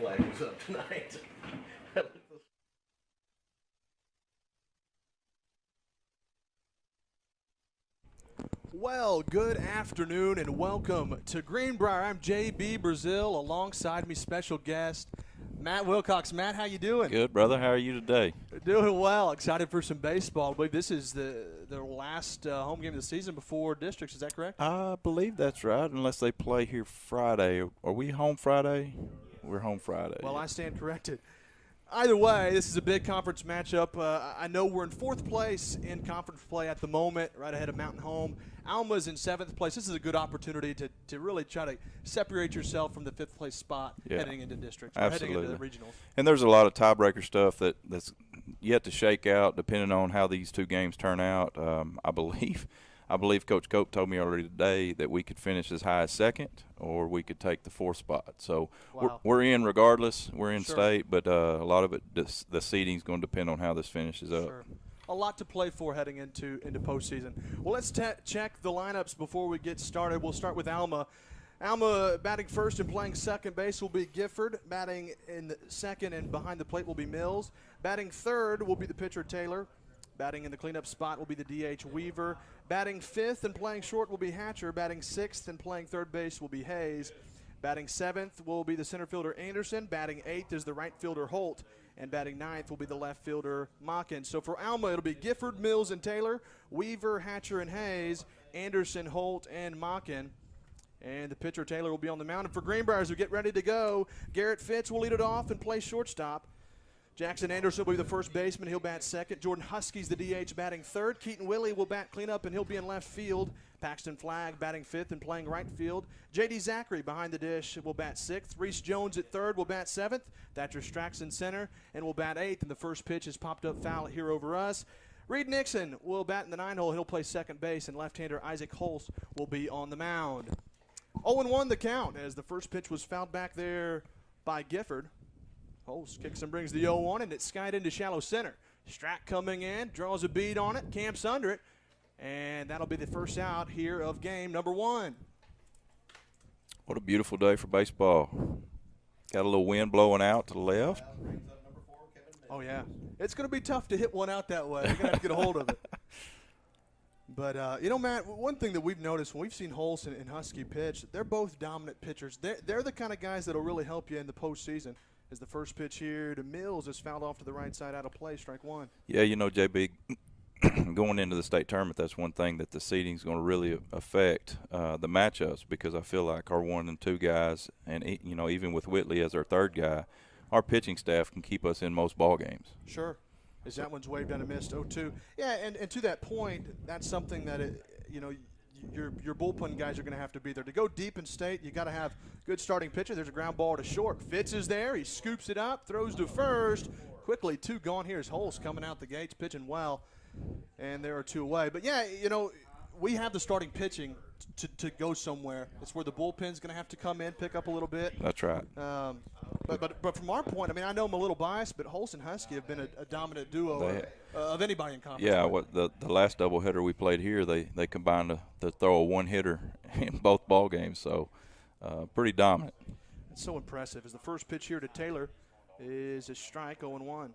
flag was up tonight. Well, good afternoon and welcome to Greenbrier. I'm JB Brazil. Alongside me, special guest Matt Wilcox. Matt, how you doing? Good, brother. How are you today? Doing well. Excited for some baseball. I believe this is the last home game of the season before districts. Is that correct? I believe that's right, unless they play here Friday. Are we home Friday? We're home Friday. Well, I stand corrected. Either way, this is a big conference matchup. I know we're in fourth place in conference play at the moment, right ahead of Mountain Home. Alma's in seventh place. This is a good opportunity to really try to separate yourself from the fifth place spot heading into districts, or heading into the regionals. And there's a lot of tiebreaker stuff that's yet to shake out, depending on how these two games turn out. I believe Coach Cope told me already today that we could finish as high as second, or we could take the fourth spot. So we're in regardless. We're in state, but a lot of it, the seeding is going to depend on how this finishes up. Sure. A lot to play for heading into postseason. Well, let's check the lineups before we get started. We'll start with Alma. Alma batting first and playing second base will be Gifford. Batting in the second and behind the plate will be Mills. Batting third will be the pitcher Taylor. Batting in the cleanup spot will be the DH Weaver. Batting fifth and playing short will be Hatcher. Batting sixth and playing third base will be Hayes. Batting seventh will be the center fielder Anderson. Batting eighth is the right fielder Holt. And batting ninth will be the left fielder Mockin. So for Alma, it'll be Gifford, Mills, and Taylor, Weaver, Hatcher, and Hayes, Anderson, Holt, and Mockin. And the pitcher Taylor will be on the mound. And for Greenbrier, as we get ready to go, Garrett Fitz will lead it off and play shortstop. Jackson Anderson will be the first baseman. He'll bat second. Jordan Husky's the DH batting third. Keaton Willie will bat cleanup, and he'll be in left field. Paxton Flagg batting fifth and playing right field. J.D. Zachary behind the dish will bat sixth. Reese Jones at third will bat seventh. Thatcher Strax in center and will bat eighth. And the first pitch is popped up foul here over us. Reed Nixon will bat in the 9-hole. He'll play second base, and left-hander Isaac Holst will be on the mound. 0-1 the count as the first pitch was fouled back there by Gifford. Holst kicks and brings the 0-1, and it's skied into shallow center. Strack coming in, draws a bead on it, camps under it, and that'll be the first out here of game number one. What a beautiful day for baseball. Got a little wind blowing out to the left. Oh, yeah. It's going to be tough to hit one out that way. You're going to have to get a hold of it. But, Matt, one thing that we've noticed when we've seen Holst and Husky pitch, they're both dominant pitchers. They're the kind of guys that will really help you in the postseason. As the first pitch here to Mills is fouled off to the right side out of play, strike one. Yeah, JB, going into the state tournament, that's one thing that the seeding is going to really affect the matchups, because I feel like our 1 and 2 guys, and even with Whitley as our third guy, our pitching staff can keep us in most ball games. Sure. As that one's waved and missed, 0-2. Yeah, and to that point, that's something that your bullpen guys are going to have to be there. To go deep in state, you got to have good starting pitcher. There's a ground ball to short. Fitz is there. He scoops it up, throws to first. Quickly, 2 gone. Here's Holst coming out the gates, pitching well. And there are 2 away. But, yeah, we have the starting pitching to go somewhere. It's where the bullpen's going to have to come in, pick up a little bit. That's right. But from our point, I know I'm a little biased, but Holst and Husky have been a dominant duo of anybody in conference. Yeah, the last doubleheader we played here, they combined to throw a one-hitter in both ball games, so pretty dominant. It's so impressive. As the first pitch here to Taylor is a strike, 0-1.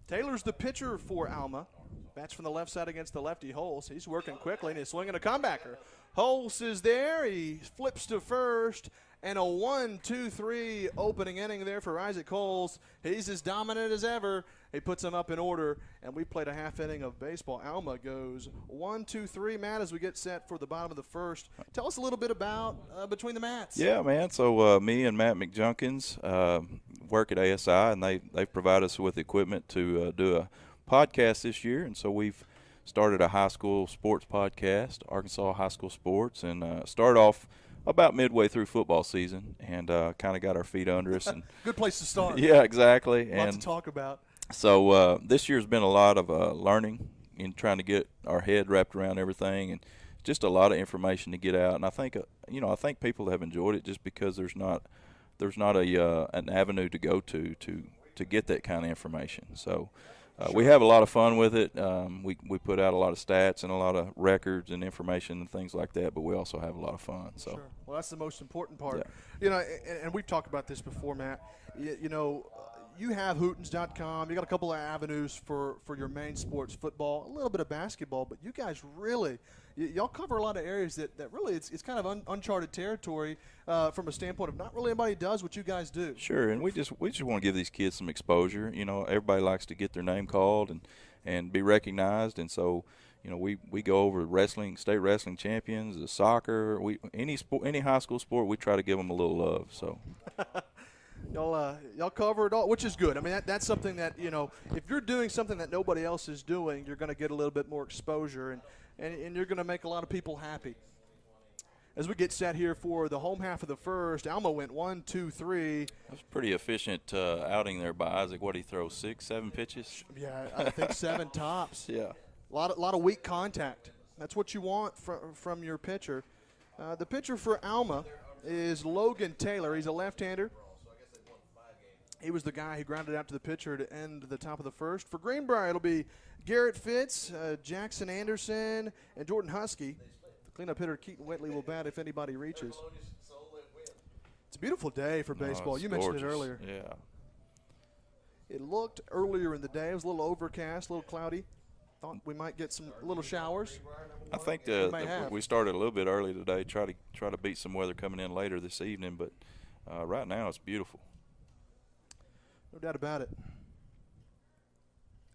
Taylor's the pitcher for Alma. Bats from the left side against the lefty Holst. He's working quickly, and he's swinging a comebacker. Holst is there. He flips to first, and a 1-2-3 opening inning there for Isaac Holst. He's as dominant as ever. He puts them up in order, and we played a half inning of baseball. Alma goes 1-2-3, Matt, as we get set for the bottom of the first. Tell us a little bit about Between the Mats. Yeah, man. So me and Matt McJunkins work at ASI, and they've provided us with equipment to do a podcast this year, and so we've started a high school sports podcast, Arkansas High School Sports, and started off about midway through football season, and kind of got our feet under us. And good place to start. Yeah, exactly. Lots to talk about. So this year's been a lot of learning in trying to get our head wrapped around everything, and just a lot of information to get out. And I think I think people have enjoyed it just because there's not an avenue to go to get that kind of information. So We have a lot of fun with it. We put out a lot of stats and a lot of records and information and things like that, but we also have a lot of fun. So, sure. Well, that's the most important part. Yeah. You know, and we've talked about this before, Matt. You know, you have Hootens.com. You got a couple of avenues for your main sports, football, a little bit of basketball, but you guys really – y'all cover a lot of areas that really it's kind of uncharted territory from a standpoint of not really anybody does what you guys do. Sure, and we just want to give these kids some exposure. You know, everybody likes to get their name called and be recognized, and so you know we go over wrestling, state wrestling champions, the soccer, any high school sport, we try to give them a little love. So. Y'all cover it all, which is good. I mean, that's something that, you know, if you're doing something that nobody else is doing, you're going to get a little bit more exposure, and you're going to make a lot of people happy. As we get set here for the home half of the first, Alma went 1, 2, 3. That was a pretty efficient outing there by Isaac. What did he throw, 6, 7 pitches? Yeah, I think 7 tops. Yeah. A lot of weak contact. That's what you want from your pitcher. The pitcher for Alma is Logan Taylor. He's a left-hander. He was the guy who grounded out to the pitcher to end the top of the first. For Greenbrier, it'll be Garrett Fitz, Jackson Anderson, and Jordan Husky. The cleanup hitter, Keaton Whitley, will bat if anybody reaches. It's a beautiful day for baseball. You mentioned it earlier. Yeah. It looked earlier in the day. It was a little overcast, a little cloudy. Thought we might get some little showers. I think we started a little bit early today. Try to beat some weather coming in later this evening, but right now it's beautiful. No doubt about it.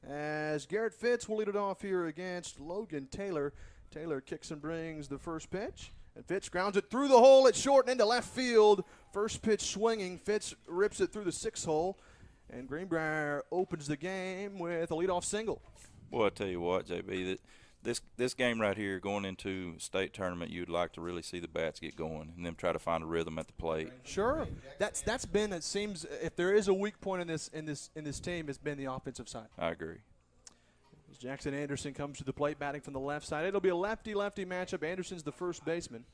As Garrett Fitz will lead it off here against Logan Taylor. Taylor kicks and brings the first pitch. And Fitz grounds it through the hole at short and into left field. First pitch swinging. Fitz rips it through the 6 hole. And Greenbrier opens the game with a leadoff single. Boy, I tell you what, JB, that this game right here, going into state tournament, you'd like to really see the bats get going and them try to find a rhythm at the plate. Sure, that's been, it seems, if there is a weak point in this team, it's been the offensive side. I agree. As Jackson Anderson comes to the plate, batting from the left side, it'll be a lefty-lefty matchup. Anderson's the first baseman.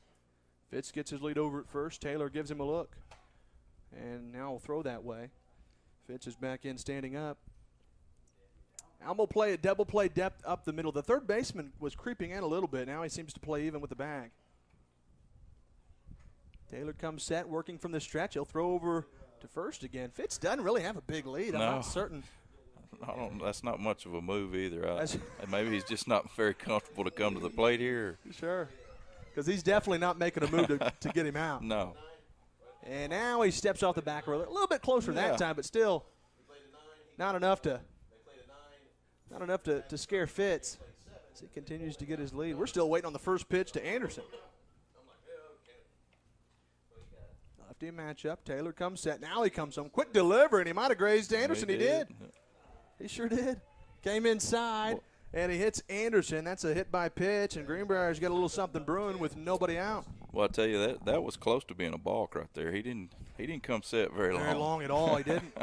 Fitz gets his lead over at first. Taylor gives him a look, and now will throw that way. Fitz is back in, standing up. Alma will play a double play depth up the middle. The third baseman was creeping in a little bit. Now he seems to play even with the bag. Taylor comes set, working from the stretch. He'll throw over to first again. Fitz doesn't really have a big lead. I'm not certain. That's not much of a move either. Maybe he's just not very comfortable to come to the plate here. Sure, because he's definitely not making a move to get him out. No. And now he steps off the back row. A little bit closer that time, but still not enough to scare Fitz as he continues to get his lead. We're still waiting on the first pitch to Anderson. Lefty matchup. Taylor comes set. Now he comes home. Quick delivery, and he might have grazed Anderson. He did. He sure did. Came inside, and he hits Anderson. That's a hit by pitch, and Greenbrier's got a little something brewing with nobody out. Well, I tell you, that was close to being a balk right there. He didn't come set very long. Very long at all. He didn't.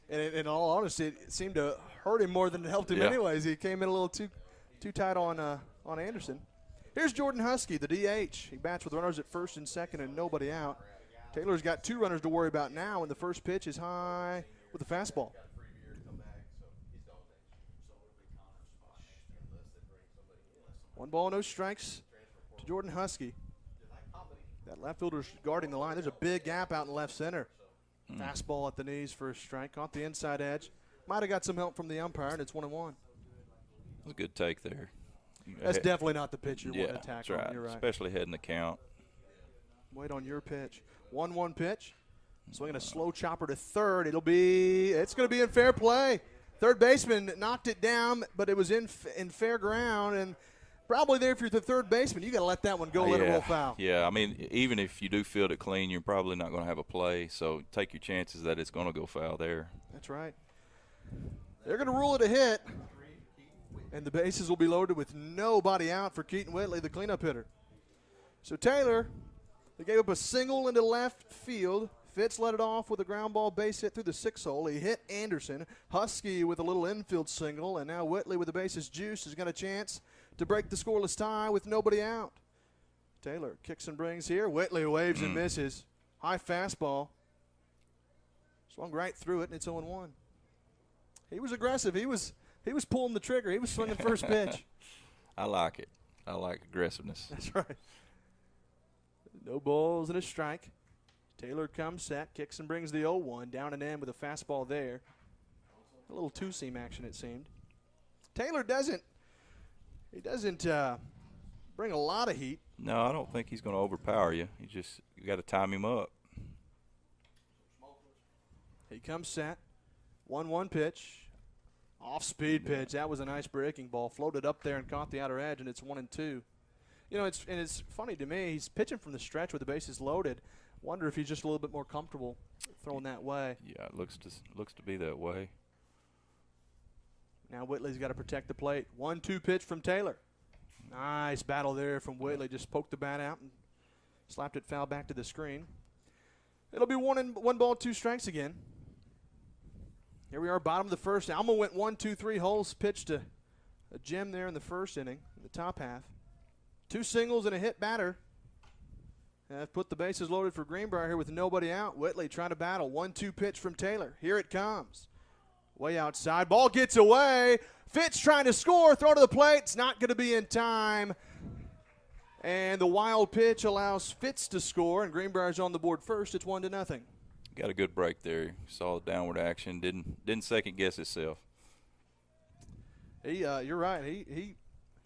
And in all honesty, it seemed to hurt him more than it helped him anyways. He came in a little too tight on Anderson. Here's Jordan Husky, the DH. He bats with runners at first and second and nobody out. Taylor's got 2 runners to worry about now, and the first pitch is high with the fastball. One ball, no strikes to Jordan Husky. That left fielder's guarding the line. There's a big gap out in left center. Fastball at the knees for a strike. Caught the inside edge. Might have got some help from the umpire, and it's 1-1. That's a good take there. That's definitely not the pitch you want to attack. That's right. You're right. Especially heading the count. Wait on your pitch. 1-1 pitch. Swinging a slow chopper to third. It's going to be in fair play. Third baseman knocked it down, but it was in fair ground, and probably there if you're the third baseman, you got to let that one go, let it roll foul. Yeah, I mean, even if you do field it clean, you're probably not going to have a play, so take your chances that it's going to go foul there. That's right. They're going to rule it a hit, and the bases will be loaded with nobody out for Keaton Whitley, the cleanup hitter. So Taylor, they gave up a single into left field. Fitz let it off with a ground ball base hit through the 6 hole. He hit Anderson. Husky with a little infield single, and now Whitley with the bases juiced has got a chance to break the scoreless tie with nobody out. Taylor kicks and brings here. Whitley waves and misses. High fastball. Swung right through it, and it's 0-1. He was aggressive. He was pulling the trigger. He was swinging first pitch. I like it. I like aggressiveness. That's right. No balls and a strike. Taylor comes set, kicks and brings the 0-1 down and in with a fastball there. A little two-seam action, it seemed. Taylor doesn't bring a lot of heat. No, I don't think he's going to overpower you. You got to time him up. He comes set. 1-1 pitch. Off-speed pitch. That was a nice breaking ball. Floated up there and caught the outer edge, and it's 1-2. You know, it's funny to me. He's pitching from the stretch with the bases loaded. Wonder if he's just a little bit more comfortable throwing that way. Yeah, it looks to be that way. Now Whitley's got to protect the plate. 1-2 pitch from Taylor. Nice battle there from Whitley. Just poked the bat out and slapped it foul back to the screen. It'll be 1 ball, 2 strikes again. Here we are, bottom of the first. Alma went 1-2-3 holes, pitched to a gem there in the first inning, in the top half. 2 singles and a hit batter. Have put the bases loaded for Greenbrier here with nobody out. Whitley trying to battle. 1-2 pitch from Taylor. Here it comes. Way outside. Ball gets away. Fitz trying to score. Throw to the plate. It's not going to be in time. And the wild pitch allows Fitz to score, and Greenbrier's on the board first. It's 1-0. Got a good break there. Saw the downward action. Didn't second guess itself. You're right. He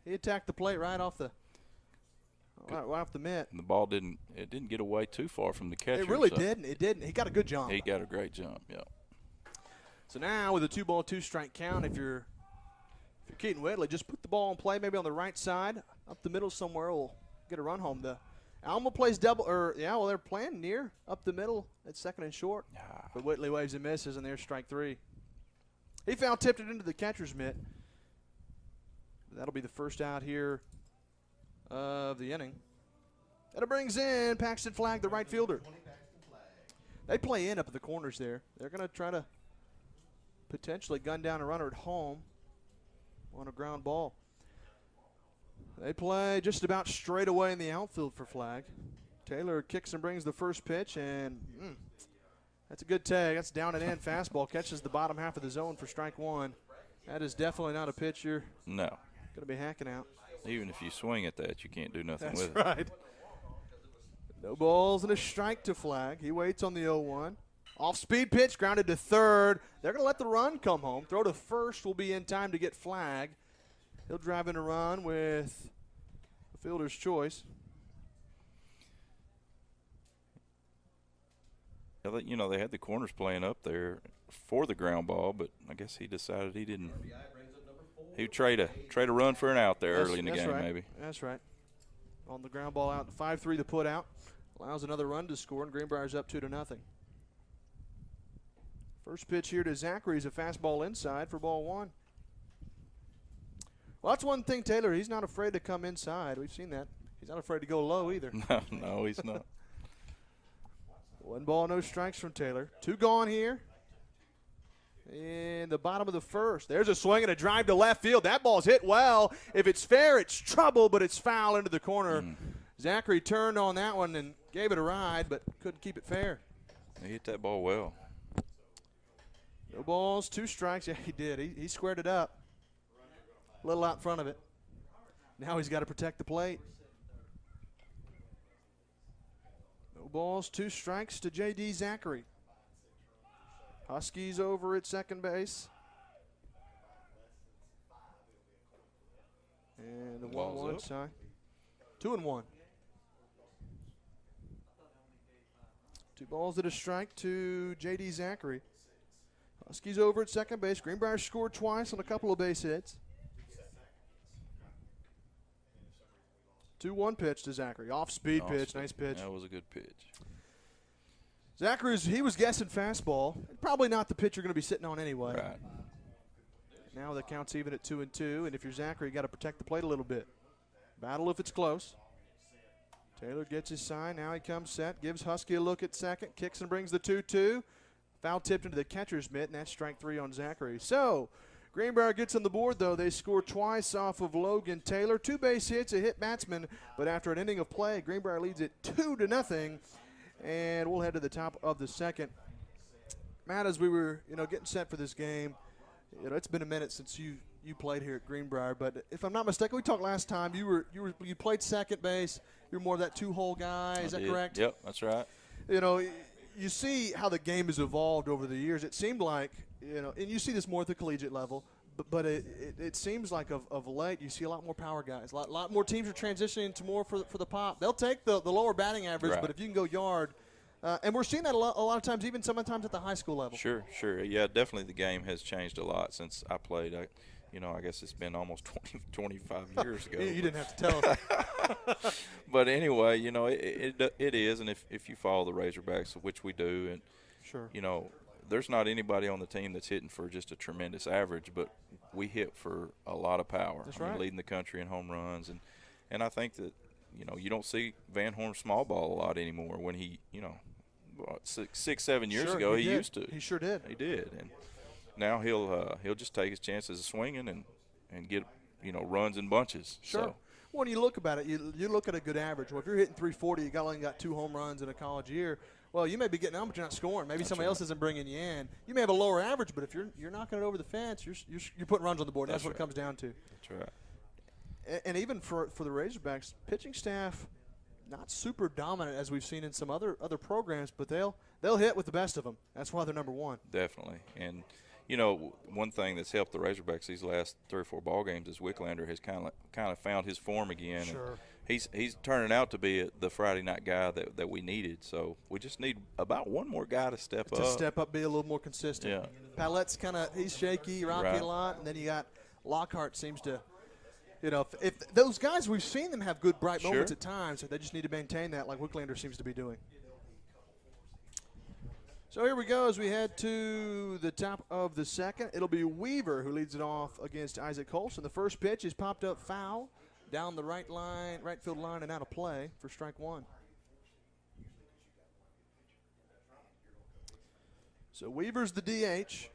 attacked the plate right off the mitt. And the ball didn't get away too far from the catcher. It really didn't. It didn't. He got a good jump. He got a great jump. Yeah. So now with a 2 ball, 2 strike count, if you're Keaton Whitley, just put the ball in play, maybe on the right side, up the middle somewhere. We'll get a run home. The Alma plays double, they're playing near up the middle at second and short. But Whitley waves and misses, and there's strike 3. He foul tipped it into the catcher's mitt. That'll be the first out here of the inning. And it brings in Paxton Flagg, the right fielder. They play in up at the corners there. They're going to try to potentially gun down a runner at home on a ground ball. They play just about straight away in the outfield for Flagg. Taylor kicks and brings the first pitch, and that's a good tag. That's down and in fastball. Catches the bottom half of the zone for strike 1. That is definitely not a pitch you're going to be hacking out. Even if you swing at that, you can't do nothing with it. That's right. No balls and a strike to Flagg. He waits on the 0-1. Off-speed pitch, grounded to third. They're going to let the run come home. Throw to first will be in time to get Flagg. He'll drive in a run with the fielder's choice. You know, they had the corners playing up there for the ground ball, but I guess he decided he didn't. He would trade a run for an out there early in the game, right. maybe. That's right. On the ground ball out, 5-3 the put out. Allows another run to score, and Greenbrier's up 2-0. First pitch here to Zachary is a fastball inside for ball 1. Well, that's one thing, Taylor. He's not afraid to come inside. We've seen that. He's not afraid to go low either. No, he's not. 1 ball, no strikes from Taylor. 2 gone here. In the bottom of the first. There's a swing and a drive to left field. That ball's hit well. If it's fair, it's trouble, but it's foul into the corner. Zachary turned on that one and gave it a ride, but couldn't keep it fair. He hit that ball well. No balls, 2 strikes. Yeah, he did. He squared it up. A little out in front of it. Now he's got to protect the plate. No balls, 2 strikes to J.D. Zachary. Huskies over at second base. And the 1-1 side. 2-1. 2 balls and a strike to J.D. Zachary. Huskies over at second base. Greenbrier scored twice on a couple of base hits. 2-1 pitch to Zachary. Off-speed pitch. Nice pitch. That was a good pitch. Zachary, he was guessing fastball. Probably not the pitch you're going to be sitting on anyway. Right. Now the count's even at 2-2, and if you're Zachary, you got to protect the plate a little bit. Battle if it's close. Taylor gets his sign. Now he comes set. Gives Husky a look at second. Kicks and brings the 2-2. Foul tipped into the catcher's mitt, and that's strike 3 on Zachary. So Greenbrier gets on the board, though. They score twice off of Logan Taylor. 2 base hits, a hit batsman, but after an inning of play, Greenbrier leads it 2-0. And we'll head to the top of the second. Matt, as we were, getting set for this game, You know, it's been a minute since you played here at Greenbrier, but if I'm not mistaken, we talked last time. You played second base. You're more of that two-hole guy. Is that correct? Yep, that's right. You know, you see how the game has evolved over the years. It seemed like, you know, and you see this more at the collegiate level, but it seems like of late you see a lot more power guys. A lot more teams are transitioning to more for the pop. They'll take the lower batting average, right. But if you can go yard, and we're seeing that a lot of times, even sometimes at the high school level. Sure. Yeah, definitely the game has changed a lot since I played. I guess it's been almost 25 years ago. You didn't have to tell us. But anyway, you know, it is, and if you follow the Razorbacks, which we do, and sure, you know, there's not anybody on the team that's hitting for just a tremendous average, but we hit for a lot of power. That's right. Right. Leading the country in home runs, and I think that, you know, you don't see Van Horn small ball a lot anymore. When he, you know, 6-7 years sure, ago he used to. He sure did. He did, and now he'll just take his chances of swinging and get, you know, runs in bunches. Sure. So. When you look about it, you look at a good average. Well, if you're hitting 340, you only got 2 home runs in a college year. Well, you may be getting out, but you're not scoring. Maybe That's somebody right. else isn't bringing you in. You may have a lower average, but if you're knocking it over the fence, you're putting runs on the board. That's what right. it comes down to. That's right. And even for the Razorbacks, pitching staff, not super dominant as we've seen in some other programs, but they'll hit with the best of them. That's why they're number one. Definitely. And you know, one thing that's helped the Razorbacks these last 3 or 4 ball games is Wicklander has kind of found his form again. Sure. And he's turning out to be the Friday night guy that we needed. So we just need about one more guy to step up. To step up, be a little more consistent. Yeah. Palette's he's shaky, rocky Right. a lot, and then you got Lockhart seems to, you know, if those guys, we've seen them have good bright Sure. moments at times. They just need to maintain that, like Wicklander seems to be doing. So here we go as we head to the top of the second. It'll be Weaver who leads it off against Isaac Holst. And the first pitch is popped up foul down the right field line and out of play for strike one. So Weaver's the DH.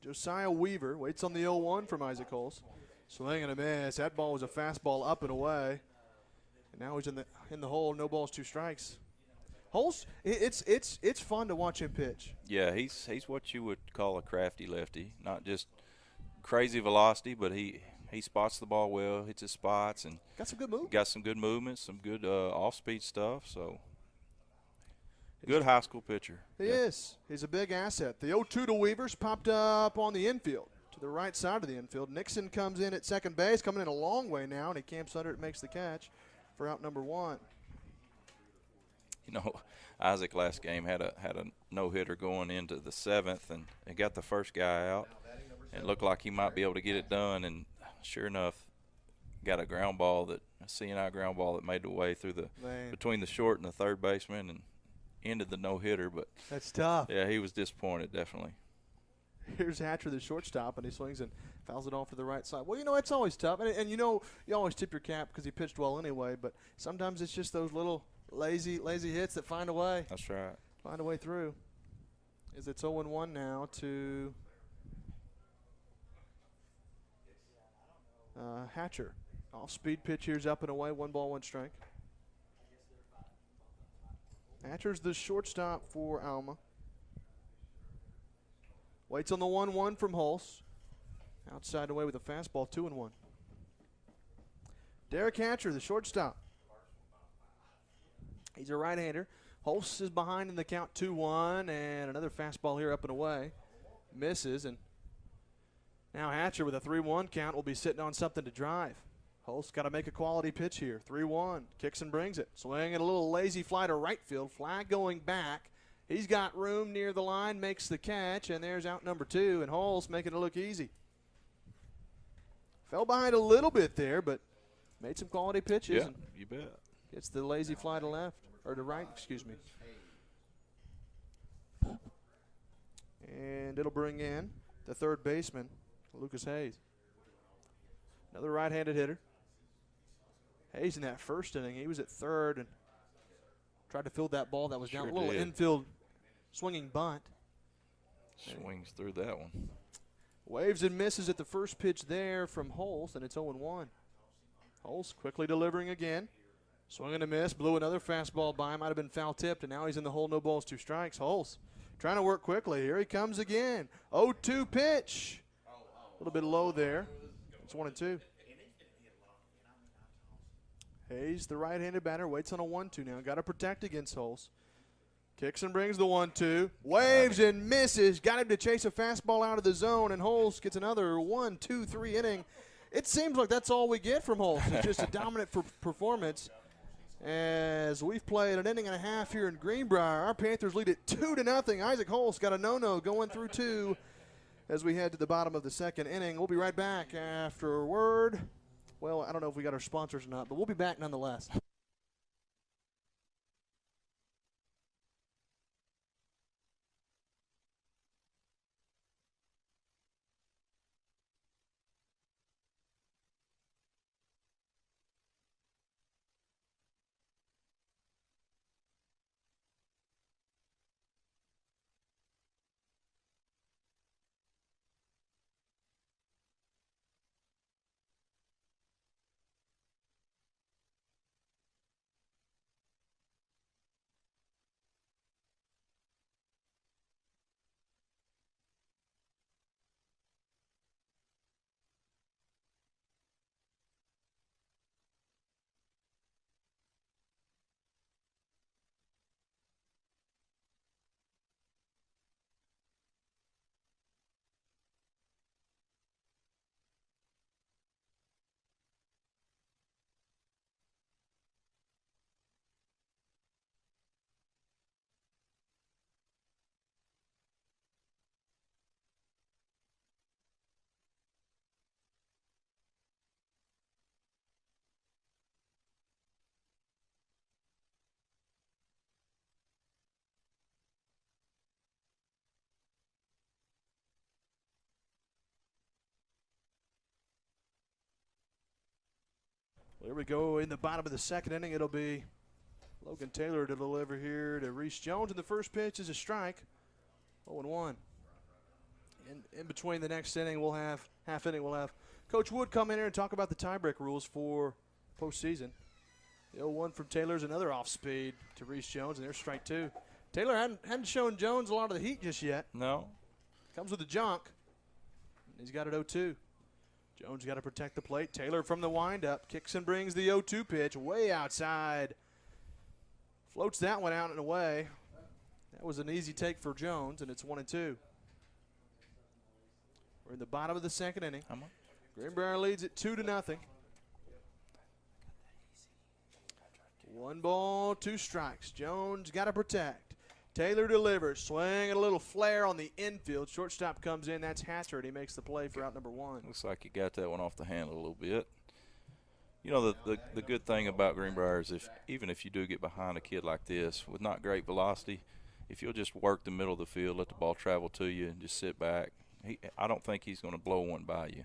Josiah Weaver waits on the 0-1 from Isaac Holst. Swing and a miss. That ball was a fastball up and away. And now he's in the hole. No balls, 2 strikes. Holst, it's fun to watch him pitch. Yeah, he's what you would call a crafty lefty. Not just crazy velocity, but he spots the ball well, hits his spots, and got some good movement. Got some good movements, some good off-speed stuff. So good high school pitcher. He is. He's a big asset. The 0-2 to Weaver's popped up on the infield, to the right side of the infield. Nixon comes in at second base, coming in a long way now, and he camps under it, makes the catch for out number 1. You know, Isaac last game had a no-hitter going into the 7th, and got the first guy out. It looked like he might be able to get it done, and sure enough, got a CNI ground ball that made the way through between the short and the third baseman and ended the no-hitter. But that's tough. Yeah, he was disappointed, definitely. Here's Hatcher, the shortstop, and he swings and fouls it off to the right side. Well, you know, it's always tough, and you know, you always tip your cap because he pitched well anyway, but sometimes it's just those little lazy hits that find a way. That's right. Find a way through. It's 0-1 now to Hatcher. Off-speed pitch here's up and away. 1 ball, 1 strike. Hatcher's the shortstop for Alma. Waits on the 1-1 from Holst. Outside away with a fastball, 2-1. Derek Hatcher, the shortstop. He's a right-hander. Holst is behind in the count, 2-1, and another fastball here up and away. Misses, and now Hatcher with a 3-1 count will be sitting on something to drive. Holst got to make a quality pitch here. 3-1, kicks and brings it. Swinging a little lazy fly to right field. Flag going back. He's got room near the line, makes the catch, and there's out number 2, and Holst making it look easy. Fell behind a little bit there, but made some quality pitches. Yeah, you bet. It's the lazy fly to left, or to right, excuse me. And it'll bring in the third baseman, Lucas Hayes. Another right-handed hitter. Hayes in that first inning, he was at third and tried to field that ball that was down. A little infield swinging bunt. Swings through that one. Waves and misses at the first pitch there from Holst, and it's 0-1. Holst quickly delivering again. Swing and a miss, blew another fastball by, might have been foul tipped, and now he's in the hole, no balls, 2 strikes. Holst Trying to work quickly. Here he comes again. 0-2 pitch. A little bit low there. It's 1-2. Hayes, the right-handed batter, waits on a 1-2 now. Got to protect against holes. Kicks and brings the 1-2. Waves and misses. Got him to chase a fastball out of the zone, and Holes gets another 1-2-3 inning. It seems like that's all we get from Holes. It's just a dominant performance. As we've played an inning and a half here in Greenbrier, our Panthers lead it 2-0. Isaac Holtz got a no-no going through 2 as we head to the bottom of the second inning. We'll be right back after a word. Well, I don't know if we got our sponsors or not, but we'll be back nonetheless. There we go in the bottom of the second inning. It'll be Logan Taylor to deliver here to Reese Jones. And the first pitch is a strike. 0-1. In between the next inning, we'll have half inning. We'll have Coach Wood come in here and talk about the tiebreak rules for postseason. The 0-1 from Taylor's another off speed to Reese Jones, and there's strike 2. Taylor hadn't shown Jones a lot of the heat just yet. No. Comes with a junk. He's got it 0-2. Jones got to protect the plate. Taylor from the windup kicks and brings the 0-2 pitch way outside. Floats that one out and away. That was an easy take for Jones, and it's 1-2. We're in the bottom of the second inning. Greenbrier leads it 2-0. 1 ball, 2 strikes. Jones got to protect. Taylor delivers, swing and a little flare on the infield. Shortstop comes in. That's Hassard. He makes the play for out number 1. Looks like he got that one off the handle a little bit. You know, the good thing about Greenbrier is even if you do get behind a kid like this with not great velocity, if you'll just work the middle of the field, let the ball travel to you, and just sit back, I don't think he's going to blow one by you.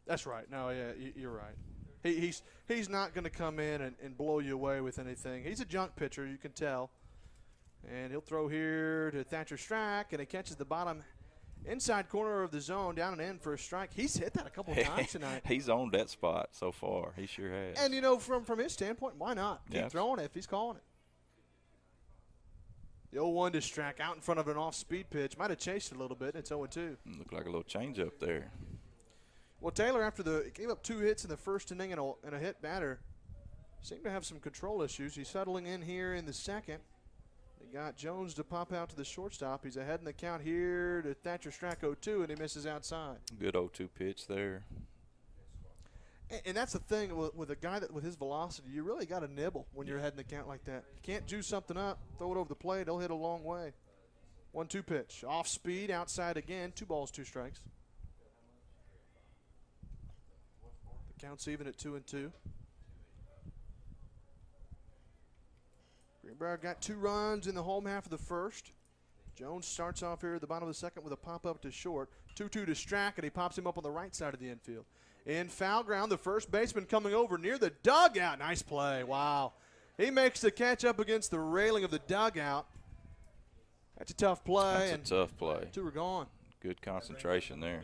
That's right. No, yeah, you're right. He's not going to come in and blow you away with anything. He's a junk pitcher, you can tell. And he'll throw here to Thatcher Strack, and he catches the bottom inside corner of the zone down and in for a strike. He's hit that a couple of times tonight. He's owned that spot so far. He sure has. And, you know, from his standpoint, why not? Keep throwing it if he's calling it. The 0-1 to Strack out in front of an off-speed pitch. Might have chased it a little bit. It's 0-2. Looked like a little change-up there. Well, Taylor, gave up 2 hits in the first inning and a hit batter, seemed to have some control issues. He's settling in here in the second. They got Jones to pop out to the shortstop. He's ahead in the count here to Thatcher Strack 0-2, and he misses outside. Good 0-2 pitch there. And that's the thing with a guy with his velocity, you really got to nibble when you're ahead in the count like that. You can't juice something up, throw it over the plate, he'll hit a long way. 1-2 pitch. Off speed, outside again. 2 balls, 2 strikes. The count's even at 2-2. Greenbrier got 2 runs in the home half of the first. Jones starts off here at the bottom of the second with a pop-up to short. 2-2 to Strack, and he pops him up on the right side of the infield. In foul ground, the first baseman coming over near the dugout. Nice play. Wow. He makes the catch up against the railing of the dugout. That's a tough play. That's a tough play. 2 are gone. Good concentration there.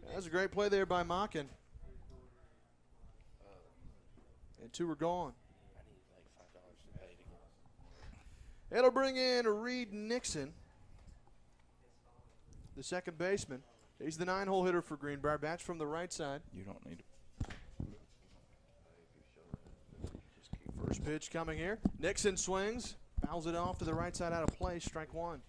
That was a great play there by Mockin. And 2 are gone. It'll bring in Reed Nixon. the second baseman. He's the 9-hole hitter for Greenbrier. Bats from the right side. You don't need to. First pitch coming here. Nixon swings, fouls it off to the right side out of play. Strike one.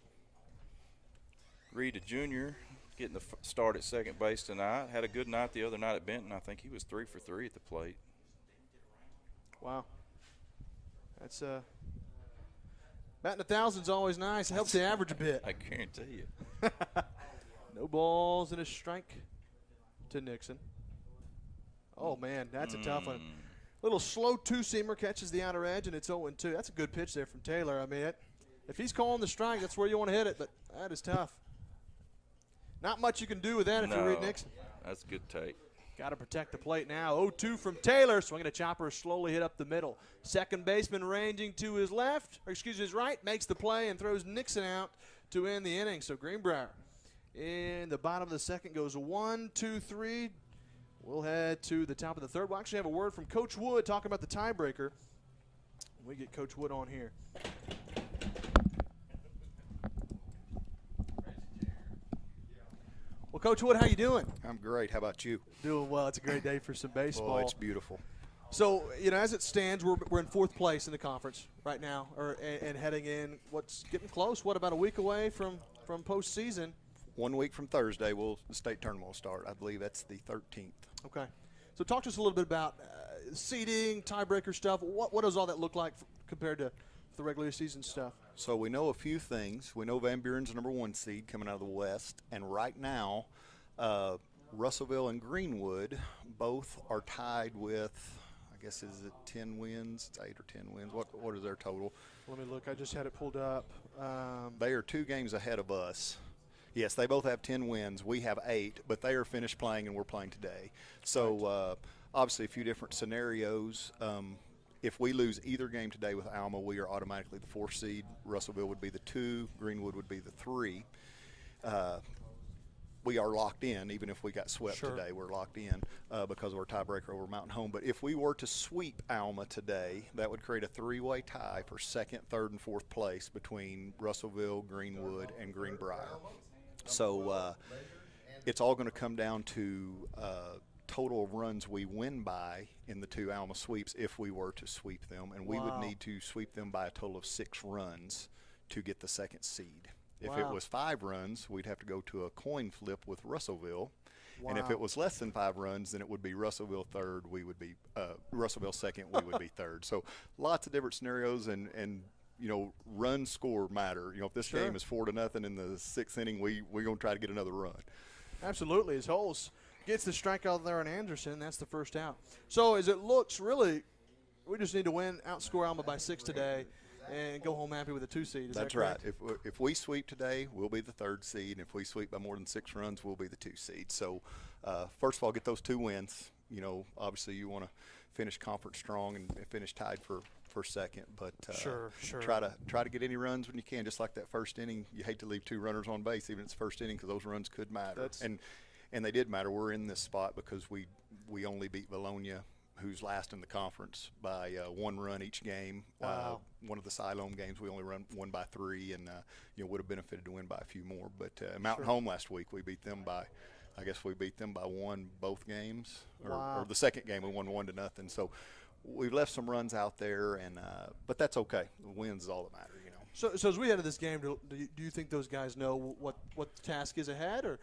Reed, a junior, getting the start at second base tonight. Had a good night the other night at Benton. I think he was 3 for 3 at the plate. Wow. That's batting 1,000's always nice. It helps the average a bit. I guarantee you. No balls and a strike to Nixon. Oh, man, that's a tough one. Little slow two-seamer catches the outer edge, and it's 0-2. That's a good pitch there from Taylor. I mean, if he's calling the strike, that's where you want to hit it, but that is tough. Not much you can do with that if you read Nixon. That's a good take. Got to protect the plate now. 0-2 from Taylor. Swinging a chopper, slowly hit up the middle. Second baseman ranging to his left, or excuse me, his right, makes the play and throws Nixon out to end the inning. So Greenbrier in the bottom of the second goes 1, 2, 3. We'll head to the top of the third. We'll actually have a word from Coach Wood talking about the tiebreaker. We get Coach Wood on here. Well, Coach Wood, how you doing? I'm great. How about you? Doing well. It's a great day for some baseball. Oh, it's beautiful. So, as it stands, we're in fourth place in the conference right now, and heading in. What's getting close? What, about a week away from postseason? 1 week from Thursday, the state tournament will start. I believe that's the 13th. Okay. So talk to us a little bit about seeding, tiebreaker stuff. What does all that look like compared to the regular season stuff? So we know a few things. We know Van Buren's the number 1 seed coming out of the West. And right now, Russellville and Greenwood both are tied with, I guess, is it 10 wins? It's 8 or 10 wins. What is their total? Let me look. I just had it pulled up. They are 2 games ahead of us. Yes, they both have 10 wins. We have 8, but they are finished playing and we're playing today. So obviously a few different scenarios. If we lose either game today with Alma, we are automatically the 4th seed. Russellville would be the 2. Greenwood would be the 3. We are locked in, even if we got swept today. We're locked in because of our tiebreaker over Mountain Home. But if we were to sweep Alma today, that would create a 3-way tie for 2nd, 3rd, and 4th place between Russellville, Greenwood, and Greenbrier. So it's all going to come down to total of runs we win by in the 2 Alma sweeps if we were to sweep them. And we would need to sweep them by a total of 6 runs to get the 2nd seed. If it was 5 runs, we'd have to go to a coin flip with Russellville. And if it was less than 5 runs, then it would be Russellville 3rd, we would be Russellville 2nd, we would be 3rd. So lots of different scenarios and run score matter. If this game is 4-0 in the 6th inning, we're going to try to get another run. Absolutely. As Holes gets the strikeout there on Anderson, that's the first out. So as it looks, really, we just need to outscore Alma by 6 today and go home happy with a 2 seed. Is That's that right. correct? If we sweep today, we'll be the 3rd seed. And if we sweep by more than 6 runs, we'll be the 2 seed. So first of all, get those 2 wins. Obviously you want to finish conference strong and finish tied for 2nd, but sure. try to get any runs when you can. Just like that first inning, you hate to leave 2 runners on base, even if it's first inning, because those runs could matter. And they did matter. We're in this spot because we only beat Valonia, who's last in the conference, by 1 run each game. Wow. One of the Siloam games, we only won by 3, and would have benefited to win by a few more. But Mountain Home last week, we beat them by. I guess we beat them by 1 both games, or the 2nd game we won 1-0. So we've left some runs out there, and but that's okay. The wins is all that matter, So as we head to this game, do you think those guys know what the task is ahead, or?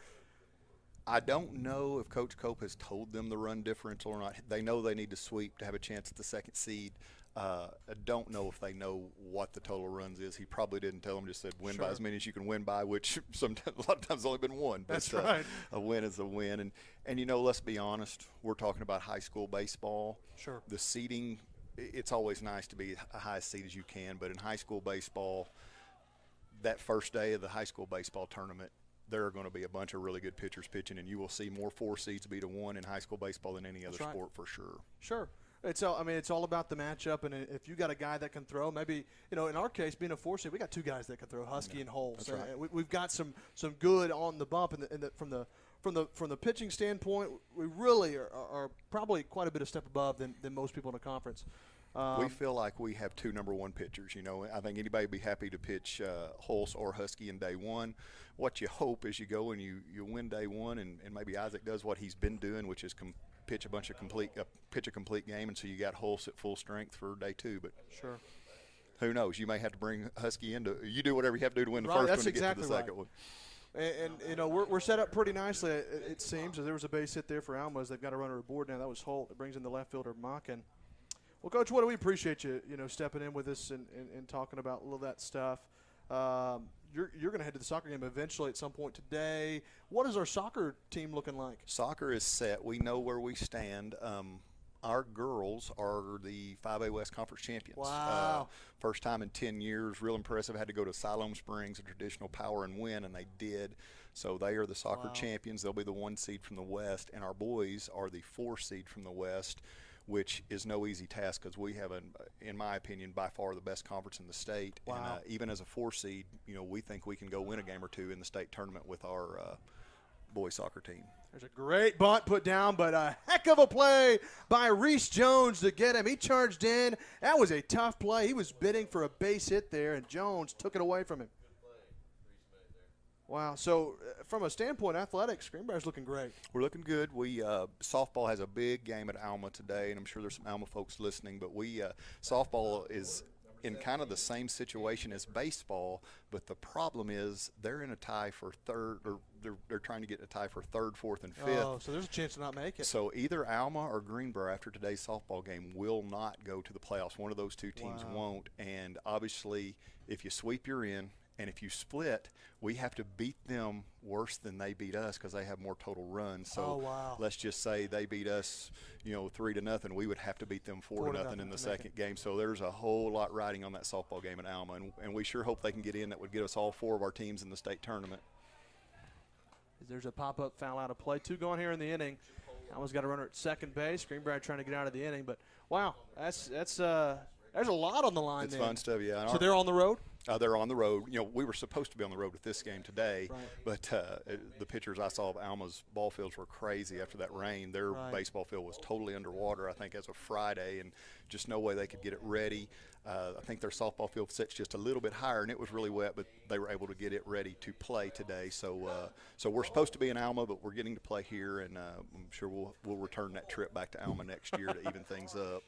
I don't know if Coach Cope has told them the run differential or not. They know they need to sweep to have a chance at the 2nd seed. I don't know if they know what the total runs is. He probably didn't tell them, just said win by as many as you can win by, which sometimes, a lot of times only been 1. But, that's right. A win is a win. And let's be honest, we're talking about high school baseball. Sure. The seeding, it's always nice to be a high seed as you can, but in high school baseball, that first day of the high school baseball tournament, there are going to be a bunch of really good pitchers pitching, and you will see more 4 seeds beat a 1 in high school baseball than any other sport for sure. Sure. It's all about the matchup, and if you got a guy that can throw, maybe in our case, being a 4 seed, we got 2 guys that can throw, Husky and Holes. That's right. We've got some good on the bump, and from the pitching standpoint, we really are probably quite a bit of step above than most people in the conference. We feel like we have two number one pitchers. You know, I think anybody would be happy to pitch Hulse or Husky in day one. What you hope is you go and you win day one, and maybe Isaac does what he's been doing, which is pitch a complete game, and so you got Hulse at full strength for day two. But sure, who knows? You may have to bring Husky into. You do whatever you have to do to win the right, first that's one to exactly get to the right. second one. And you know, we're set up pretty nicely. It seems there was a base hit there for Alma as they've got a runner aboard now. That was Holt. It brings in the left fielder Mockin. Well, Coach, what do we appreciate you stepping in with us and talking about a little of that stuff. You're going to head to the soccer game eventually at some point today. What is our soccer team looking like? Soccer is set. We know where we stand. Our girls are the 5A West Conference champions. Wow. First time in 10 years. Real impressive. Had to go to Siloam Springs, a traditional power, and win, and they did. So they are the soccer champions. They'll be the 1 seed from the West, and our boys are the 4 seed from the West, which is no easy task because we have, in my opinion, by far the best conference in the state. Wow. And even as a 4 seed, we think we can go win a game or two in the state tournament with our boys soccer team. There's a great bunt put down, but a heck of a play by Reese Jones to get him. He charged in. That was a tough play. He was bidding for a base hit there, and Jones took it away from him. Wow. So from a standpoint, athletics, Greenbrier's looking great. We're looking good. We softball has a big game at Alma today, and I'm sure there's some Alma folks listening, but softball is in kind of the same situation as baseball, but the problem is they're in a tie for third, or they're trying to get a tie for third, fourth, and fifth. Oh, so there's a chance to not make it. So either Alma or Greenbrier after today's softball game will not go to the playoffs. One of those two teams won't, and obviously if you sweep, you're in. And if you split, we have to beat them worse than they beat us because they have more total runs. So let's just say they beat us, 3-0. We would have to beat them 4-0 in the second game. So there's a whole lot riding on that softball game at Alma, and we sure hope they can get in. That would get us all 4 of our teams in the state tournament. There's a pop-up foul out of play. 2 gone here in the inning. Alma's got a runner at second base. Greenbrier trying to get out of the inning, but wow, that's there's a lot on the line. It's fun stuff, yeah. So they're on the road. They're on the road. We were supposed to be on the road with this game today, right, but the pictures I saw of Alma's ball fields were crazy after that rain. Their baseball field was totally underwater, I think, as of Friday, and just no way they could get it ready. I think their softball field sits just a little bit higher, and it was really wet, but they were able to get it ready to play today. So we're supposed to be in Alma, but we're getting to play here, and I'm sure we'll return that trip back to Alma next year to even things up.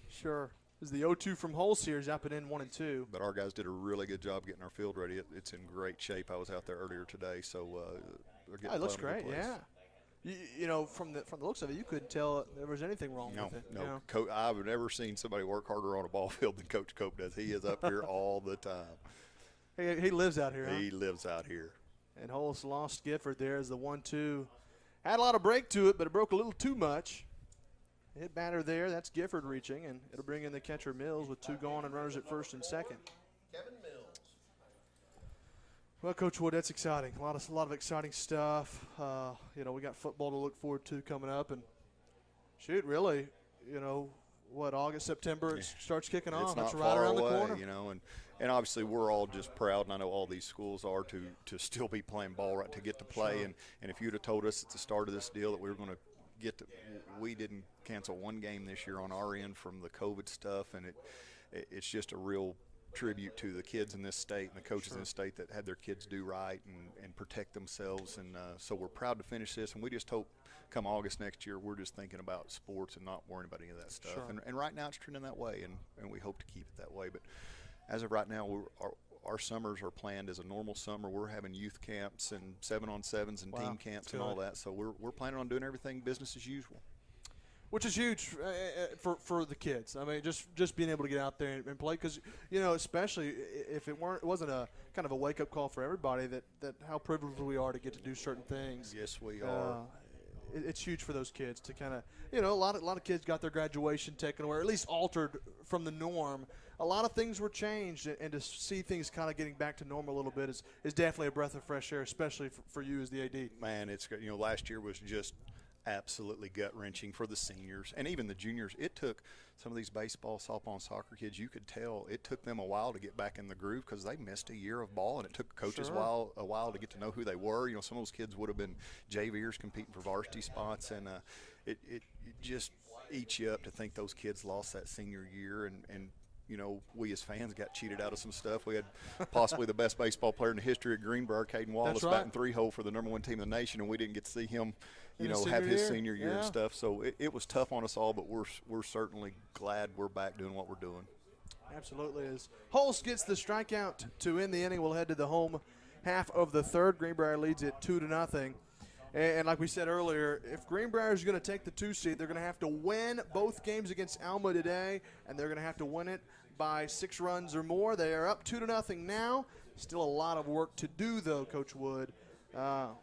Sure. This is the 0-2 from Hulse here. He's up and in 1-2. But our guys did a really good job getting our field ready. It's in great shape. I was out there earlier today, so they're getting it looks great, yeah. From the looks of it, you couldn't tell there was anything wrong with it. No. I've never seen somebody work harder on a ball field than Coach Cope does. He is up here all the time. He lives out here, He lives out here. And Hulse lost Gifford there as the 1-2. Had a lot of break to it, but it broke a little too much. Hit batter there. That's Gifford reaching, and it'll bring in the catcher Mills with 2 gone and runners at first and second. Kevin Mills. Well, Coach Wood, that's exciting. A lot of exciting stuff. We got football to look forward to coming up, and shoot, really, August, September, it starts kicking off. It's It's not right far around away, the corner. And obviously we're all just proud, and I know all these schools are, to still be playing ball, right, to get to play. Sure. And if you'd have told us at the start of this deal that we were going to we didn't cancel one game this year on our end from the COVID stuff, and it's just a real tribute to the kids in this state and the coaches in this state that had their kids do right and protect themselves. And so we're proud to finish this, and we just hope come August next year we're just thinking about sports and not worrying about any of that stuff. Sure. And right now it's trending that way, and we hope to keep it that way. But as of right now, our summers are planned as a normal summer. We're having youth camps and 7-on-7s and team camps and all that. So we're planning on doing everything business as usual. Which is huge for the kids. I mean, just being able to get out there and play, because especially if it wasn't a kind of a wake up call for everybody that how privileged we are to get to do certain things. Yes, we are. It's huge for those kids to kind of a lot of kids got their graduation taken away, or at least altered from the norm. A lot of things were changed, and to see things kind of getting back to normal a little bit is definitely a breath of fresh air, especially for you as the AD. Man, it's good. Last year was just absolutely gut-wrenching for the seniors and even the juniors. It took some of these baseball, softball, and soccer kids, you could tell it took them a while to get back in the groove because they missed a year of ball, and it took coaches a while to get to know who they were. Some of those kids would have been JVers competing for varsity spots, and it just eats you up to think those kids lost that senior year, and you know, we as fans got cheated out of some stuff. We had possibly the best baseball player in the history of Greenbrier, Caden Wallace, batting 3-hole for the #1 team in the nation, and we didn't get to see him, you know, have his senior year and stuff. So it was tough on us all, but we're certainly glad we're back doing what we're doing. Absolutely is. Holst gets the strikeout to end the inning. We'll head to the home half of the third. Greenbrier leads it 2-0. And like we said earlier, if Greenbrier is going to take the 2 seed, they're going to have to win both games against Alma today, and they're going to have to win it by 6 runs or more. They are up 2-0 now. Still a lot of work to do, though, Coach Wood.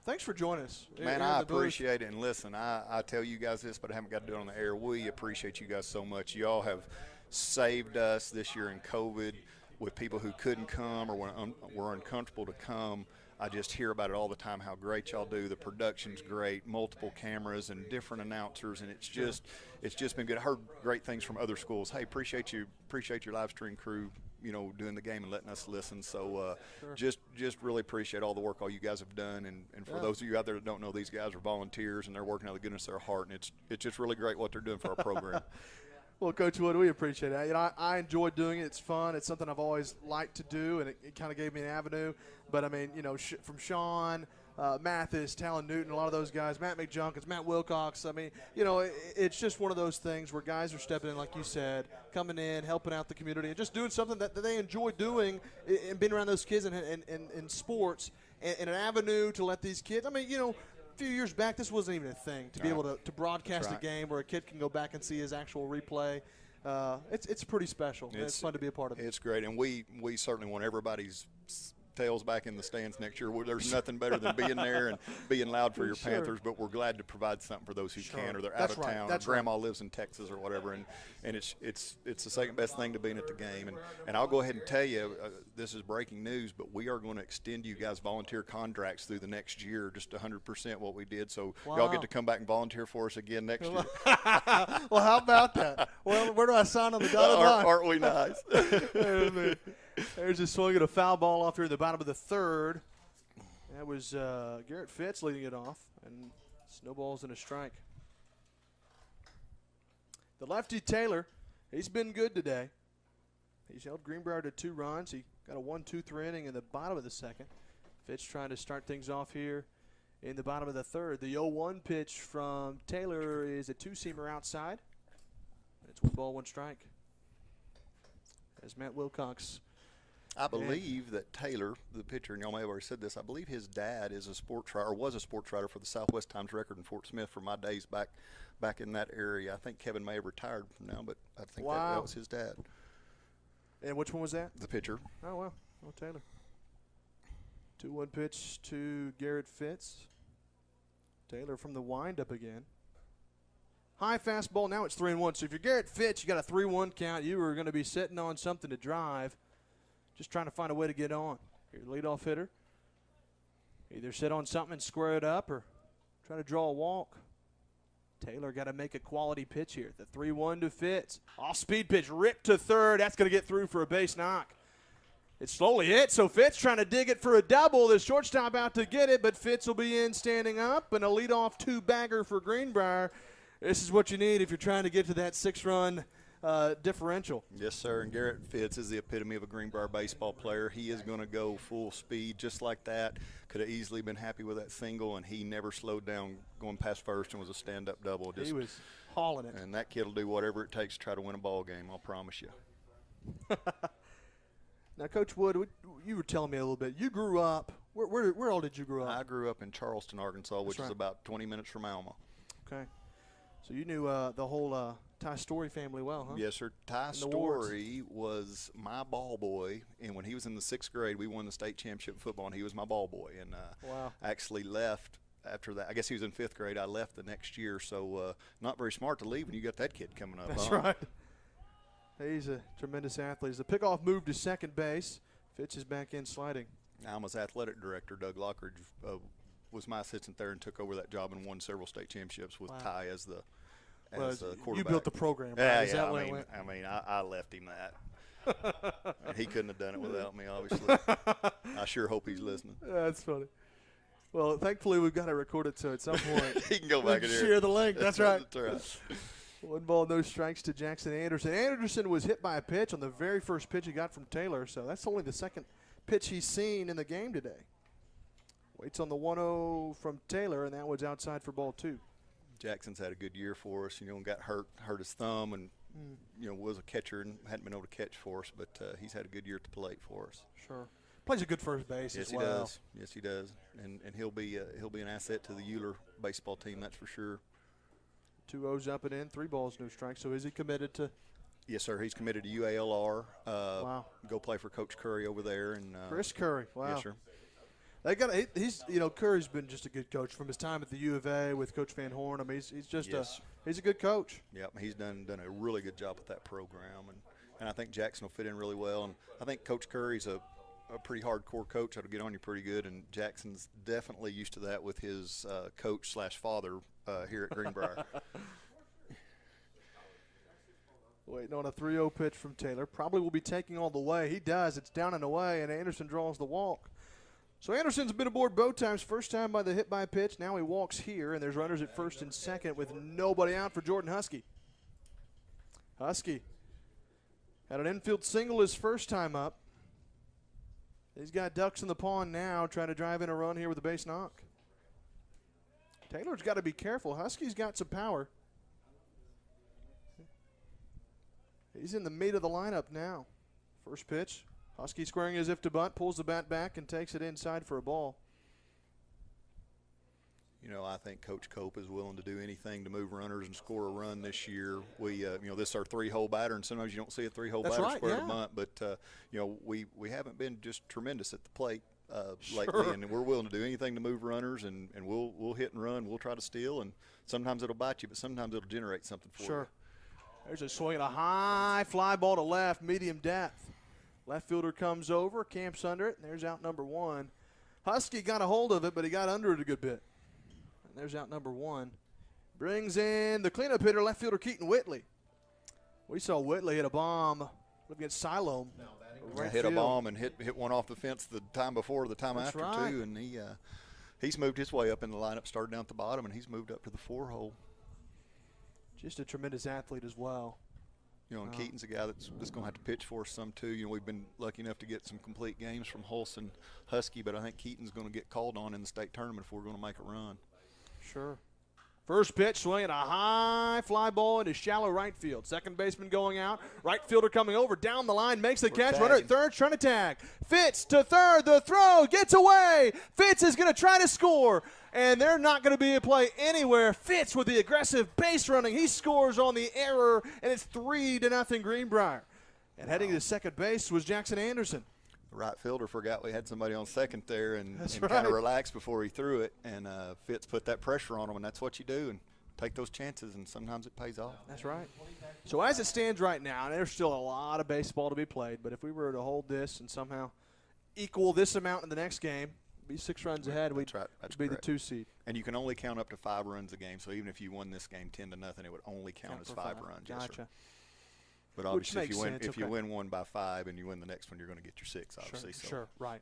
Thanks for joining us. Man, I appreciate it. And listen, I tell you guys this, but I haven't got to do it on the air. We appreciate you guys so much. Y'all have saved us this year in COVID with people who couldn't come or were uncomfortable to come. I just hear about it all the time, how great y'all do. The production's great, multiple cameras and different announcers, and it's just been good. I heard great things from other schools. Hey, appreciate your live stream crew, you know, doing the game and letting us listen. So just really appreciate all the work all you guys have done. And for those of you out there that don't know, these guys are volunteers, and they're working out of the goodness of their heart, and it's just really great what they're doing for our program. Well, Coach Wood, we appreciate it. You know, I enjoy doing it. It's fun. It's something I've always liked to do, and it kind of gave me an avenue. But, I mean, you know, from Sean, Mathis, Talon Newton, a lot of those guys, Matt McJunkins, Matt Wilcox. I mean, you know, it's just one of those things where guys are stepping in, like you said, coming in, helping out the community, and just doing something that they enjoy doing and being around those kids in sports and an avenue to let these kids – I mean, you know – a few years back, this wasn't even a thing to be able to broadcast a game where a kid can go back and see his actual replay. It's pretty special. It's fun to be a part of it. It's great, and we certainly want everybody's tails back in the stands next year. There's nothing better than being there and being loud for your Panthers, but we're glad to provide something for those who can, or they're out of town, or grandma lives in Texas or whatever, and it's the second best thing to being at the game. And I'll go ahead and tell you, this is breaking news, but we are going to extend you guys volunteer contracts through the next year, just 100% what we did. So y'all get to come back and volunteer for us again next year. Well, how about that? Well, where do I sign on the dotted line? Aren't we nice? There's a swing at a foul ball off here in the bottom of the third. That was Garrett Fitz leading it off, and snowballs and a strike. The lefty Taylor, he's been good today. He's held Greenbrier to 2 runs. He got a 1-2-3 inning in the bottom of the second. Fitz trying to start things off here in the bottom of the third. The 0-1 pitch from Taylor is a 2-seamer outside. It's 1 ball, 1 strike. As Matt Wilcox. I believe that Taylor, the pitcher, and y'all may have already said this, I believe his dad is a sports writer, or was a sports writer for the Southwest Times Record in Fort Smith from my days back in that area. I think Kevin may have retired from now, but I think that was his dad. And which one was that? The pitcher. Oh, wow. Oh, Taylor. 2-1 pitch to Garrett Fitz. Taylor from the windup again. High fastball. Now it's 3-1. So if you're Garrett Fitz, you got a 3-1 count. You are going to be sitting on something to drive. Just trying to find a way to get on. Your leadoff hitter. Either sit on something and square it up or try to draw a walk. Taylor got to make a quality pitch here. The 3-1 to Fitz. Off-speed pitch ripped to third. That's going to get through for a base knock. It slowly hits, so Fitz trying to dig it for a double. The shortstop out to get it, but Fitz will be in standing up, and a leadoff 2-bagger for Greenbrier. This is what you need if you're trying to get to that 6-run differential. Yes, sir, and Garrett Fitz is the epitome of a Greenbrier baseball player. He is going to go full speed just like that. Could have easily been happy with that single, and he never slowed down going past first and was a stand-up double. He was hauling it. And that kid will do whatever it takes to try to win a ball game, I'll promise you. Now, Coach Wood, you were telling me a little bit. You grew up – where all did you grow up? I grew up in Charleston, Arkansas, which is about 20 minutes from Alma. Okay. So you knew the whole Ty Story family well, huh? Yes, sir. Ty Story was my ball boy, and when he was in the 6th grade, we won the state championship in football, and he was my ball boy. And I actually left after that. I guess he was in 5th grade. I left the next year, so not very smart to leave when you got that kid coming up. That's right. He's a tremendous athlete. It's a pickoff move to second base. Fitz is back in sliding. Alma's athletic director, Doug Lockridge, was my assistant there and took over that job and won several state championships with Ty as the quarterback. You built the program, right? Yeah, Is that where it went? I left him that. And he couldn't have done it without me, obviously. I sure hope he's listening. That's funny. Well, thankfully we've got it recorded, so at some point he can go back in here. Share the link. That's right. That's right. 1 ball, no strikes to Jackson Anderson. Anderson was hit by a pitch on the very first pitch he got from Taylor, so that's only the second pitch he's seen in the game today. Waits on the 1-0 from Taylor, and that was outside for ball 2. Jackson's had a good year for us, and got hurt his thumb, and was a catcher and hadn't been able to catch for us, but he's had a good year at the plate for us. Sure, plays a good first base as well. Yes, he does. Yes, he does, and he'll be an asset to the Euler baseball team, that's for sure. 2 0s up and in, 3 balls, no strikes. So is he committed to? Yes, sir. He's committed to UALR. Wow. Go play for Coach Curry over there, and Chris Curry. Wow. Yes, sir. They got. He's Curry's been just a good coach from his time at the U of A with Coach Van Horn. I mean, he's just he's a good coach. Yep, he's done a really good job with that program, and I think Jackson will fit in really well. And I think Coach Curry's a pretty hardcore coach. That'll get on you pretty good, and Jackson's definitely used to that with his coach/father here at Greenbrier. Waiting on a 3-0 pitch from Taylor. Probably will be taking all the way. He does. It's down and away, and Anderson draws the walk. So Anderson's been aboard both times. First time by the hit by pitch. Now he walks here, and there's runners at first and second with nobody out for Jordan Husky. Husky had an infield single his first time up. He's got ducks in the pond now, trying to drive in a run here with a base knock. Taylor's got to be careful. Husky's got some power. He's in the meat of the lineup now. First pitch. Husky squaring as if to bunt, pulls the bat back and takes it inside for a ball. I think Coach Cope is willing to do anything to move runners and score a run this year. We, this is our 3-hole batter, and sometimes you don't see a 3-hole batter square the bunt. But, we haven't been just tremendous at the plate lately, and we're willing to do anything to move runners, and we'll hit and run. We'll try to steal, and sometimes it'll bite you, but sometimes it'll generate something for you. There's a swing and a high fly ball to left, medium depth. Left fielder comes over, camps under it, and there's out number 1. Husky got a hold of it, but he got under it a good bit. And there's out number 1. Brings in the cleanup hitter, left fielder Keaton Whitley. We saw Whitley hit a bomb against Siloam. Hit a bomb and hit one off the fence the time before, the time after, too. And he's moved his way up in the lineup, started down at the bottom, and he's moved up to the 4-hole. Just a tremendous athlete as well. And Keaton's a guy that's going to have to pitch for us some, too. We've been lucky enough to get some complete games from Holson Husky, but I think Keaton's going to get called on in the state tournament if we're going to make a run. Sure. First pitch, swinging a high fly ball into shallow right field. Second baseman going out. Right fielder coming over down the line, makes the catch. Runner at third, trying to tag. Fitz to third. The throw gets away. Fitz is going to try to score, and they're not going to be a play anywhere. Fitz with the aggressive base running. He scores on the error, and it's 3-0 Greenbrier. And heading to second base was Jackson Anderson. The right fielder forgot we had somebody on second there and kind of relaxed before he threw it. And Fitz put that pressure on him, and that's what you do, and take those chances, and sometimes it pays off. That's right. So as it stands right now, and there's still a lot of baseball to be played, but if we were to hold this and somehow equal this amount in the next game, be 6 runs ahead, we'd be the 2 seed. And you can only count up to 5 runs a game, so even if you won this game 10-0, it would only count as 5 runs. Gotcha. Yes, sir. But obviously, if you win one by 5 and you win the next one, you're going to get your 6, obviously. Sure, right.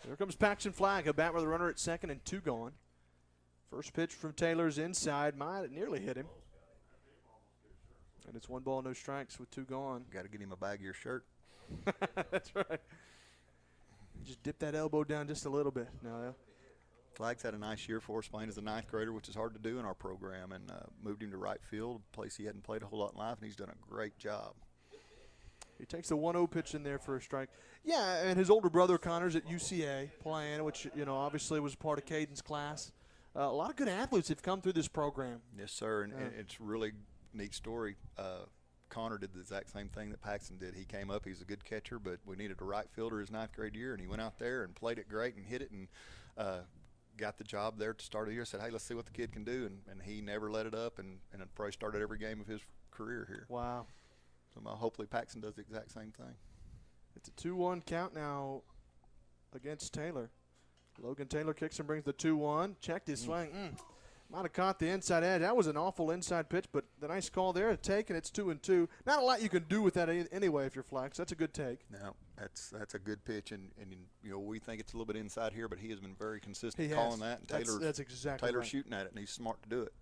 Here comes Paxton Flagg, a bat with a runner at second and 2 gone. First pitch from Taylor's inside. Might nearly hit him. And it's 1 ball, no strikes with 2 gone. Got to get him a bag of your shirt. That's right. Just dip that elbow down just a little bit. No. Flagg's had a nice year for us, playing as a 9th grader, which is hard to do in our program, and moved him to right field, a place he hadn't played a whole lot in life, and he's done a great job. He takes the 1-0 pitch in there for a strike. Yeah, and his older brother Connor's at UCA playing, which, obviously was part of Caden's class. A lot of good athletes have come through this program. Yes, sir, and it's a really neat story. Connor did the exact same thing that Paxton did. He came up, he's a good catcher, but we needed a right fielder his 9th grade year, and he went out there and played it great and hit it, and got the job there to start of the year. Said, hey, let's see what the kid can do, and he never let it up, and probably started every game of his career here. Wow. So hopefully Paxton does the exact same thing. It's a 2-1 count now against Taylor. Logan Taylor kicks and brings the 2-1. Checked his swing. Might have caught the inside edge. That was an awful inside pitch, but the nice call there to take, and it's 2-2. Not a lot you can do with that anyway if you're Flax. That's a good take. No, that's a good pitch, and we think it's a little bit inside here, but he has been very consistent calling that. And that's exactly Taylor's right. shooting at it, and he's smart to do it.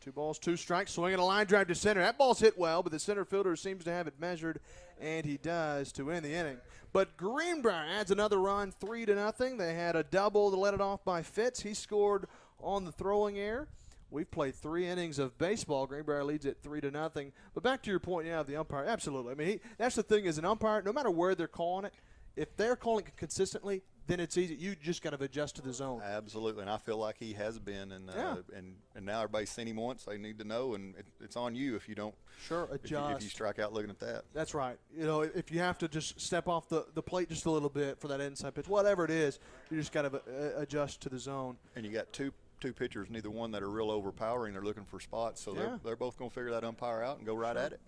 2 balls, 2 strikes, swinging a line drive to center. That ball's hit well, but the center fielder seems to have it measured, and he does to end the inning. But Greenbrier adds another run, 3-0. They had a double to let it off by Fitz. He scored on the throwing error. We've played 3 innings of baseball. Greenbrier leads it 3-0. But back to your point, the umpire, absolutely. I mean, that's the thing as an umpire, no matter where they're calling it, if they're calling it consistently, then it's easy. You just got to adjust to the zone. Absolutely, and I feel like he has been, and now everybody's seen him once. They need to know, and it's on you if you don't. Sure, adjust. If you strike out looking at that. That's right. If you have to just step off the plate just a little bit for that inside pitch, whatever it is, you just got to adjust to the zone. And you got two pitchers, neither one that are real overpowering. They're looking for spots, so they're both going to figure that umpire out and go right at it.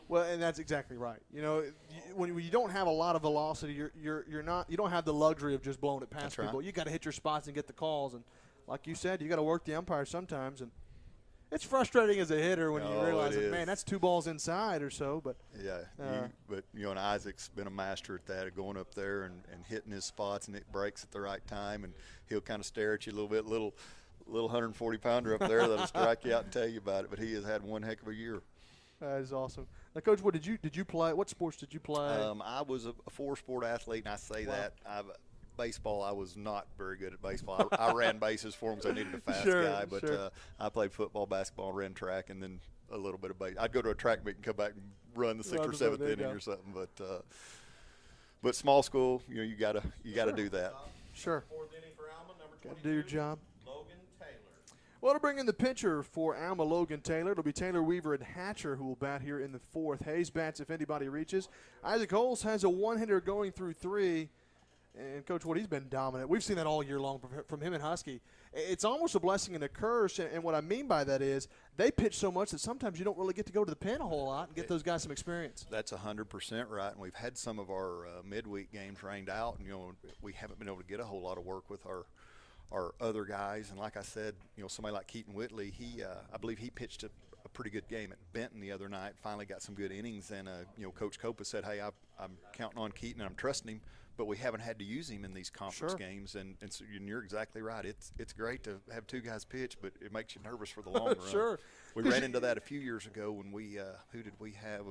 Well, and that's exactly right. When you don't have a lot of velocity, you don't have the luxury of just blowing it past people. Right. You got to hit your spots and get the calls, and like you said, you got to work the umpire sometimes, and it's frustrating as a hitter when you realize, man, that's 2 balls inside or so. But and Isaac's been a master at that, of going up there and hitting his spots, and it breaks at the right time, and he'll kind of stare at you a little bit, little 140-pounder up there that'll strike you out and tell you about it. But he has had one heck of a year. That is awesome. Now, Coach, what did you play? What sports did you play? I was a 4-sport athlete, and I say that. Baseball, I was not very good at baseball. I ran bases for them because I needed a fast guy. But I played football, basketball, ran track, and then a little bit of baseball. I'd go to a track meet and come back and run the 6th or 7th inning or something. But small school, you gotta do that. Sure. 4th inning for Alma, number 22. Got to do your job. Logan Taylor. Well, to bring in the pitcher for Alma, Logan Taylor. It'll be Taylor, Weaver, and Hatcher who will bat here in the 4th. Hayes bats if anybody reaches. Isaac Holes has a 1-hitter going through 3. And, Coach, he's been dominant. We've seen that all year long from him and Husky. It's almost a blessing and a curse, and what I mean by that is they pitch so much that sometimes you don't really get to go to the pen a whole lot and get those guys some experience. That's 100% right, and we've had some of our midweek games rained out, and we haven't been able to get a whole lot of work with our other guys. And like I said, somebody like Keaton Whitley, I believe he pitched a pretty good game at Benton the other night, finally got some good innings, and Coach Copa said, hey, I'm counting on Keaton and I'm trusting him, but we haven't had to use him in these conference games, and so you're exactly right. It's great to have 2 guys pitch, but it makes you nervous for the long run. Sure. We ran into that a few years ago when we who did we have?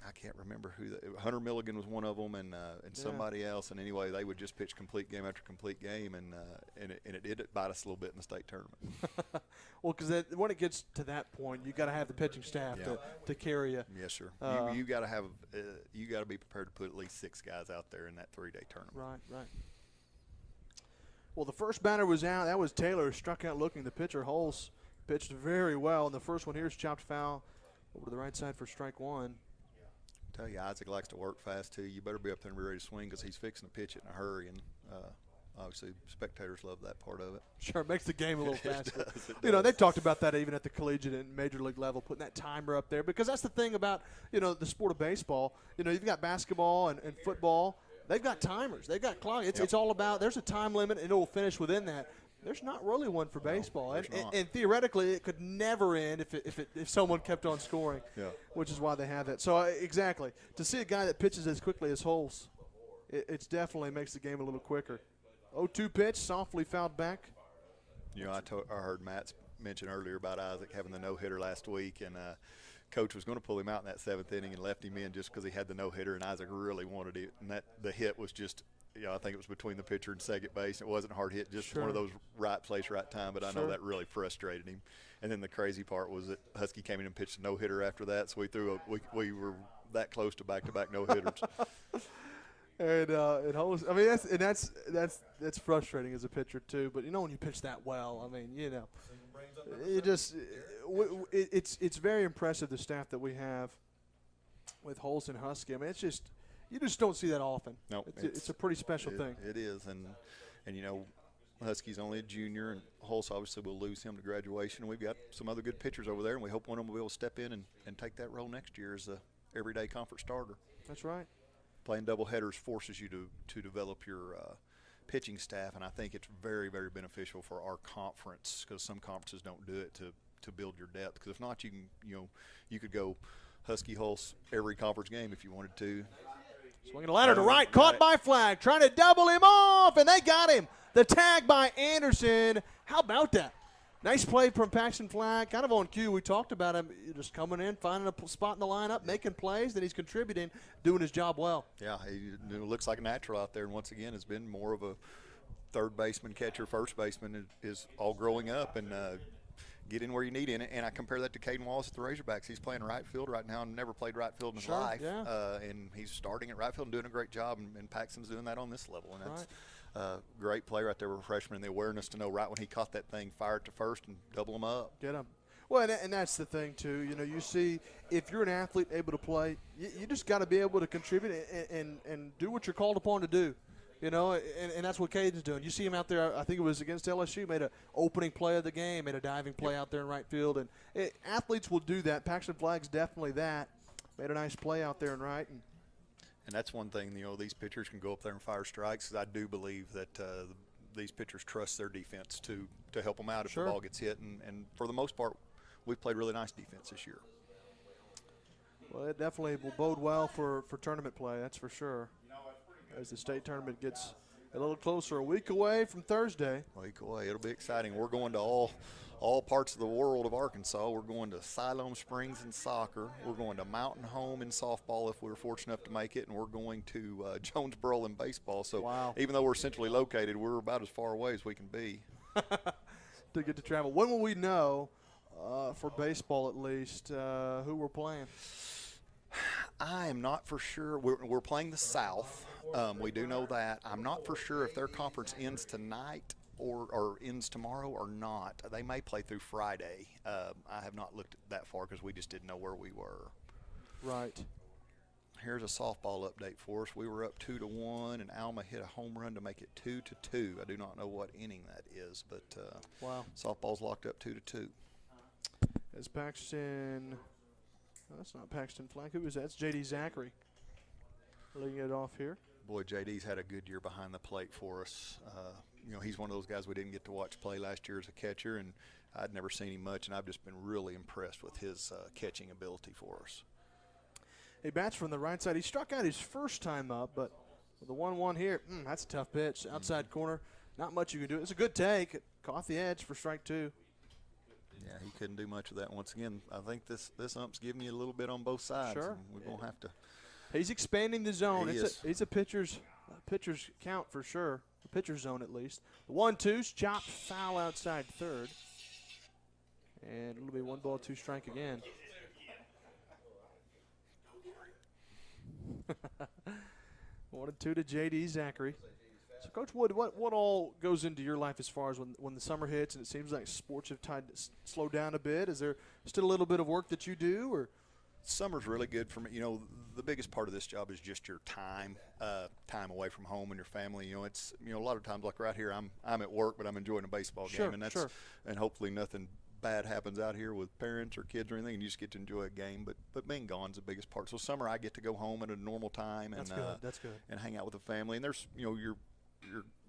I can't remember who. Hunter Milligan was one of them, and somebody else. And anyway, they would just pitch complete game after complete game, and it did bite us a little bit in the state tournament. Well, because when it gets to that point, you got to have the pitching staff to carry you. Yes, sir. You got to have you got to be prepared to put at least 6 guys out there in that 3-day tournament. Right. Well, the first batter was out. That was Taylor, struck out looking. The pitcher Holes pitched very well, and the first one here is chopped foul over to the right side for strike 1. I tell you, Isaac likes to work fast too. You better be up there and be ready to swing because he's fixing to pitch it in a hurry, and obviously spectators love that part of it. Sure, it makes the game a little faster. It does. They've talked about that even at the collegiate and major league level, putting that timer up there, because that's the thing about the sport of baseball. You've got basketball and football. They've got timers. They've got clock. It's all about, there's a time limit, and it will finish within that. There's not really one for baseball, and theoretically it could never end if someone kept on scoring, which is why they have that. So exactly, to see a guy that pitches as quickly as Holes, it definitely makes the game a little quicker. 0-2 pitch, softly fouled back. I heard Matt mention earlier about Isaac having the no-hitter last week, and Coach was going to pull him out in that 7th inning and left him in just because he had the no-hitter, and Isaac really wanted it, and the hit was just – I think it was between the pitcher and second base. It wasn't a hard hit, just one of those right place, right time. But I know that really frustrated him. And then the crazy part was that Husky came in and pitched a no-hitter after that, so we were that close to back-to-back no-hitters. And Holes, I mean, that's frustrating as a pitcher too. But when you pitch that well, I mean, it's very impressive, the staff that we have with Holes and Husky. I mean, it's just. You just don't see that often. No, it's a pretty special thing. It is, and Husky's only a junior, and Hulse obviously will lose him to graduation. And we've got some other good pitchers over there, and we hope one of them will be able to step in and take that role next year as a everyday conference starter. That's right. Playing doubleheaders forces you to develop your pitching staff, and I think it's very, very beneficial for our conference because some conferences don't do it to build your depth. Because if not, you could go Husky Hulse every conference game if you wanted to. Swinging a ladder to right, caught by Flag, trying to double him off, and they got him. The tag by Anderson. How about that? Nice play from Paxton Flagg, kind of on cue. We talked about him just coming in, finding a spot in the lineup, making plays, then he's contributing, doing his job well. Yeah, he looks like a natural out there, and once again has been more of a third baseman, catcher, first baseman is all growing up and get in where you need in it. And I compare that to Caden Wallace at the Razorbacks. He's playing right field right now and never played right field in his life. Yeah. And he's starting at right field and doing a great job, and Paxton's doing that on this level. And that's great play right there with a freshman, and the awareness to know right when he caught that thing, fire it to first and double him up. Get him. Well, and that's the thing, too. You know, you see if you're an athlete able to play, you just got to be able to contribute and do what you're called upon to do. You know, and that's what Caden's doing. You see him out there, I think it was against LSU, made an opening play of the game, made a diving play out there in right field. And athletes will do that. Paxton Flagg's definitely that. Made a nice play out there in right. And that's one thing, you know, these pitchers can go up there and fire strikes, because I do believe that these pitchers trust their defense to help them out if the ball gets hit. And for the most part, we've played really nice defense this year. Well, it definitely will bode well for tournament play, that's for sure. As the state tournament gets a little closer, a week away from Thursday. A week away. It'll be exciting. We're going to all parts of the world of Arkansas. We're going to Siloam Springs in soccer. We're going to Mountain Home in softball if we're fortunate enough to make it, and we're going to Jonesboro in baseball. So even though we're centrally located, we're about as far away as we can be. To get to travel. When will we know, for baseball at least, who we're playing? I am not for sure. We're playing the South. We do know that. I'm not for sure if their conference ends tonight or ends tomorrow or not. They may play through Friday. I have not looked that far because we just didn't know where we were. Right. Here's a softball update for us. We were up 2-1, and Alma hit a home run to make it 2-2. I do not know what inning that is, but softball's locked up 2-2. As Paxton, that's not Paxton Flack. Who is that? That's J.D. Zachary leading it off here. Boy, JD's had a good year behind the plate for us. You know, he's one of those guys we didn't get to watch play last year as a catcher, and I'd never seen him much, and I've just been really impressed with his catching ability for us. He bats from the right side. He struck out his first time up, but with the 1-1 here, that's a tough pitch. Outside corner, not much you can do. It's a good take. It caught the edge for strike two. Yeah, he couldn't do much of that. Once again, I think this ump's giving you a little bit on both sides. Sure. And we're going to have to. He's expanding the zone. He's a pitcher's count for sure, a pitcher's zone at least. The 1-2's chopped foul outside third. And it'll be 1-2 strike again. 1-2 to J.D. Zachary. So, Coach Wood, what all goes into your life as far as when the summer hits and it seems like sports have slowed down a bit? Is there still a little bit of work that you do, or? Summer's really good for me. You know, the biggest part of this job is just your time away from home and your family. You know, it's a lot of times like right here, I'm at work, but I'm enjoying a baseball game, and that's and hopefully nothing bad happens out here with parents or kids or anything, and you just get to enjoy a game. But being gone's the biggest part. So summer, I get to go home at a normal time and that's good. And hang out with the family. And there's you're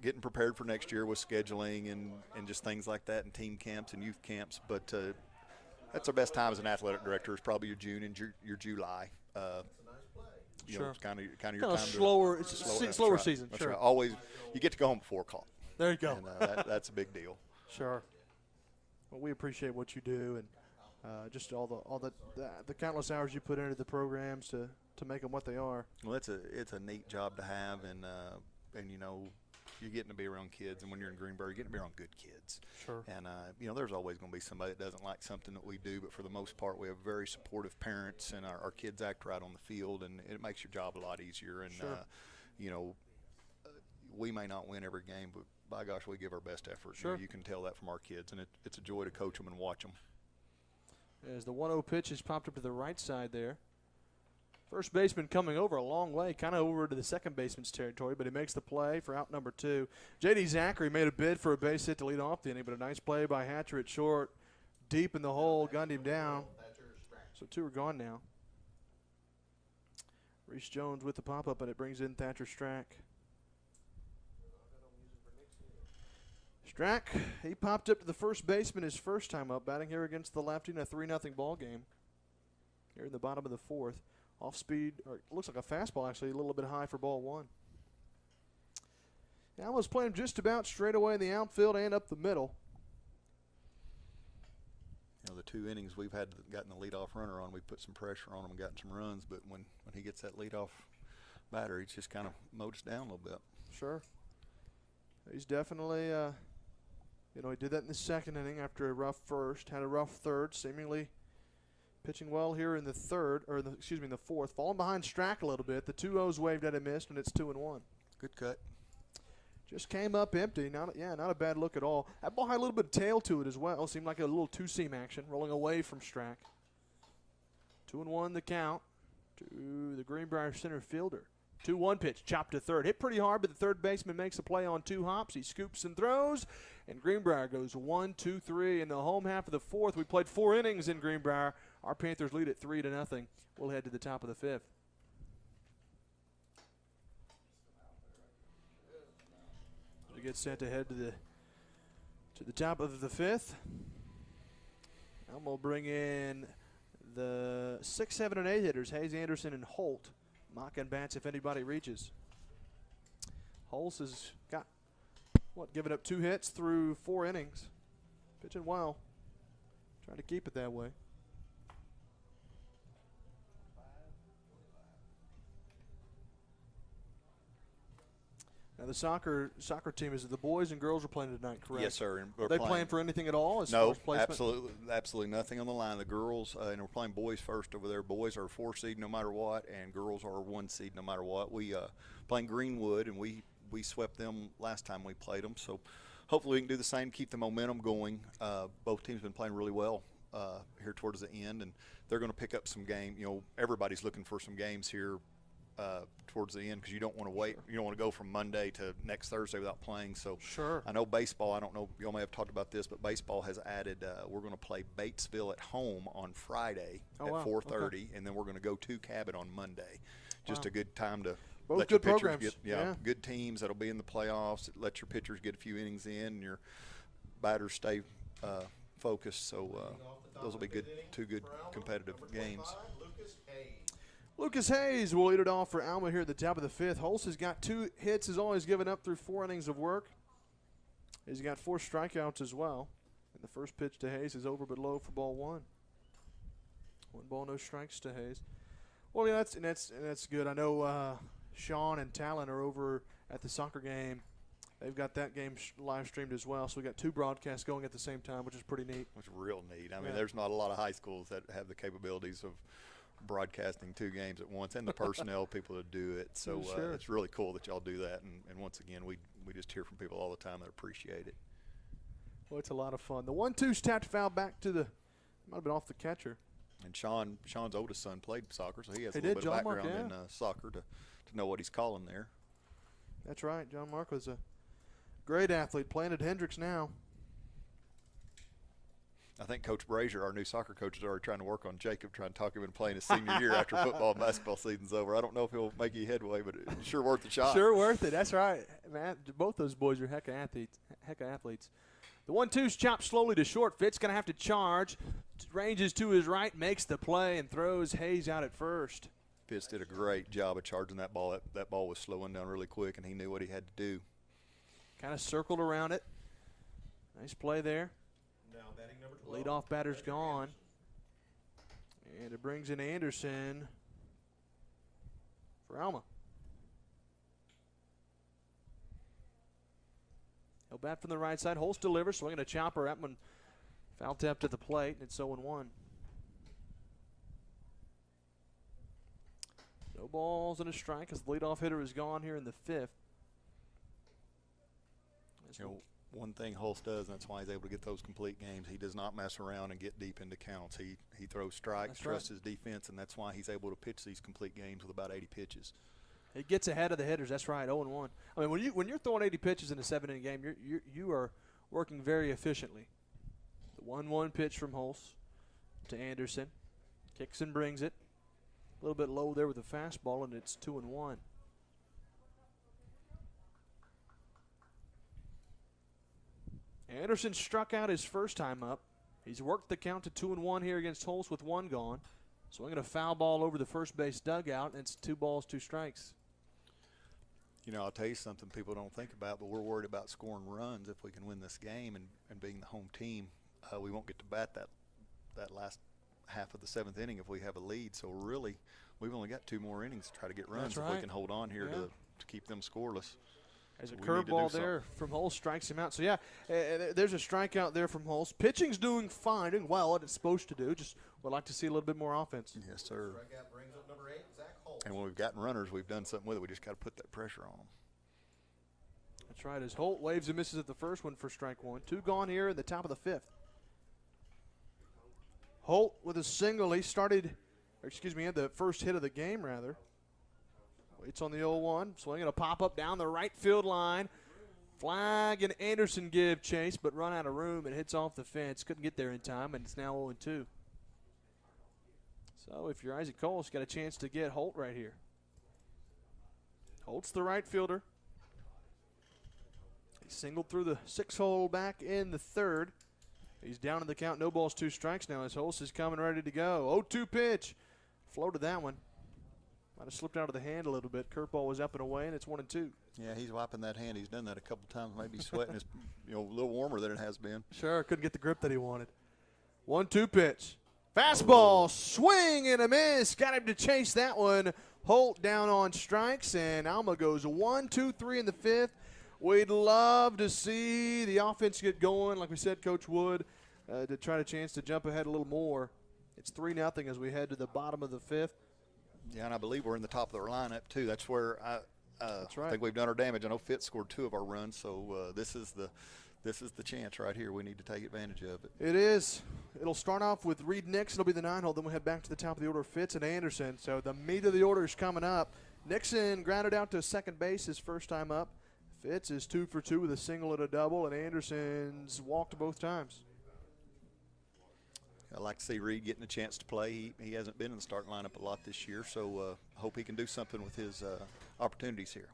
getting prepared for next year with scheduling and just things like that, and team camps and youth camps. But that's our best time as an athletic director is probably your June and your July. You know, it's kind of your time. Slower. It's a slower right. season. That's Sure. right. Always, you get to go home before call. There you go. And that's a big deal. Sure. Well, we appreciate what you do and just all the countless hours you put into the programs to make them what they are. Well, it's a neat job to have, and you're getting to be around kids, and when you're in Greenbrier, you're getting to be around good kids. Sure. And there's always going to be somebody that doesn't like something that we do, but for the most part, we have very supportive parents, and our kids act right on the field, and it makes your job a lot easier. And we may not win every game, but by gosh, we give our best effort. Sure. You can tell that from our kids, and it's a joy to coach them and watch them. As the 1-0 pitch is popped up to the right side there. First baseman coming over a long way, kind of over to the second baseman's territory, but he makes the play for out number 2. J.D. Zachary made a bid for a base hit to lead off the inning, but a nice play by Hatcher at short. Deep in the hole, gunned him down. So 2 are gone now. Reese Jones with the pop-up, and it brings in Thatcher Strack. Strack, he popped up to the first baseman his first time up, batting here against the lefty in a 3-0 ball game. Here in the bottom of the 4th. Off speed, or it looks like a fastball actually, a little bit high for ball 1. Alma's playing just about straight away in the outfield and up the middle. the 2 innings we've gotten the leadoff runner on, we put some pressure on him and gotten some runs. But when he gets that leadoff batter, he's just kind of mowed us down a little bit. Sure. He's definitely, he did that in the second inning after a rough first, had a rough third, seemingly pitching well here in the third, or in the fourth. Falling behind Strack a little bit. The 2-0's waved at a missed, and it's 2-1. Good cut. Just came up empty. Not a bad look at all. That ball had a little bit of tail to it as well. Seemed like a little two-seam action, rolling away from Strack. 2-1 the count to the Greenbrier center fielder. 2-1 pitch, chopped to third. Hit pretty hard, but the third baseman makes a play on 2 hops. He scoops and throws, and Greenbrier goes 1, 2, 3 in the home half of the fourth. We played 4 innings in Greenbrier. Our Panthers lead at 3-0. We'll head to the top of the fifth. We get set to head to the top of the fifth. Alma will bring in the 6, 7, and 8 hitters, Hayes, Anderson, and Holt. Mock and bats if anybody reaches. Holtz has got, given up 2 hits through 4 innings. Pitching well. Trying to keep it that way. Now the soccer team, is it the boys and girls are playing tonight, correct? Yes, sir. And are they playing for anything at all? No, absolutely nothing on the line. The girls, and we're playing boys first over there. Boys are 4 seed no matter what, and girls are 1 seed no matter what. We playing Greenwood, and we swept them last time we played them. So hopefully we can do the same, keep the momentum going. Both teams have been playing really well here towards the end, and they're going to pick up some game. Everybody's looking for some games here towards the end because you don't want to wait. You don't want to go from Monday to next Thursday without playing. So sure. I know baseball, I don't know, you all may have talked about this, but baseball has added, we're going to play Batesville at home on Friday at 4:30, okay. And then we're going to go to Cabot on Monday. Just a good time to both let good your pitchers programs. get good teams that'll be in the playoffs. Let your pitchers get a few innings in and your batters stay focused. So those will be two good competitive games. Lucas Hayes will lead it off for Alma here at the top of the fifth. Holtz has got 2 hits, has always given up through 4 innings of work. He's got 4 strikeouts as well. And the first pitch to Hayes is over but low for ball 1. 1 ball, no strikes to Hayes. Well, yeah, that's good. I know Sean and Talon are over at the soccer game. They've got that game live streamed as well. So we got 2 broadcasts going at the same time, which is pretty neat. Which is real neat. I mean, there's not a lot of high schools that have the capabilities of broadcasting 2 games at once and the personnel people to do it. So sure. It's really cool that y'all do that. And once again, we just hear from people all the time that appreciate it. Well, it's a lot of fun. The 1-2's tapped foul back to might have been off the catcher. And Sean's oldest son played soccer, so he has a little bit of background in soccer to know what he's calling there. That's right. John Mark was a great athlete, playing at Hendricks now. I think Coach Brazier, our new soccer coach, is already trying to work on Jacob, trying to talk him into playing his senior year after football and basketball season's over. I don't know if he'll make any headway, but it's sure worth a shot. Sure worth it. That's right. Man, both those boys are heck of athletes. The 1-2's chopped slowly to short. Fitt's going to have to charge. Ranges to his right, makes the play, and throws Hayes out at first. Fitz did a great job of charging that ball. That ball was slowing down really quick, and he knew what he had to do. Kind of circled around it. Nice play there. Now batting number 12. Leadoff batter's gone. And it brings in Anderson for Alma. He'll bat from the right side. Holtz delivers, swinging a chopper. That one foul tap to the plate, and it's 0-1. No balls and a strike as the leadoff hitter is gone here in the fifth. One thing Holtz does, and that's why he's able to get those complete games, he does not mess around and get deep into counts. He throws strikes, trusts his defense, and that's why he's able to pitch these complete games with about 80 pitches. He gets ahead of the hitters. That's right, 0-1. I mean, when you're throwing 80 pitches in a 7-inning game, you are working very efficiently. The 1-1 pitch from Holtz to Anderson. Kicks and brings it. A little bit low there with the fastball, and it's 2-1. Anderson struck out his first time up. He's worked the count to 2-1 here against Holtz with 1 gone. Swinging a foul ball over the first base dugout, and it's 2 balls, 2 strikes. You know, I'll tell you something people don't think about, but we're worried about scoring runs if we can win this game and being the home team. We won't get to bat that last half of the 7th inning if we have a lead. So really, we've only got 2 more innings to try to get runs. That's if right. we can hold on here to keep them scoreless. There's a We need to do curveball there from Holtz, strikes him out. So, there's a strikeout there from Holtz. Pitching's doing fine, doing well, what it's supposed to do. Just would like to see a little bit more offense. Yes, sir. Strikeout brings up number 8, Zach Holt. And when we've gotten runners, we've done something with it. We just got to put that pressure on them. That's right, as Holt waves and misses at the first one for strike 1. 2 gone here in the top of the 5th. Holt with a single. He had the first hit of the game, rather. Waits on the 0-1, swinging a pop-up down the right field line. Flag and Anderson give chase, but run out of room and hits off the fence. Couldn't get there in time, and it's now 0-2. So if you're Isaac Cole's got a chance to get Holt right here. Holt's the right fielder. He singled through the 6-hole back in the 3rd. He's down in the count, no balls, 2 strikes now as Holtz is coming ready to go. 0-2 pitch. Floated that one. Might have slipped out of the hand a little bit. Curveball was up and away, and it's 1-2. Yeah, he's wiping that hand. He's done that a couple times. Maybe sweating is a little warmer than it has been. Sure, couldn't get the grip that he wanted. 1-2 pitch. Fastball, swing and a miss. Got him to chase that one. Holt down on strikes, and Alma goes 1-2-3 in the 5th. We'd love to see the offense get going, like we said, Coach Wood, to try to chance to jump ahead a little more. It's 3-0 as we head to the bottom of the 5th. Yeah, and I believe we're in the top of the lineup, too. That's where That's right. I think we've done our damage. I know Fitz scored 2 of our runs, so this is the chance right here. We need to take advantage of it. It is. It'll start off with Reed Nixon. It'll be the 9-hole. Then we'll head back to the top of the order, Fitz and Anderson. So the meat of the order is coming up. Nixon grounded out to second base his first time up. Fitz is 2 for 2 with a single and a double, and Anderson's walked both times. I'd like to see Reed getting a chance to play. He hasn't been in the starting lineup a lot this year, so I hope he can do something with his opportunities here.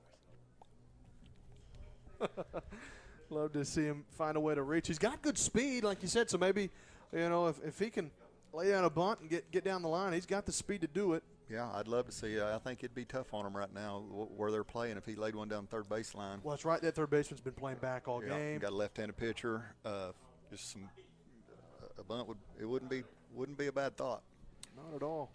Love to see him find a way to reach. He's got good speed, like you said, so maybe, if he can lay down a bunt and get down the line, he's got the speed to do it. Yeah, I'd love to see. I think it'd be tough on him right now where they're playing if he laid one down third baseline. Well, that's right. That third baseman's been playing back all game. Got a left-handed pitcher. Just a bunt wouldn't be a bad thought. Not at all.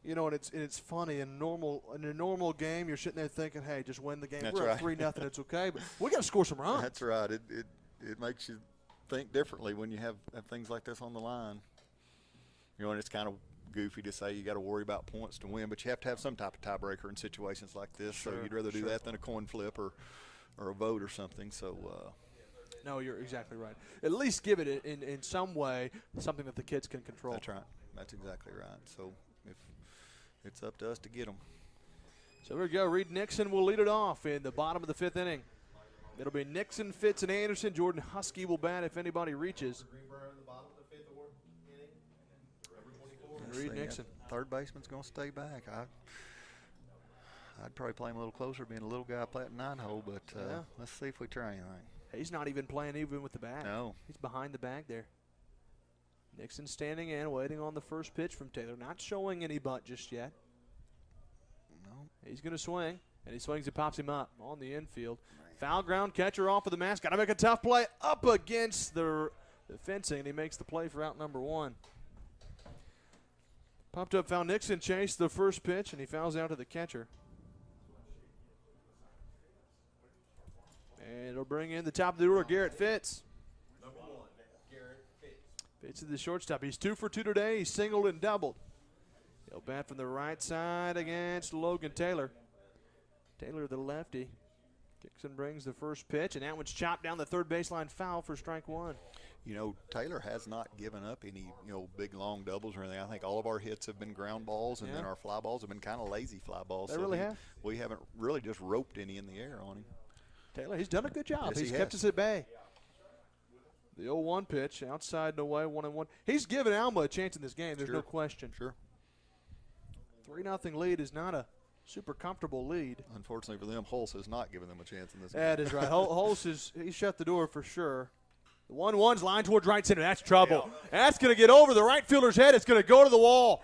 And it's funny in a normal game, you're sitting there thinking, hey, just win the game. That's We're right. up 3-0, it's okay, but we got to score some runs. That's right. It makes you think differently when you have things like this on the line. And it's kind of goofy to say you got to worry about points to win, but you have to have some type of tiebreaker in situations like this. Sure, so you'd rather do that than a coin flip or a vote or something. So. No, you're exactly right. At least give it in some way something that the kids can control. That's right. That's exactly right. So if it's up to us to get them. So here we go. Reed Nixon will lead it off in the bottom of the 5th inning. It'll be Nixon, Fitz, and Anderson. Jordan Husky will bat if anybody reaches. Greenbrier in the bottom of the 5th inning. Number 24. And Reed Nixon. Third baseman's going to stay back. I'd probably play him a little closer, being a little guy playing 9-hole, but let's see if we try anything. He's not even playing with the bag. No. He's behind the bag there. Nixon standing in, waiting on the first pitch from Taylor. Not showing any bunt just yet. No. He's going to swing, and he swings and pops him up on the infield. Foul ground, catcher off of the mask. Got to make a tough play up against the fencing, and he makes the play for out number 1. Popped up foul. Nixon chased the first pitch, and he fouls out to the catcher. And it'll bring in the top of the order, Garrett Fitz. Number 1, Garrett Fitz. Fitz is the shortstop. He's 2 for 2 today. He singled and doubled. He'll bat from the right side against Logan Taylor. Taylor, the lefty. Dixon brings the first pitch, and that one's chopped down the third baseline, foul for strike 1. Taylor has not given up any, big long doubles or anything. I think all of our hits have been ground balls, and then our fly balls have been kind of lazy fly balls. They really have. We haven't really just roped any in the air on him. Taylor, he's done a good job. Yes, He's he kept has. us at bay. The 0-1 pitch, outside and away, 1-1. He's given Alma a chance in this game. There's no question. Sure. 3-0 lead is not a super comfortable lead. Unfortunately for them, Holtz has not given them a chance in this game. That is right. Holtz he shut the door for sure. The 1-1's line towards right center. That's trouble. That's going to get over the right fielder's head. It's going to go to the wall.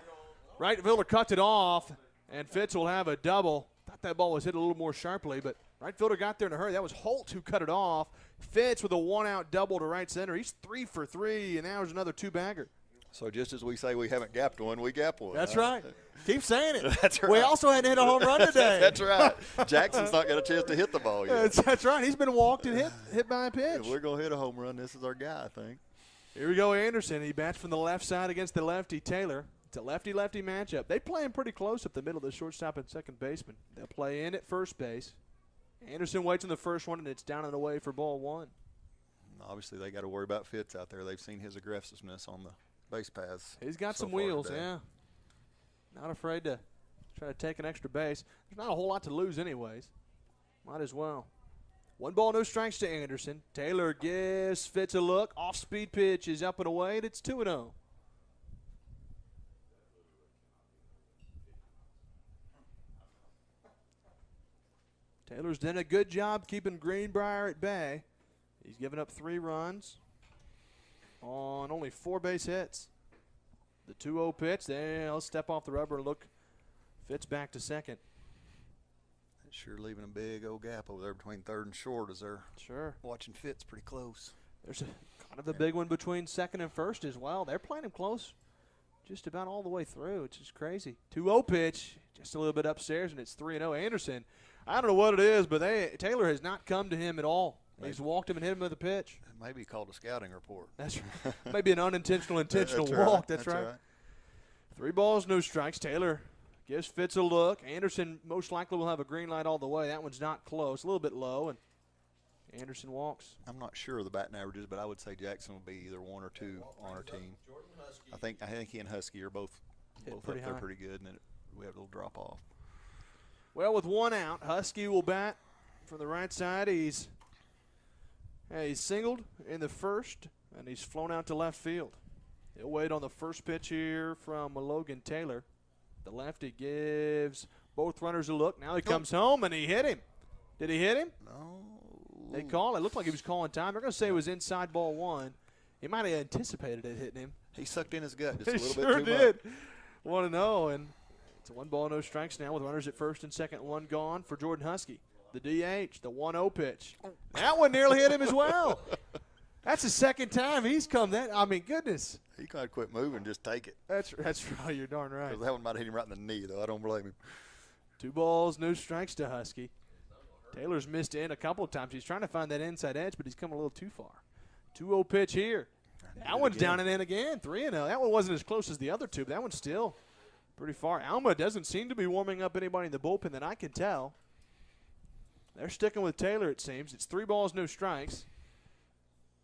Right fielder cuts it off, and Fitz will have a double. Thought that ball was hit a little more sharply, but right fielder got there in a hurry. That was Holt who cut it off. Fitz with a 1-out double to right center. He's 3 for 3, and now there's another 2-bagger. So just as we say we haven't gapped one, we gap one. That's right. Keep saying it. That's right. We also had to hit a home run today. That's right. Jackson's not got a chance to hit the ball yet. That's right. He's been walked and hit by a pitch. If we're going to hit a home run, this is our guy, I think. Here we go, Anderson. He bats from the left side against the lefty, Taylor. It's a lefty-lefty matchup. They play him pretty close up the middle, the shortstop and second baseman. They'll play in at first base. Anderson waits in the first one, and it's down and away for ball one. Obviously, they got to worry about Fitz out there. They've seen his aggressiveness on the base paths. He's got so some far wheels, today. yeah. Not afraid to try to take an extra base. There's not a whole lot to lose anyways. Might as well. 1 ball, no strikes to Anderson. Taylor gives Fitz a look. Off-speed pitch is up and away, and it's 2-0. Taylor's done a good job keeping Greenbrier at bay. He's given up 3 runs on only 4 base hits. The 2-0 pitch, they'll step off the rubber and look Fitz back to second. Sure leaving a big old gap over there between third and short as they're watching Fitz pretty close. There's kind of a big one between second and first as well. They're playing him close just about all the way through. It's just crazy. 2-0 pitch, just a little bit upstairs, and it's 3-0. Anderson, I don't know what it is, but Taylor has not come to him at all. Maybe. He's walked him and hit him with a pitch. It may be called a scouting report. That's right. Maybe an unintentional intentional That's walk. Right. That's right. 3 balls, no strikes. Taylor gives Fitz a look. Anderson most likely will have a green light all the way. That one's not close. A little bit low, and Anderson walks. I'm not sure of the batting averages, but I would say Jackson will be either 1 or 2 on our team. I think he and Husky are both up there pretty good, and then we have a little drop off. Well, with 1 out, Husky will bat from the right side. He's singled in the first, and he's flown out to left field. He'll wait on the first pitch here from Logan Taylor. The lefty gives both runners a look. Now he comes home, and he hit him. Did he hit him? No. They call it. Looked like he was calling time. They're going to say it was inside ball 1. He might have anticipated it hitting him. He sucked in his gut just a He little sure bit too did. much. 1-0, and it's a 1 ball, no strikes now with runners at first and second, 1 gone for Jordan Husky. The DH, the 1-0 pitch. That one nearly hit him as well. That's the second time he's come that. I mean, goodness. He got to quit moving, just take it. That's right. You're darn right. That one might have hit him right in the knee, though. I don't blame him. 2 balls, no strikes to Husky. Taylor's missed in a couple of times. He's trying to find that inside edge, but he's come a little too far. 2-0 pitch here. That one's down and in again, 3-0. That one wasn't as close as the other 2, but that one's still pretty far. Alma doesn't seem to be warming up anybody in the bullpen that I can tell. They're sticking with Taylor, it seems. It's 3 balls, no strikes.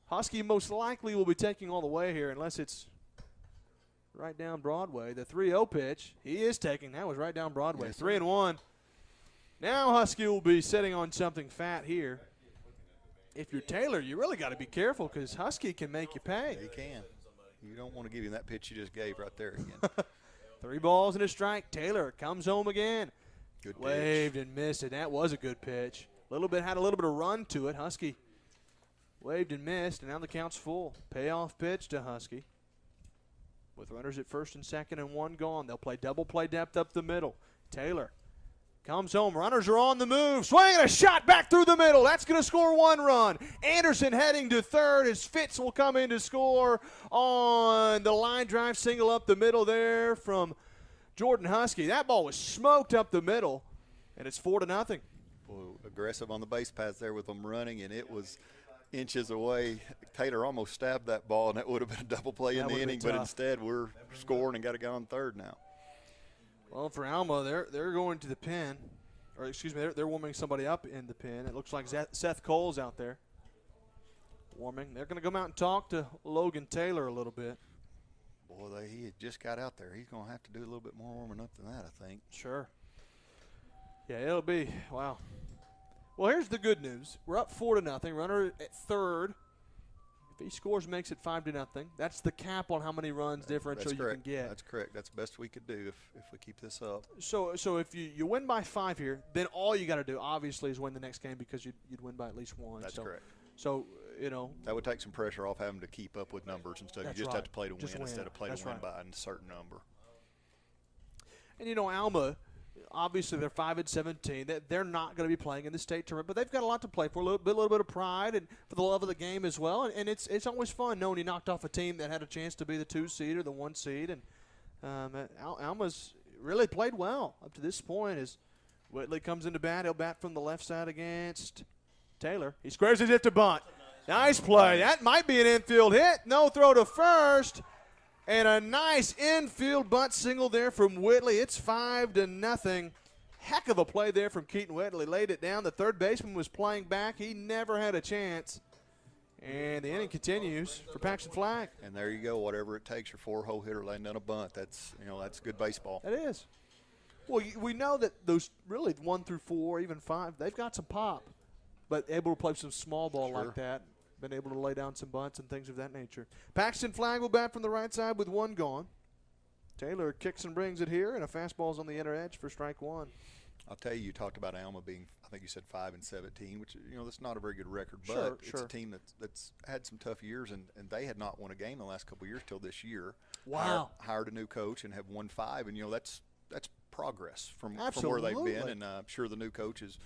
Husky most likely will be taking all the way here unless it's right down Broadway. The 3-0 pitch, he is taking. That was right down Broadway. Yes, 3-1. Now Husky will be sitting on something fat here. If you're Taylor, you really got to be careful because Husky can make you pay. He can. You don't want to give him that pitch you just gave right there again. 3 balls and a strike. Taylor comes home again. Good pitch. Waved and missed it. That was a good pitch. Had a little bit of run to it. Husky waved and missed, and now the count's full. Payoff pitch to Husky. With runners at first and second and 1 gone, they'll play double play depth up the middle. Taylor comes home. Runners are on the move. Swinging a shot back through the middle. That's going to score 1 run. Anderson heading to third as Fitz will come in to score on the line drive single up the middle there from Jordan Husky. That ball was smoked up the middle, and it's 4-0. Well, aggressive on the base paths there with them running, and it was inches away. Taylor almost stabbed that ball, and that would have been a double play in the inning, but instead we're scoring and got to go on third now. Well, for Alma, they're going to the pen. Or, excuse me, they're warming somebody up in the pen. It looks like Seth Cole's out there warming. They're going to come out and talk to Logan Taylor a little bit. Boy, he had just got out there. He's going to have to do a little bit more warming up than that, I think. Sure. Yeah, it'll be, wow. Well, here's the good news. We're up 4-0. Runner at third. If he scores, makes it 5-0. That's the cap on how many runs differential you can get. That's correct. That's the best we could do if we keep this up. So if you win by 5 here, then all you got to do, obviously, is win the next game because you'd win by at least 1. That's correct. So, you know. That would take some pressure off having to keep up with numbers and stuff. You just have to play to win instead of play to win by a certain number. And, you know, Alma, obviously they're 5-17. They're not going to be playing in the state tournament, but they've got a lot to play for, a little bit of pride and for the love of the game as well. And it's always fun knowing you knocked off a team that had a chance to be the 2 seed or the 1 seed. And Alma's really played well up to this point as Whitley comes into bat. He'll bat from the left side against Taylor. He squares his hit to bunt. Nice play. That might be an infield hit. No throw to first. And a nice infield bunt single there from Whitley. It's 5-0. Heck of a play there from Keaton Whitley. Laid it down. The third baseman was playing back. He never had a chance. And the inning continues for Paxton Flagg. And there you go. Whatever it takes, your 4-hole hitter laying down a bunt. That's good baseball. That is. Well, we know that those really 1 through 4, even 5, they've got some pop, but able to play some small ball like that. Been able to lay down some bunts and things of that nature. Paxton Flagg will bat from the right side with 1 gone. Taylor kicks and brings it here, and a fastball's on the inner edge for strike 1. I'll tell you talked about Alma being, I think you said 5-17, which that's not a very good record, but it's a team that's had some tough years, and they had not won a game the last couple of years till this year. Wow! Hired a new coach and have won 5, and that's progress from where Absolutely. they've been, and I'm sure the new coach is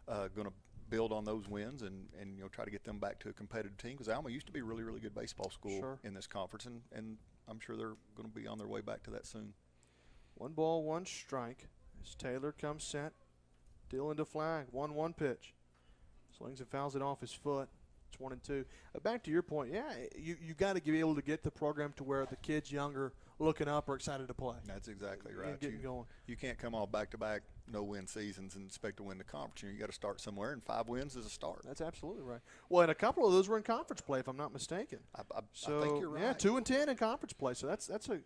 going to build on those wins and try to get them back to a competitive team, because Alma used to be a really, really good baseball school in this conference, and I'm sure they're going to be on their way back to that soon. 1 ball, 1 strike as Taylor comes set. Deal into Flagg. 1-1 pitch. Swings and fouls it off his foot. It's 1-2. Back to your point, you got to be able to get the program to where the kids younger looking up are excited to play. That's exactly right. And getting going. You can't come off back-to-back no-win seasons and expect to win the conference. You got to start somewhere, and 5 wins is a start. That's absolutely right. Well, and a couple of those were in conference play, if I'm not mistaken. I think you're right. Yeah, 2-10 in conference play. So that's an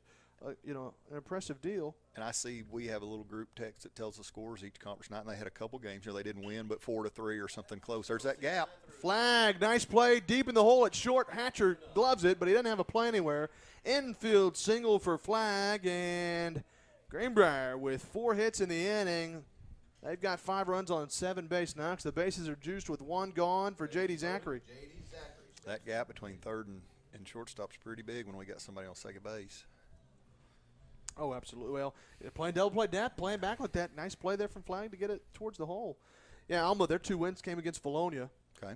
impressive deal. And I see we have a little group text that tells the scores each conference night, and they had a couple games they didn't win, but 4-3 or something close. There's that gap. Flagg, nice play, deep in the hole at short. Hatcher gloves it, but he doesn't have a play anywhere. Infield single for Flagg, and Greenbrier with 4 hits in the inning. They've got 5 runs on 7 base knocks. The bases are juiced with 1 gone for J.D. Zachary. That gap between third and shortstop's pretty big when we got somebody on second base. Oh, absolutely. Well, playing double play depth, playing back like that. Nice play there from Flagg to get it towards the hole. Yeah, Alma, their 2 wins came against Valonia. Okay.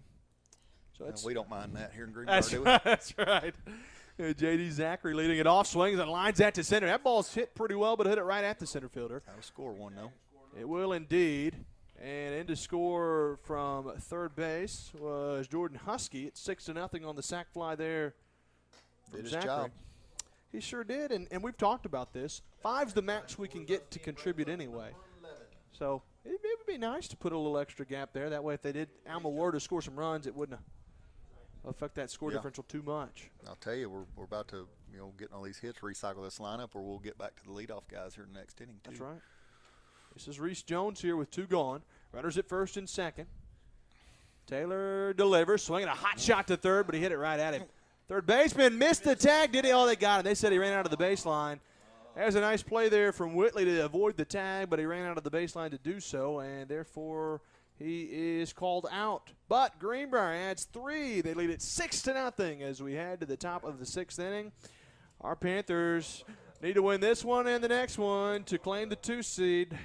So we don't mind that here in Greenbrier, do we? That's right. J.D. Zachary leading it off, swings and lines that to center. That ball's hit pretty well, but hit it right at the center fielder. That'll score 1, though. It will indeed. And in to score from third base was Jordan Husky. It's 6-0 on the sac fly there. Did his Zachary. job. He sure did, and we've talked about this. 5's the max we can get to contribute anyway. So it would be nice to put a little extra gap there. That way, if they did Alma were to score some runs, it wouldn't affect that score differential too much. I'll tell you, we're about to get all these hits, recycle this lineup, or we'll get back to the leadoff guys here in the next inning too. That's right. This is Reese Jones here with 2 gone. Runners at first and second. Taylor delivers, swinging a hot shot to third, but he hit it right at him. Third baseman missed the tag. Did he? Oh, they got him. They said he ran out of the baseline. There's a nice play there from Whitley to avoid the tag, but he ran out of the baseline to do so, and therefore he is called out. But Greenbrier adds 3. They lead it 6-0 as we head to the top of the 6th inning. Our Panthers need to win this one and the next one to claim the 2 seed.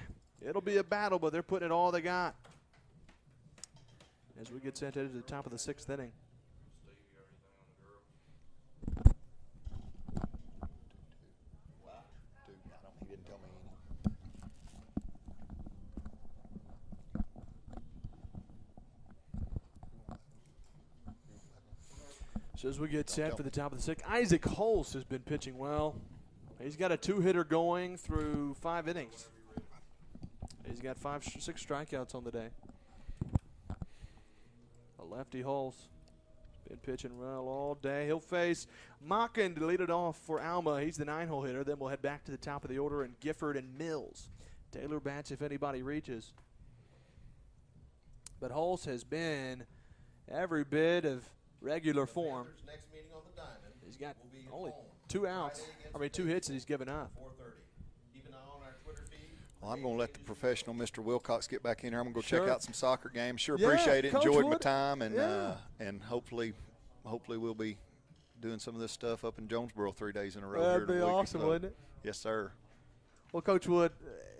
It'll be a battle, but they're putting it all they got as we get set to the top of the 6th inning. So as we get set for the top of the 6th, Isaac Holst has been pitching well. He's got a 2-hitter going through 5 innings. He's got 6 strikeouts on the day. A lefty Holst been pitching well all day. He'll face Mockin to lead it off for Alma. He's the 9-hole hitter. Then we'll head back to the top of the order and Gifford and Mills. Taylor bats if anybody reaches. But Holst has been every bit of regular form. He's got only 2 outs. 2 hits that he's given up. Well, I'm going to let the professional Mr. Wilcox get back in here. I'm going to go check out some soccer games. Sure, Yeah, appreciate it. Coach Enjoyed my Wood. time, and Yeah. hopefully we'll be doing some of this stuff up in Jonesboro 3 days in a row. That'd here in be a week or awesome, so. wouldn't it? Yes, sir. Well, Coach Wood,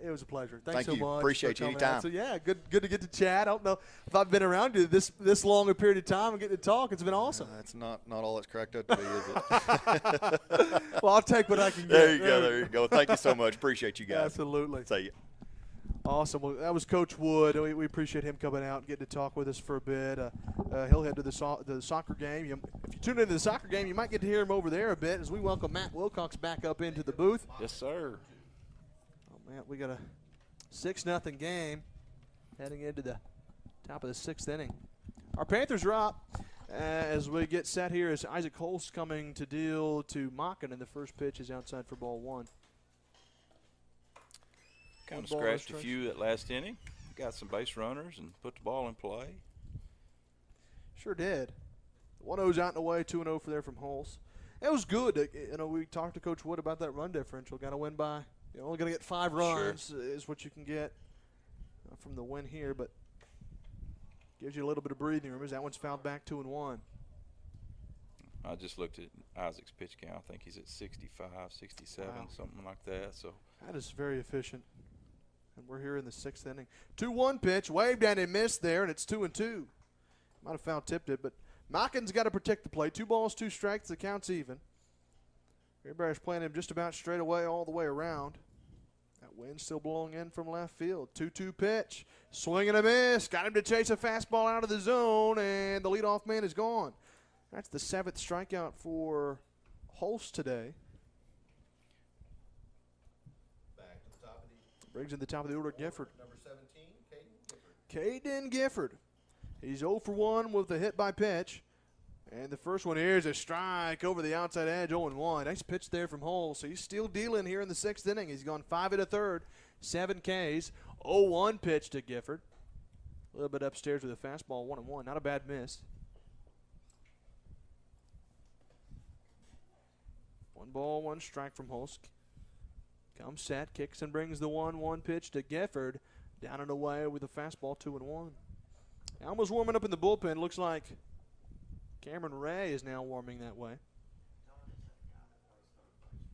It was a pleasure. Thanks so you. much. Appreciate you anytime. So yeah, good to get to chat. I don't know if I've been around you this long a period of time and getting to talk. It's been awesome. It's not all it's cracked up to be, is it? Well, I'll take what I can get. There you go. Thank you so much. Appreciate you guys. Absolutely. See you. Awesome. Well, that was Coach Wood. We appreciate him coming out and getting to talk with us for a bit. He'll head to the soccer game. If you tune into the soccer game, you might get to hear him over there a bit as we welcome Matt Wilcox back up into the booth. Yes, sir. Oh, man, we got a 6-0 game heading into the top of the 6th inning. Our Panthers are up as we get set here as Isaac Holst coming to deal to Mockin, and the first pitch is outside for ball 1. Kind of scratched a few that last inning. Got some base runners and put the ball in play. Sure did. 1-0's out and away, 2-0 for there from Holst. It was good. We talked to Coach Wood about that run differential. Got to win by, only going to get 5 runs is what you can get from the win here, but gives you a little bit of breathing room as that one's fouled back 2-1. I just looked at Isaac's pitch count. I think he's at 65, 67, something like that. So that is very efficient. And we're here in the 6th inning. 2-1 pitch, waved and he missed there, and it's 2-2. Might have foul tipped it, but Mockin's got to protect the play. 2 balls, 2 strikes, the count's even. Greenbrier's playing him just about straight away all the way around. That wind still blowing in from left field. 2-2 pitch, swing and a miss. Got him to chase a fastball out of the zone, and the leadoff man is gone. That's the 7th strikeout for Holst today. Brings in the top of the order, Gifford. Number 17, Caden Gifford. Caden Gifford. He's 0 for 1 with the hit by pitch. And the first one here is a strike over the outside edge, 0-1. Nice pitch there from Holst. So he's still dealing here in the 6th inning. He's gone 5 1/3, 7 Ks. 0-1 pitch to Gifford. A little bit upstairs with a fastball, 1-1. Not a bad miss. 1 ball, 1 strike from Holst. Comes set, kicks and brings the 1-1 pitch to Gifford. Down and away with a fastball, 2-1. Alma's warming up in the bullpen. Looks like Cameron Ray is now warming that way.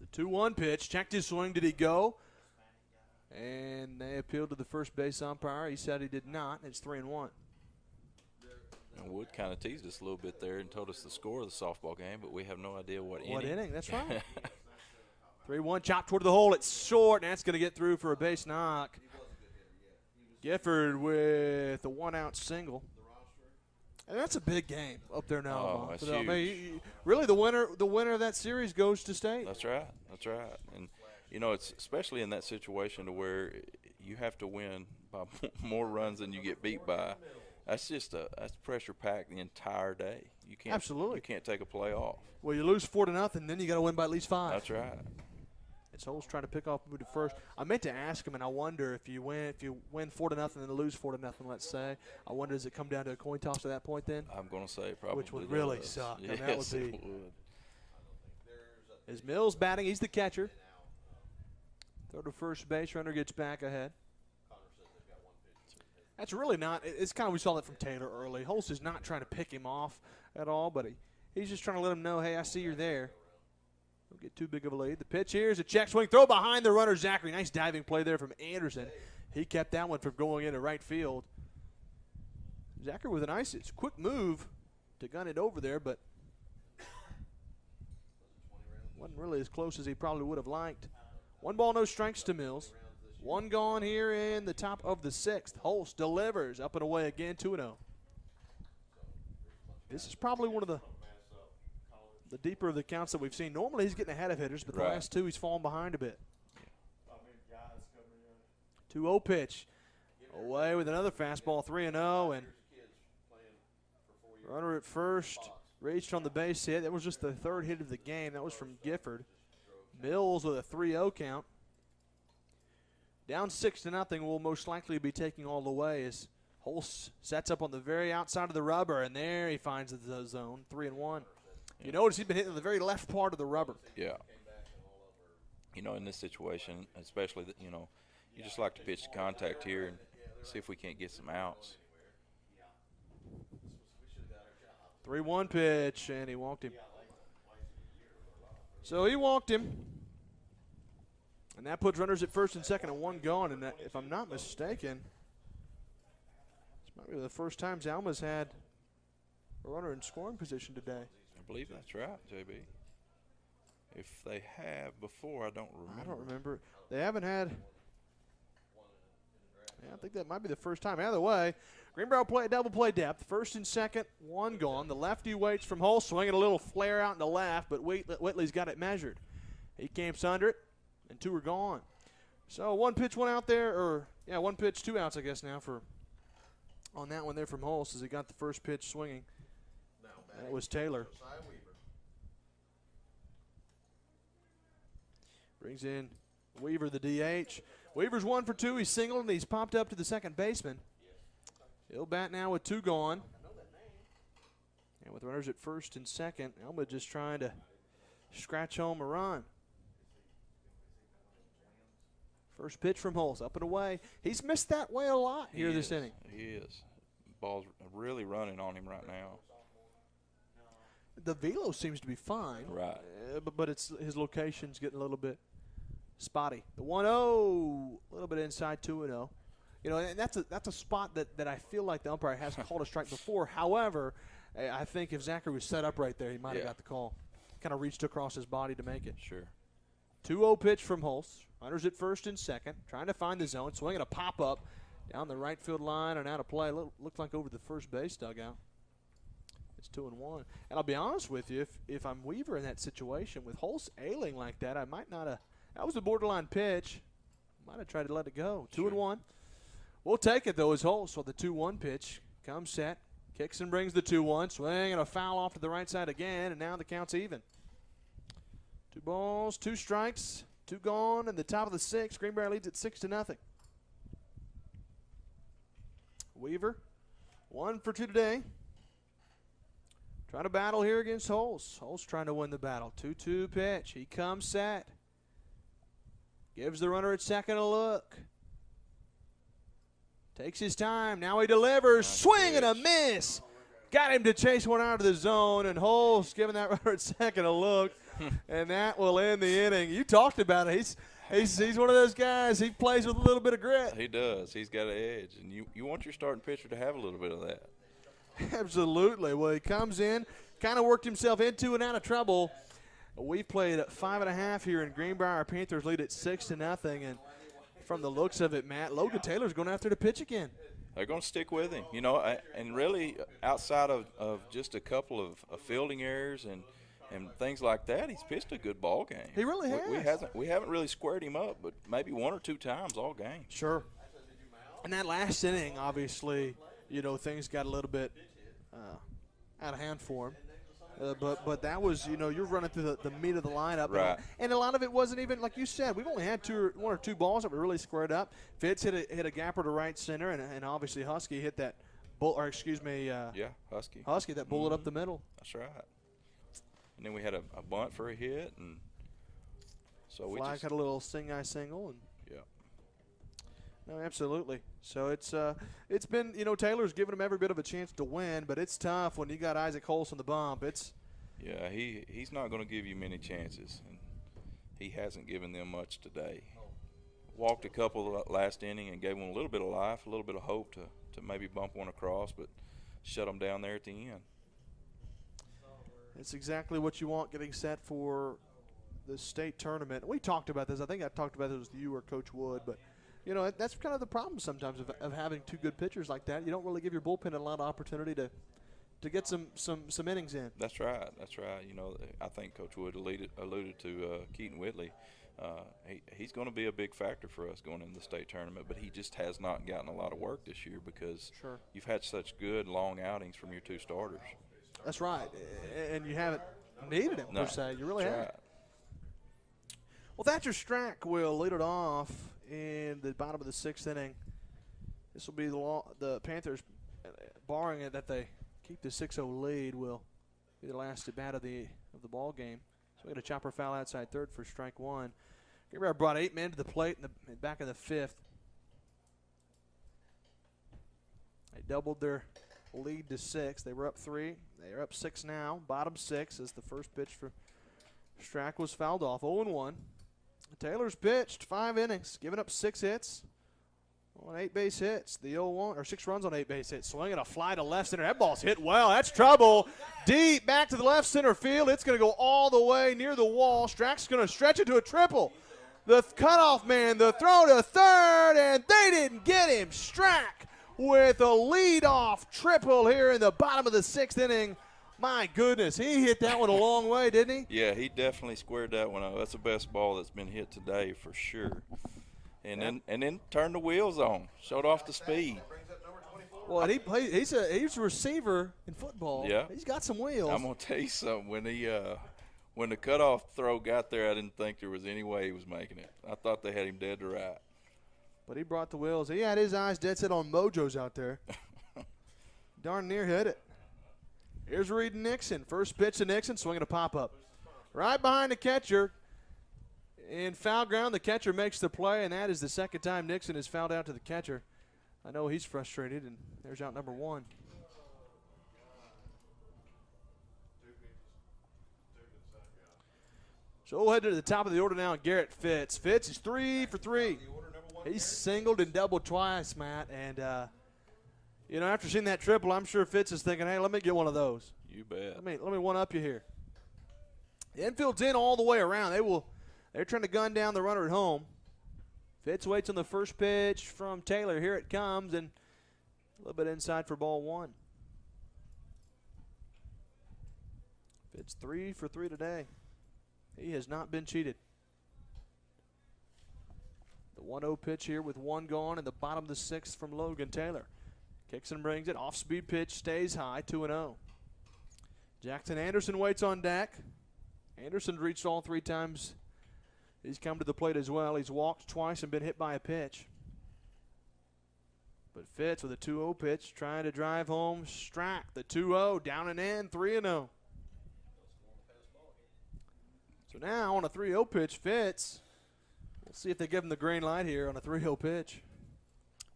The 2-1 pitch. Checked his swing. Did he go? And they appealed to the first base umpire. He said he did not. It's 3-1. And Wood kind of teased us a little bit there and told us the score of the softball game, but we have no idea what inning. That's right. 3-1, chop toward the hole. It's short, and that's going to get through for a base knock. Gifford with a 1-out single. And that's a big game up there now. Oh, that's huge. Really, the winner of that series goes to state. That's right. And, it's especially in that situation to where you have to win by more runs than you get beat by. That's pressure-packed the entire day. Absolutely. You can't take a play off. Well, you lose 4-0, then you got to win by at least 5. That's right. It's Holst trying to pick off move to first. I meant to ask him, and I wonder if you win 4-0 and lose 4-0, let's say. I wonder, does it come down to a coin toss at that point then? I'm going to say probably. Which would really suck. Yes, that would be. it would. As Mills batting, he's the catcher. Throw to first base, runner gets back ahead. That's really not. It's kind of, we saw that from Taylor early. Holst is not trying to pick him off at all, but he's just trying to let him know, hey, I see you're there. Don't get too big of a lead. The pitch here is a check swing. Throw behind the runner, Zachary. Nice diving play there from Anderson. He kept that one from going into right field. Zachary with it's a quick move to gun it over there, but wasn't really as close as he probably would have liked. 1 ball, no strikes to Mills. 1 gone here in the top of the 6th. Holst delivers up and away again, 2-0. This is probably one of the deeper of the counts that we've seen. Normally he's getting ahead of hitters, but the last 2 he's fallen behind a bit. 2-0 pitch. Away with another fastball, 3-0, and runner at first reached on the base hit. That was just the 3rd hit of the game. That was from Gifford. Mills with a 3-0 count. Down 6-0, will most likely be taking all the way as Holst sets up on the very outside of the rubber, and there he finds the zone, 3-1. You notice he's been hitting the very left part of the rubber. Yeah. In this situation, especially, you just like to pitch the contact here and see if we can't get some outs. 3-1 pitch, and he walked him. So he walked him. And that puts runners at first and second and one gone. And that, if I'm not mistaken, this might be the first time Alma's had a runner in scoring position today. I believe that's right, JB. If they have before, I don't remember. I don't remember. They haven't had. Yeah, I think that might be the first time. Either way, Greenbrier play double play depth. First and second, one gone. The lefty waits from Hull, swinging a little flare out in the left, but Whitley's got it measured. He camps under it, and two are gone. So one pitch, one out there, or yeah, one pitch, two outs, I guess now for on that one there from Hull, as he got the first pitch swinging. That was Taylor. Brings in Weaver, the DH. Weaver's 1 for 2. He's singled, and he's popped up to the second baseman. He'll bat now with two gone. And with runners at first and second, Alma just trying to scratch home a run. First pitch from Hulse, up and away. He's missed that way a lot here this inning. He is. Ball's really running on him right now. The velo seems to be fine. Right. But it's his location's getting a little bit spotty. The 1-0, a little bit inside 2-0. You know, and that's a spot that I feel like the umpire has called a strike before. However, I think if Zachary was set up right there, he might have got the call. Kind of reached across his body to make it. Sure. 2-0 pitch from Hulse. Runners at first and second, trying to find the zone, swinging a pop-up down the right field line and out of play. Looked like over the first base dugout. It's 2-1. And I'll be honest with you, if I'm Weaver in that situation with Hulse ailing like that, I might not have. That was a borderline pitch. Might have tried to let it go. 2-1. We'll take it, though, as Hulse with the 2-1 pitch. Comes set, kicks and brings the 2-1. Swing and a foul off to the right side again, and now the count's even. 2 balls, 2 strikes, 2 gone, and the top of the 6th. Greenbrier leads at 6-0. Weaver, 1 for 2 today. Trying to battle here against Hulse. Hulse trying to win the battle. 2-2 pitch. He comes set. Gives the runner at second a look. Takes his time. Now he delivers. Swing and a miss. Got him to chase one out of the zone, and Hulse giving that runner at second a look, and that will end the inning. You talked about it. He's one of those guys. He plays with a little bit of grit. He does. He's got an edge, and you want your starting pitcher to have a little bit of that. Absolutely. Well, he comes in, kind of worked himself into and out of trouble. We've played at 5.5 here in Greenbrier. Our Panthers lead at 6-0, and from the looks of it, Matt, Logan Taylor's going after the pitch again. They're going to stick with him, you know, and really outside of just a couple of fielding errors and things like that, he's pitched a good ball game. He really has. We haven't really squared him up, but maybe 1 or 2 times all game. Sure. And that last inning, obviously, you know, things got a little bit out of hand for him. But that was, you know, you're running through the meat of the lineup. Right. And a lot of it wasn't even, like you said, we've only had 1 or 2 balls that were really squared up. Fitz hit a gapper to right center, and obviously Husky hit that Husky that bullet up the middle. That's right. And then we had a bunt for a hit, and so we Flag had a little sing-eye single, and no, absolutely. So it's been, you know, Taylor's given him every bit of a chance to win, but it's tough when you got Isaac Hulse on the bump. He's not going to give you many chances, and he hasn't given them much today. Walked a couple last inning and gave them a little bit of life, a little bit of hope to maybe bump one across, but shut them down there at the end. It's exactly what you want getting set for the state tournament. We talked about this. I think I talked about this with you or Coach Wood, but you know, that's kind of the problem sometimes of having 2 good pitchers like that. You don't really give your bullpen a lot of opportunity to get some innings in. That's right. You know, I think Coach Wood alluded to Keaton Whitley. He's going to be a big factor for us going into the state tournament, but he just has not gotten a lot of work this year because you've had such good long outings from your 2 starters. That's right, and you haven't needed him per se. You really haven't. Right. Well, Thatcher Strack will lead it off in the bottom of the 6th inning. This will be the Panthers, barring it that they keep the 6-0 lead, will be the last at bat of the ball game. So we got a chopper foul outside third for strike 1. Greenbrier brought 8 men to the plate in the back of the 5th. They doubled their lead to 6. They were up 3. They are up 6 now. Bottom 6 as the first pitch for Strack was fouled off. 0-1. Taylor's pitched 5 innings, giving up 6 hits on 8 base hits. The 0-1 or 6 runs on 8 base hits. Swinging a fly to left center. That ball's hit well. That's trouble. Deep back to the left center field. It's going to go all the way near the wall. Strack's going to stretch it to a triple. The cutoff man, the throw to third, and they didn't get him. Strack with a leadoff triple here in the bottom of the 6th inning. My goodness, he hit that one a long way, didn't he? Yeah, he definitely squared that one up. That's the best ball that's been hit today for sure. And then turned the wheels on, showed off the speed. Well, he's a receiver in football. Yeah. He's got some wheels. I'm gonna tell you something. When the cutoff throw got there, I didn't think there was any way he was making it. I thought they had him dead to right. But he brought the wheels. He had his eyes dead set on Mojo's out there. Darn near hit it. Here's Reed Nixon. First pitch to Nixon, swinging a pop-up. Right behind the catcher. In foul ground, the catcher makes the play, and that is the second time Nixon has fouled out to the catcher. I know he's frustrated, and there's out number 1. So we'll head to the top of the order now, Garrett Fitz. Fitz is 3 for 3. He's singled and doubled twice, Matt. And, after seeing that triple, I'm sure Fitz is thinking, hey, let me get one of those. You bet. Let me one-up you here. The infield's in all the way around. They're trying to gun down the runner at home. Fitz waits on the first pitch from Taylor. Here it comes, and a little bit inside for ball 1. Fitz 3 for 3 today. He has not been cheated. The 1-0 pitch here with 1 gone in the bottom of the 6th from Logan Taylor. Kicks and brings it. Off-speed pitch, stays high, 2-0. Jackson Anderson waits on deck. Anderson's reached all 3 times. He's come to the plate as well. He's walked twice and been hit by a pitch. But Fitz with a 2-0 pitch, trying to drive home Strack. The 2-0, down and in, 3-0. So now on a 3-0 pitch, Fitz, we'll see if they give him the green light here on a 3-0 pitch.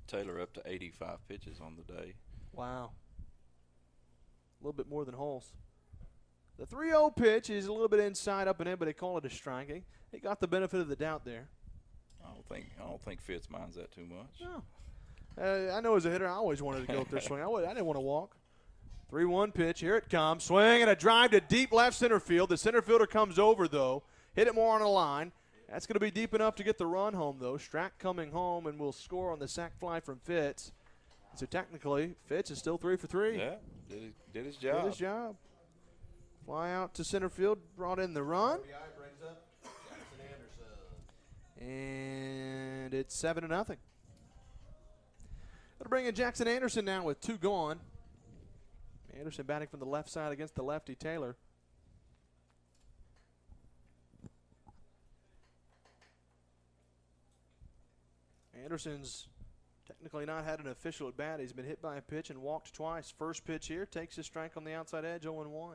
Taylor up to 85 pitches on the day. Wow. A little bit more than Hulse. The 3-0 pitch is a little bit inside, up and in, but they call it a striking. He got the benefit of the doubt there. I don't think Fitz minds that too much. No. I know as a hitter, I always wanted to go with their swing. I didn't want to walk. 3-1 pitch. Here it comes. Swing and a drive to deep left center field. The center fielder comes over, though. Hit it more on the line. That's going to be deep enough to get the run home, though. Strack coming home and will score on the sac fly from Fitz. So technically, Fitz is still 3 for 3. Yeah, did his job. Did his job. Fly out to center field, brought in the run. Brings up Jackson Anderson. And it's 7-0. It'll bring in Jackson Anderson now with 2 gone. Anderson batting from the left side against the lefty Taylor. Anderson's technically not had an official at bat. He's been hit by a pitch and walked twice. First pitch here takes his strike on the outside edge, 0-1.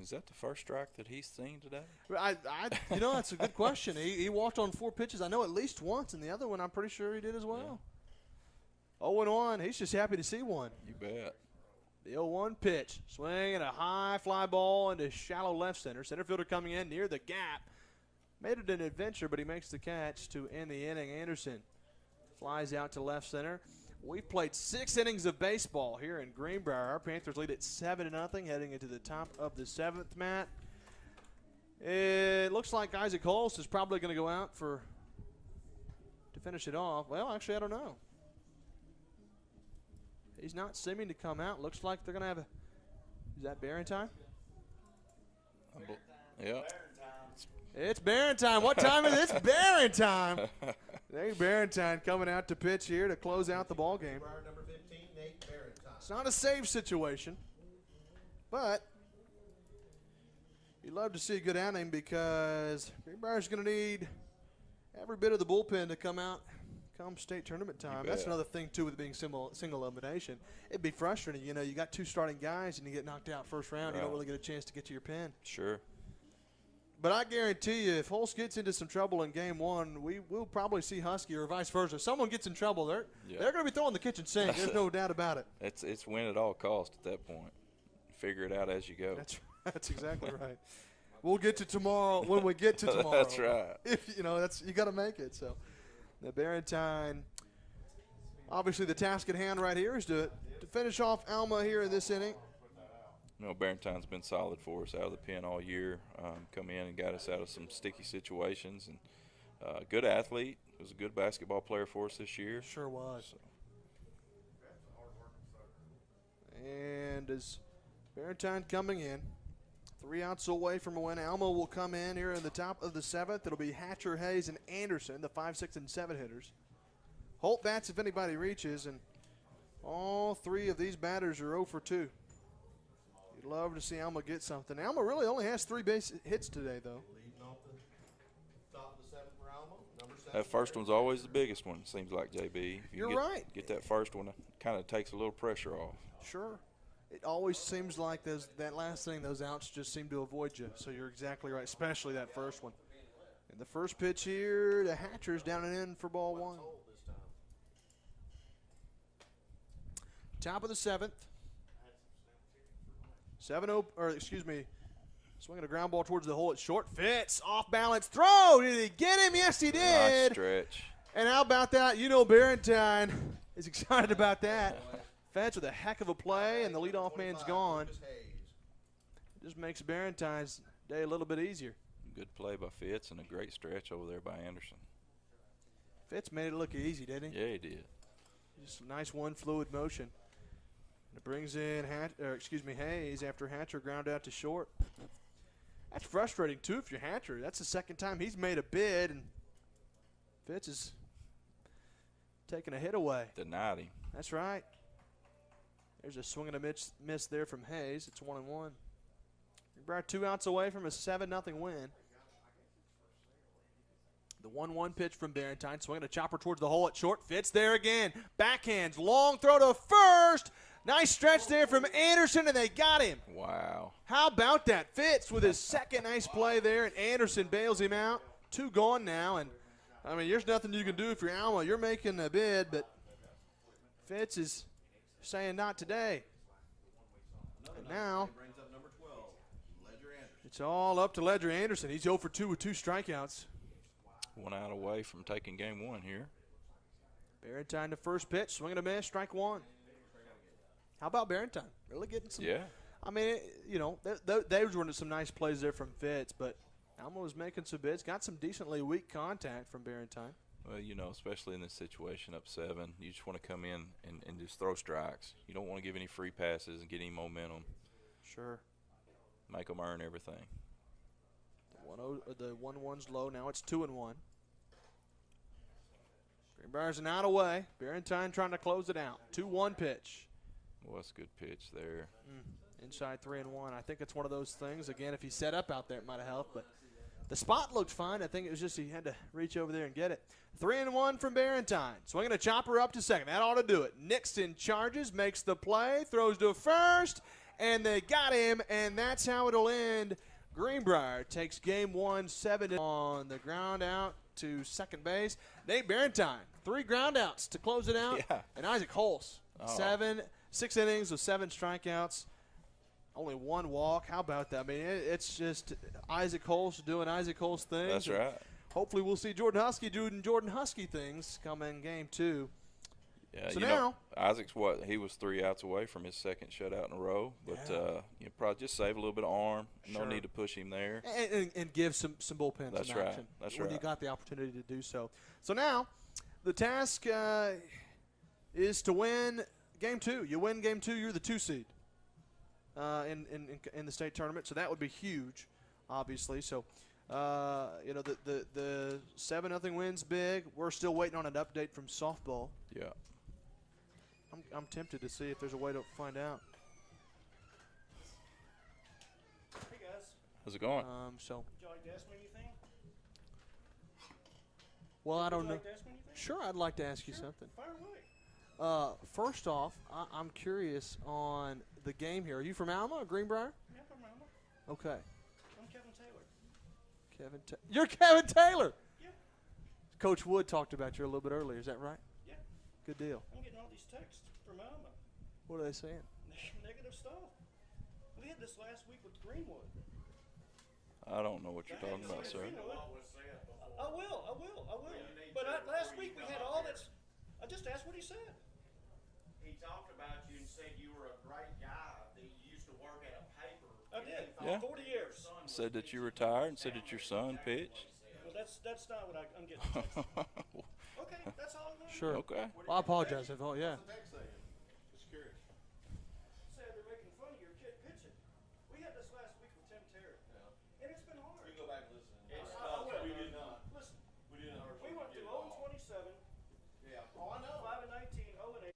Is that the first strike that he's seen today? That's a good question. He walked on 4 pitches. I know at least once, and the other one I'm pretty sure he did as well. Yeah. 0-1. He's just happy to see one. You bet. The 0-1 pitch. Swing and a high fly ball into shallow left center. Center fielder coming in near the gap. Made it an adventure, but he makes the catch to end the inning. Anderson flies out to left center. We've played 6 innings of baseball here in Greenbrier. Our Panthers lead at 7-0 heading into the top of the 7th, Matt. It looks like Isaac Hulse is probably going to go out to finish it off. Well, actually, I don't know. He's not seeming to come out. Looks like they're going to have is that Barron time? Yeah. It's Barron time. What time is it? It's Barron time. Nate Barentine coming out to pitch here to close out the ball game. Number 15, Nate Barentine. It's not a save situation, but you'd love to see a good outing because Greenbrier's going to need every bit of the bullpen to come out come state tournament time. That's another thing, too, with being single elimination. It'd be frustrating. You got 2 starting guys and you get knocked out first round. Right. You don't really get a chance to get to your pen. Sure. But I guarantee you, if Hulse gets into some trouble in game 1, we'll probably see Husky or vice versa. If someone gets in trouble, they're going to be throwing the kitchen sink. There's no doubt about it. It's win at all costs at that point. Figure it out as you go. That's exactly right. We'll get to tomorrow when we get to tomorrow. That's right. If you got to make it. So the Barentine, obviously the task at hand right here is to finish off Alma here in this inning. Barentine's been solid for us out of the pen all year. Come in and got us out of some sticky situations, and good athlete. Was a good basketball player for us this year. Sure was. So. And as Barentine coming in, 3 outs away from a win. Alma will come in here in the top of the 7th. It'll be Hatcher, Hayes, and Anderson, the 5, 6, and 7 hitters. Holt bats if anybody reaches, and all 3 of these batters are 0 for 2. You'd love to see Alma get something. Alma really only has 3 base hits today, though. That first one's always the biggest one, seems like, JB. If You're right. Get that first one, it kind of takes a little pressure off. Sure. It always seems like that last thing, those outs just seem to avoid you. So you're exactly right, especially that first one. And the first pitch here, the Hatcher's down and in for ball 1. Top of the 7th. 7-0, or excuse me, swinging a ground ball towards the hole at short. Fitz, off balance throw. Did he get him? Yes, he did. Nice stretch. And how about that? Barentine is excited about that. Fetch with a heck of a play, and the leadoff man's gone. Just makes Barentine's day a little bit easier. Good play by Fitz and a great stretch over there by Anderson. Fitz made it look easy, didn't he? Yeah, he did. Just a nice one fluid motion. And it brings in Hayes after Hatcher ground out to short. That's frustrating too if you're Hatcher. That's the second time he's made a bid, and Fitz is taking a hit away. Denied him. That's right. There's a swing and a miss there from Hayes. It's 1-1. Greenbrier 2 outs away from a 7-0 win. The 1-1 pitch from Barentine. Swinging a chopper towards the hole at short. Fitz there again. Backhands. Long throw to first. Nice stretch there from Anderson, and they got him. Wow. How about that? Fitz with his second nice play there, and Anderson bails him out. 2 gone now, and, there's nothing you can do if you're Alma. You're making a bid, but Fitz is saying not today. And now it's all up to Ledger Anderson. He's 0 for 2 with 2 strikeouts. 1 out away from taking game 1 here. Barentine to first pitch, swing and a miss, strike 1. How about Barentine? Really getting some. Yeah. They were running some nice plays there from Fitz, but Alma was making some bids, got some decently weak contact from Barentine. Well, especially in this situation up 7, you just want to come in and just throw strikes. You don't want to give any free passes and get any momentum. Sure. Make them earn everything. The 1-1's low. Now it's 2-1. Greenbrier's an out away. Barentine trying to close it out. 2-1 pitch. Well, that's a good pitch there. Inside 3-1. I think it's one of those things. Again, if he set up out there, it might have helped. But the spot looked fine. I think it was just he had to reach over there and get it. 3-1 from Barentine. Swinging a chopper up to second. That ought to do it. Nixon charges, makes the play, throws to first, and they got him, and that's how it'll end. Greenbrier takes game 1, 7 on the ground out to second base. Nate Barentine, 3 ground outs to close it out. Yeah. And Isaac Holtz, 6 innings with 7 strikeouts, only 1 walk. How about that? It's just Isaac Holtz doing Isaac Holtz things. That's right. Hopefully we'll see Jordan Husky doing Jordan Husky things come in game 2. Yeah, so now Isaac's he was 3 outs away from his second shutout in a row, but probably just save a little bit of arm. Sure. No need to push him there, and give some bullpen That's some right. action. That's when right. you got the opportunity to do so. So now the task is to win game 2. You win game 2, you're the 2 seed in the state tournament. So that would be huge, obviously. So. The 7-0 win's big. We're still waiting on an update from softball. Yeah. I'm tempted to see if there's a way to find out. Hey guys, How's it going? would you like to ask me anything? Well, I don't Would you know. like to ask me anything? Sure, I'd like to ask you something. Fire away. First off, I'm curious on the game here. Are you from Alma or Greenbrier? Yeah, from Alma. Okay. I'm Kevin Taylor. You're Kevin Taylor. Yeah. Coach Wood talked about you a little bit earlier. Is that right? Yeah. Good deal. I'm getting all these texts from Alma. What are they saying? Negative stuff. We had this last week with Greenwood. I don't know what you're talking about, sir. I will. But last week we had all this. I just asked what he said. He talked about you and said you were a great guy that you used to work at a paper. I did. Yeah. 40 years. Said that you retired and said that your son pitched. Well, that's not what I'm getting. Okay, that's all I'm going to Sure. Okay. Well, I apologize. I thought, yeah. What's the text saying? Just curious. say. They're making fun of your kid pitching. We had this last week with Tim Terry. And it's been hard. You go back and listen. I will. We did not. Listen, We did not. we went through 0 and 27, Yeah. Oh, I know. 5 and 19, 0 and 8.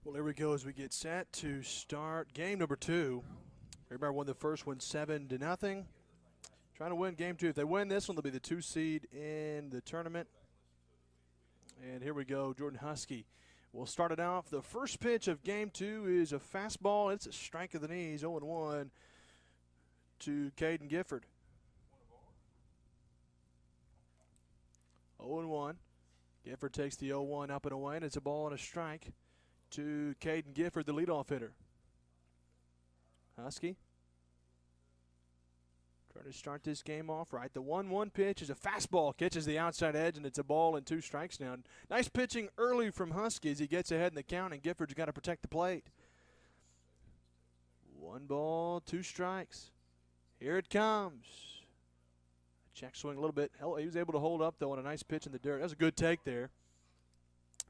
Well, here we go as we get set to start game number 2. Greenbrier won the first one 7-0. Trying to win game 2. If they win this one, they'll be the 2 seed in the tournament. And here we go. Jordan Husky will start it off. The first pitch of game 2 is a fastball. It's a strike of the knees, 0-1 to Caden Gifford. 0-1. Gifford takes the 0-1 up and away, and it's a ball and a strike to Caden Gifford, the leadoff hitter. Husky trying to start this game off right. The 1-1 pitch is a fastball, catches the outside edge, and it's a ball and 2 strikes now. Nice pitching early from Husky as he gets ahead in the count, and Gifford's got to protect the plate. 1 ball, 2 strikes. Here it comes. Check swing a little bit. He was able to hold up, though, on a nice pitch in the dirt. That was a good take there.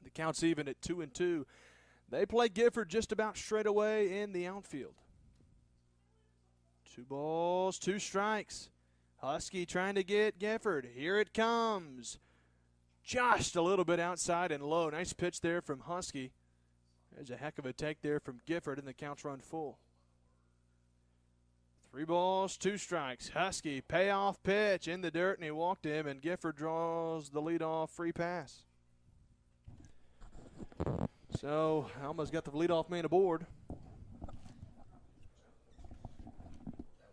The count's even at 2-2. They play Gifford just about straight away in the outfield. 2 balls, 2 strikes. Husky trying to get Gifford. Here it comes. Just a little bit outside and low. Nice pitch there from Husky. There's a heck of a take there from Gifford, and the count's run full. 3 balls, 2 strikes. Husky, payoff pitch in the dirt, and he walked him, and Gifford draws the leadoff free pass. So Alma's got the leadoff man aboard. That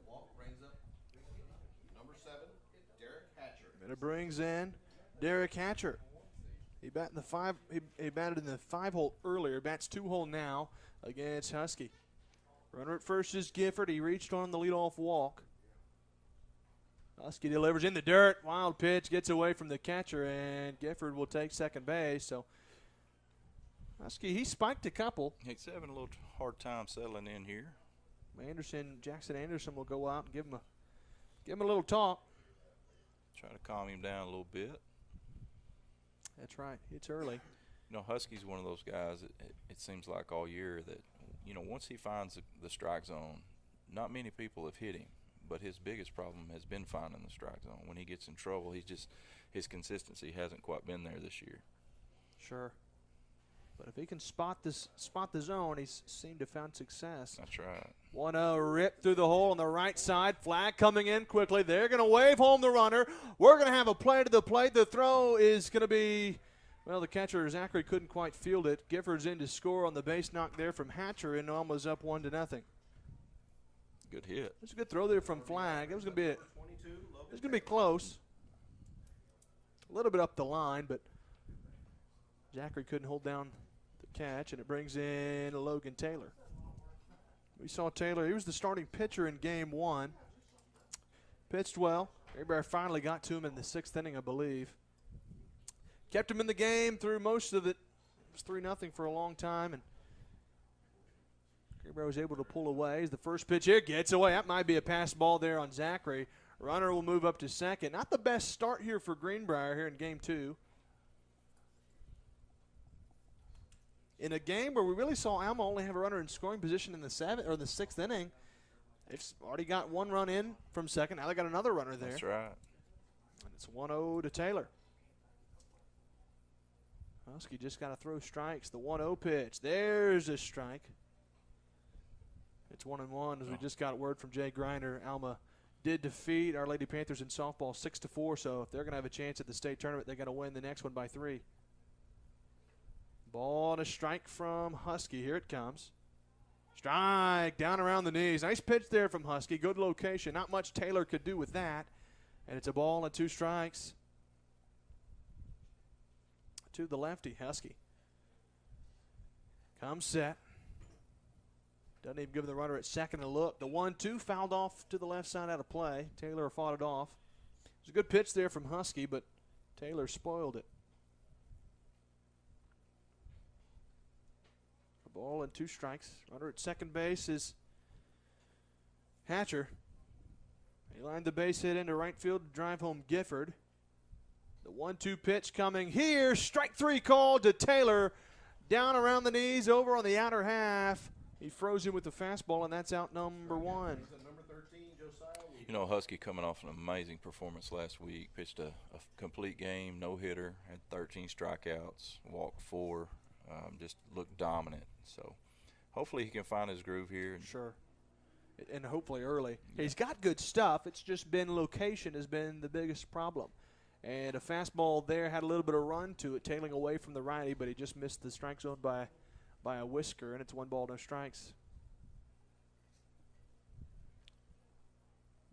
walk brings up number 7, Derek Hatcher. And it brings in Derek Hatcher. He batted in the 5. He batted in the 5 hole earlier. Bats 2 hole now against Husky. Runner at first is Gifford. He reached on the leadoff walk. Husky delivers in the dirt. Wild pitch gets away from the catcher, and Gifford will take second base. So Husky, he spiked a couple. He's having a little hard time settling in here. Jackson Anderson will go out and give him a little talk. Try to calm him down a little bit. That's right. It's early. You know, Husky's one of those guys that it seems like all year that, you know, once he finds the strike zone, not many people have hit him. But his biggest problem has been finding the strike zone. When he gets in trouble, his consistency hasn't quite been there this year. Sure. But if he can spot the zone, he's seemed to have found success. That's right. 1-0 rip through the hole on the right side. Flag coming in quickly. They're going to wave home the runner. We're going to have a play to the plate. The throw is going to be, well, the catcher, Zachary, couldn't quite field it. Gifford's in to score on the base knock there from Hatcher, and Alma's up 1-0. Good hit. It's a good throw there from Flag. It was going to be close. A little bit up the line, but Zachary couldn't hold down the catch, and it brings in Logan Taylor. We saw Taylor. He was the starting pitcher in game 1. Pitched well. Greenbrier finally got to him in the 6th inning, I believe. Kept him in the game through most of it. It was 3-0 for a long time, and Greenbrier was able to pull away. As the first pitch here gets away. That might be a pass ball there on Zachary. Runner will move up to second. Not the best start here for Greenbrier here in game 2. In a game where we really saw Alma only have a runner in scoring position in the 6th inning, they've already got 1 run in from second. Now they got another runner there. That's right. And it's 1-0 to Taylor. Husky just got to throw strikes. The 1-0 pitch. There's a strike. It's 1-1 as we just got word from Jay Griner. Alma did defeat Our Lady Panthers in softball 6-4. So if they're going to have a chance at the state tournament, they got to win the next one by 3. Ball and a strike from Husky. Here it comes. Strike down around the knees. Nice pitch there from Husky. Good location. Not much Taylor could do with that. And it's a ball and 2 strikes to the lefty, Husky. Comes set. Doesn't even give the runner at second a look. The 1-2 fouled off to the left side out of play. Taylor fought it off. It was a good pitch there from Husky, but Taylor spoiled it. A ball and 2 strikes. Runner at second base is Hatcher. He lined the base hit into right field to drive home Gifford. The 1-2 pitch coming here. Strike 3 called to Taylor. Down around the knees, over on the outer half. He froze him with the fastball, and that's out number 1. You know, Husky coming off an amazing performance last week. Pitched a complete game, no hitter, had 13 strikeouts, walked 4. just looked dominant. So hopefully he can find his groove here. And Sure. And hopefully early. He's got good stuff. It's just been location has been the biggest problem. And a fastball there had a little bit of run to it, tailing away from the righty, but he just missed the strike zone by a whisker, and it's 1 ball, no strikes.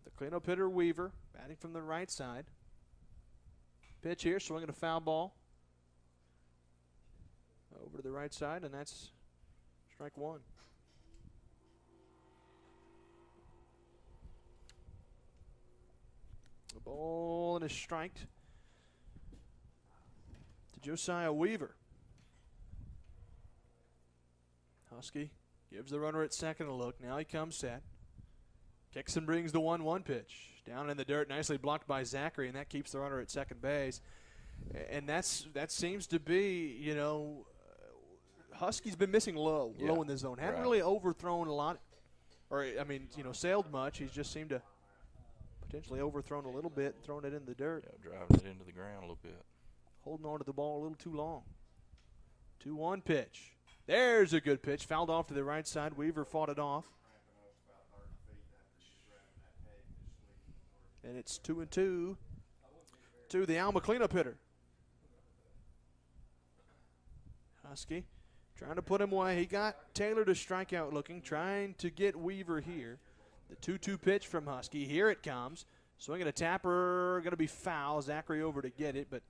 The cleanup hitter, Weaver, batting from the right side. Pitch here, swinging a foul ball. Over to the right side, and that's strike 1. A ball and a strike to Josiah Weaver. Husky gives the runner at second a look. Now he comes set. Kicks and brings the 1-1 pitch. Down in the dirt, nicely blocked by Zachary, and that keeps the runner at second base. And that seems to be, you know, Husky's been missing low in the zone. Hadn't really overthrown a lot, or, I mean, you know, sailed much. He's just seemed to potentially overthrown a little bit and thrown it in the dirt. Yeah, driving it into the ground a little bit. Holding on to the ball a little too long. 2-1 pitch. There's a good pitch. Fouled off to the right side. Weaver fought it off. And it's 2-2 to the Alma cleanup hitter. Husky trying to put him away. He got Taylor to strike out looking, trying to get Weaver here. The 2-2 pitch from Husky. Here it comes. Swinging a tapper, going to be foul. Zachary over to get it, but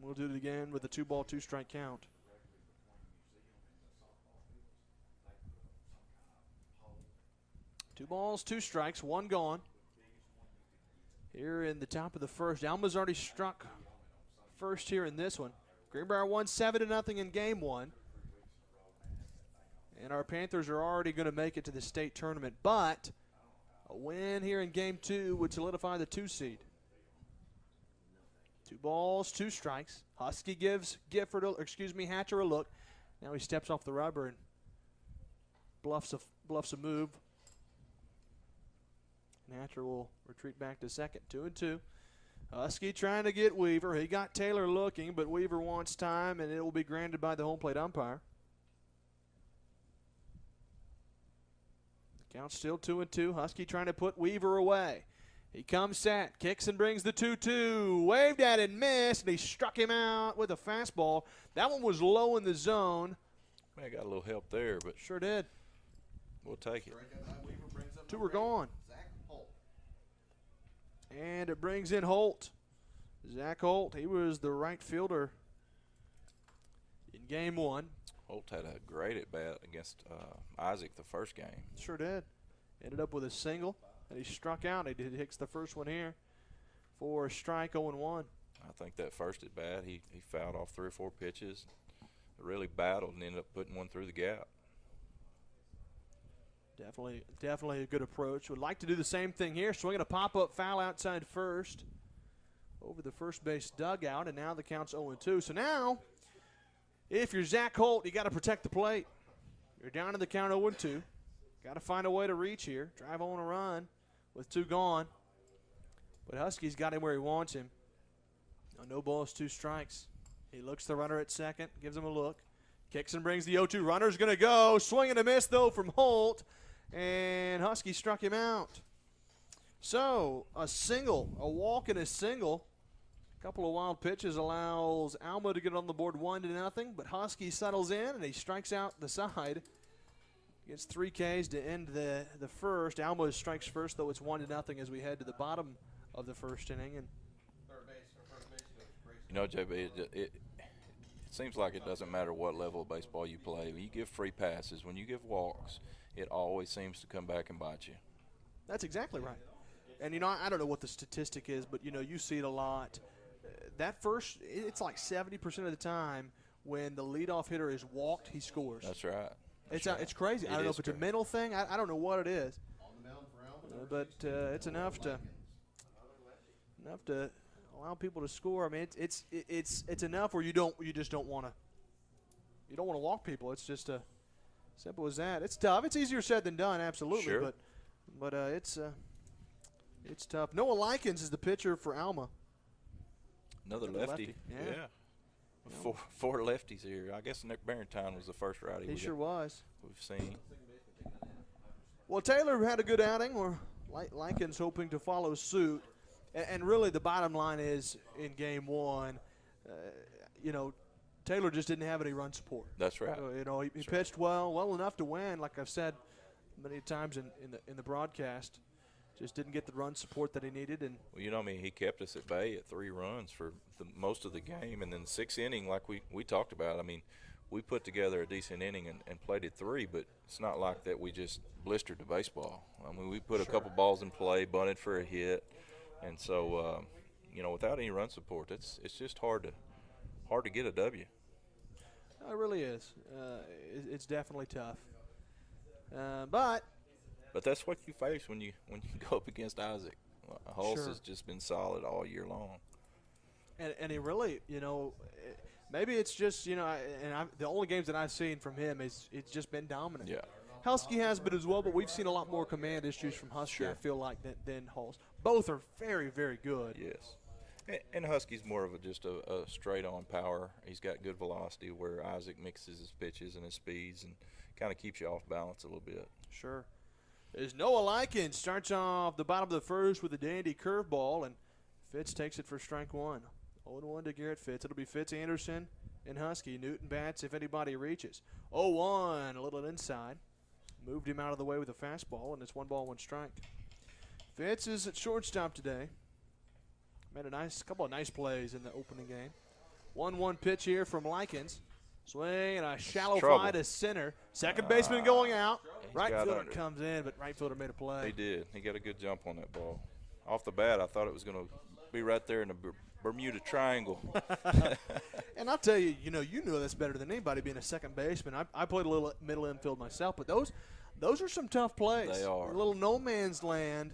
we'll do it again with a 2-ball, 2-strike count. 2 balls, 2 strikes, 1 gone. Here in the top of the first. Alma's already struck first here in this one. Greenbrier won 7-0 in game 1. And our Panthers are already going to make it to the state tournament. But a win here in game 2 would solidify the 2 seed. 2 balls, 2 strikes. Husky gives Hatcher a look. Now he steps off the rubber and bluffs a move. And Hatcher will retreat back to second. 2-2. Husky trying to get Weaver. He got Taylor looking, but Weaver wants time, and it will be granted by the home plate umpire. The count's still 2-2. Husky trying to put Weaver away. He comes set, kicks and brings the 2-2. Waved at and missed, and he struck him out with a fastball. That one was low in the zone. Man, got a little help there, but sure did. We'll take it. 2 were gone. And it brings in Holt. Zach Holt, he was the right fielder in game 1. Holt had a great at-bat against Isaac the first game. Sure did. Ended up with a single, and he struck out. He hits the first one here for a strike, 0-1. I think that first at-bat, he fouled off 3 or 4 pitches, really battled, and ended up putting one through the gap. Definitely a good approach. Would like to do the same thing here. Swinging a pop-up foul outside first over the first base dugout, and now the count's 0-2. So now, if you're Zach Holt, you got to protect the plate. You're down to the count 0-2. Got to find a way to reach here. Drive on a run with 2 gone. But Husky's got him where he wants him. No balls, 2 strikes. He looks the runner at second, gives him a look. Kicks and brings the 0-2. Runner's going to go. Swing and a miss, though, from Holt. And Husky struck him out. So a single, a walk and a single. A couple of wild pitches allows Alma to get on the board 1-0, but Husky settles in and he strikes out the side. Gets 3 Ks to end the first. Alma strikes first, though it's 1-0 as we head to the bottom of the first inning. And you know, JB, it seems like it doesn't matter what level of baseball you play. When you give free passes, when you give walks, it always seems to come back and bite you. That's exactly right. And, you know, I don't know what the statistic is, but, you know, you see it a lot. That first, it's like 70% of the time when the leadoff hitter is walked, he scores. That's right. It's crazy. I don't know if it's a mental thing. I don't know what it is. But it's enough to allow people to score. I mean, it's enough where you just don't want to walk people. It's just simple as that. It's tough. It's easier said than done, absolutely. Sure. But it's tough. Noah Likens is the pitcher for Alma. Another lefty. Yeah. Four lefties here. I guess Nick Barrington was the first righty He sure was. we've seen. Well, Taylor had a good outing. Lincoln's hoping to follow suit. And really the bottom line is in game one, Taylor just didn't have any run support. That's right. He pitched well enough to win, like I've said many times in the broadcast. Just didn't get the run support that he needed. And Well, he kept us at bay at 3 runs for most of the game, and then 6th inning, like we talked about. I mean, we put together a decent inning and played at 3, but it's not like that we just blistered the baseball. I mean, we put a couple balls in play, bunted for a hit, and so without any run support, it's just hard to get a W. it really is. It's definitely tough. But that's what you face when you go up against Isaac. Hulse Sure. has just been solid all year long. And he really, maybe it's just, the only games that I've seen from him is it's just been dominant. Yeah. Husky has been as well, but we've seen a lot more command issues from Husky, Sure. I feel like, than Hulse. Both are very, very good. Yes. And Husky's more of just a straight-on power. He's got good velocity, where Isaac mixes his pitches and his speeds and kind of keeps you off balance a little bit. Sure. As Noah Likens starts off the bottom of the first with a dandy curveball, and Fitz takes it for strike one. 0-1 to Garrett Fitz. It'll be Fitz, Anderson, and Husky. Newton bats if anybody reaches. 0-1, a little inside. Moved him out of the way with a fastball, and it's 1 ball, 1 strike. Fitz is at shortstop today. Made a couple of nice plays in the opening game. 1-1 pitch here from Likens. Swing and a shallow fly to center. Second baseman going out. Right got fielder under. comes in, but right fielder made a play. He did. He got a good jump on that ball. Off the bat, I thought it was going to be right there in the Bermuda Triangle. And I'll tell you, you know this better than anybody being a second baseman. I played a little middle infield myself, but those are some tough plays. They are. A little no man's land.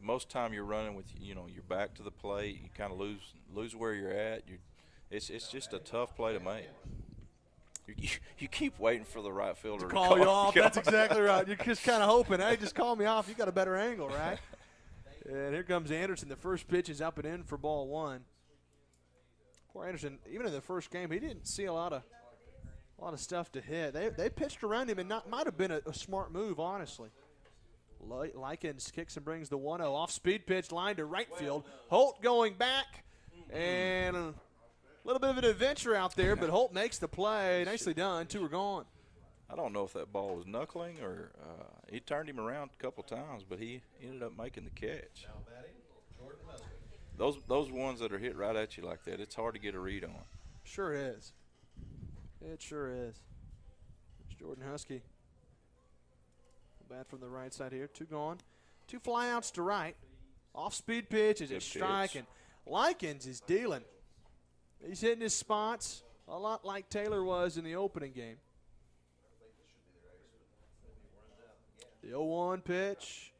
Most time you're running with your back to the plate, you kind of lose where you're at. It's just a tough play to make. You keep waiting for the right fielder to Call you off. That's exactly right. You're just kind of hoping, hey, just call me off. You got a better angle, right? And here comes Anderson. The first pitch is up and in for ball 1. Poor Anderson, even in the first game, he didn't see a lot of stuff to hit. They pitched around him, and might have been a smart move, honestly. Likens kicks and brings the 1-0. Off-speed pitch, line to right field. Holt going back, and a little bit of an adventure out there, but Holt makes the play. Nicely done. 2 are gone. I don't know if that ball was knuckling or he turned him around a couple times, but he ended up making the catch. Those ones that are hit right at you like that, it's hard to get a read on. Sure is. It sure is. It's Jordan Husky. Bat from the right side here. 2 gone. 2 flyouts to right. Off-speed pitch is a Good strike, pitch. and Likens is dealing. He's hitting his spots a lot like Taylor was in the opening game. The 0-1 pitch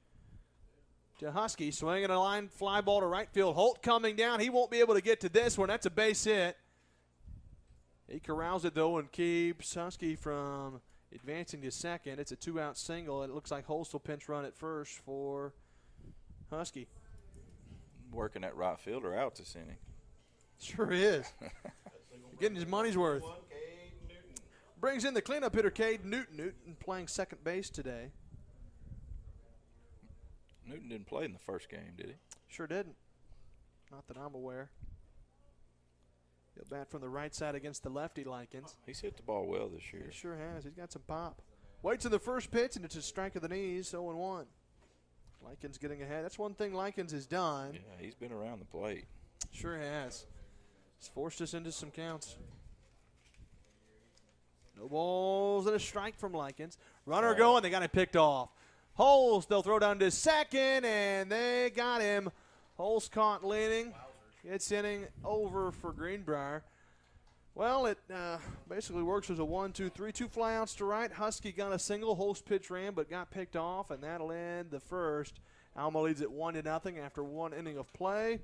to Husky. Swinging a line fly ball to right field. Holt coming down. He won't be able to get to this one. That's a base hit. He corrals it, though, and keeps Husky from advancing to second. It's a 2-out single, and it looks like Holst will pinch run at first for Husky. Working that right fielder out this inning. Sure is. Getting his money's worth. Brings in the cleanup hitter, Cade Newton. Newton playing second base today. Newton didn't play in the first game, did he? Sure didn't. Not that I'm aware. He'll bat from the right side against the lefty Likens. He's hit the ball well this year. He sure has. He's got some pop. Waits in the first pitch, and it's a strike of the knees, 0-1. Likens getting ahead. That's one thing Likens has done. Yeah, he's been around the plate. Sure has. He's forced us into some counts. No balls and a strike from Likens. Runner going. They got him picked off. Holst, they'll throw down to second, and they got him. Holst caught leaning. It's inning over for Greenbrier. Well, it basically works as a 1-2-3. 2 flyouts to right. Husky got a single. Holst pitch ran but got picked off, and that'll end the first. Alma leads it 1-0 after 1 inning of play.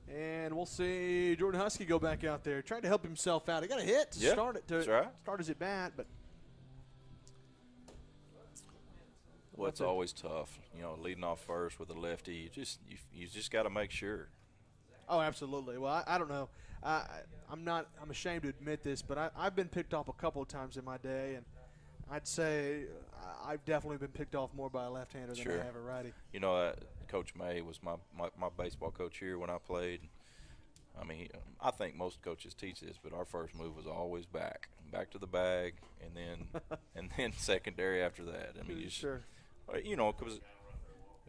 And we'll see Jordan Husky go back out there. Trying to help himself out. He got a hit to start it. That's right. Start his at bat, but Well, it's always tough, leading off first with a lefty. You just got to make sure. Oh, absolutely. Well, I don't know. I'm ashamed to admit this, but I've been picked off a couple of times in my day, and I'd say I've definitely been picked off more by a left-hander than I have a righty. You know, Coach May was my baseball coach here when I played. I mean, I think most coaches teach this, but our first move was always back to the bag, and then secondary after that. I mean, you know, because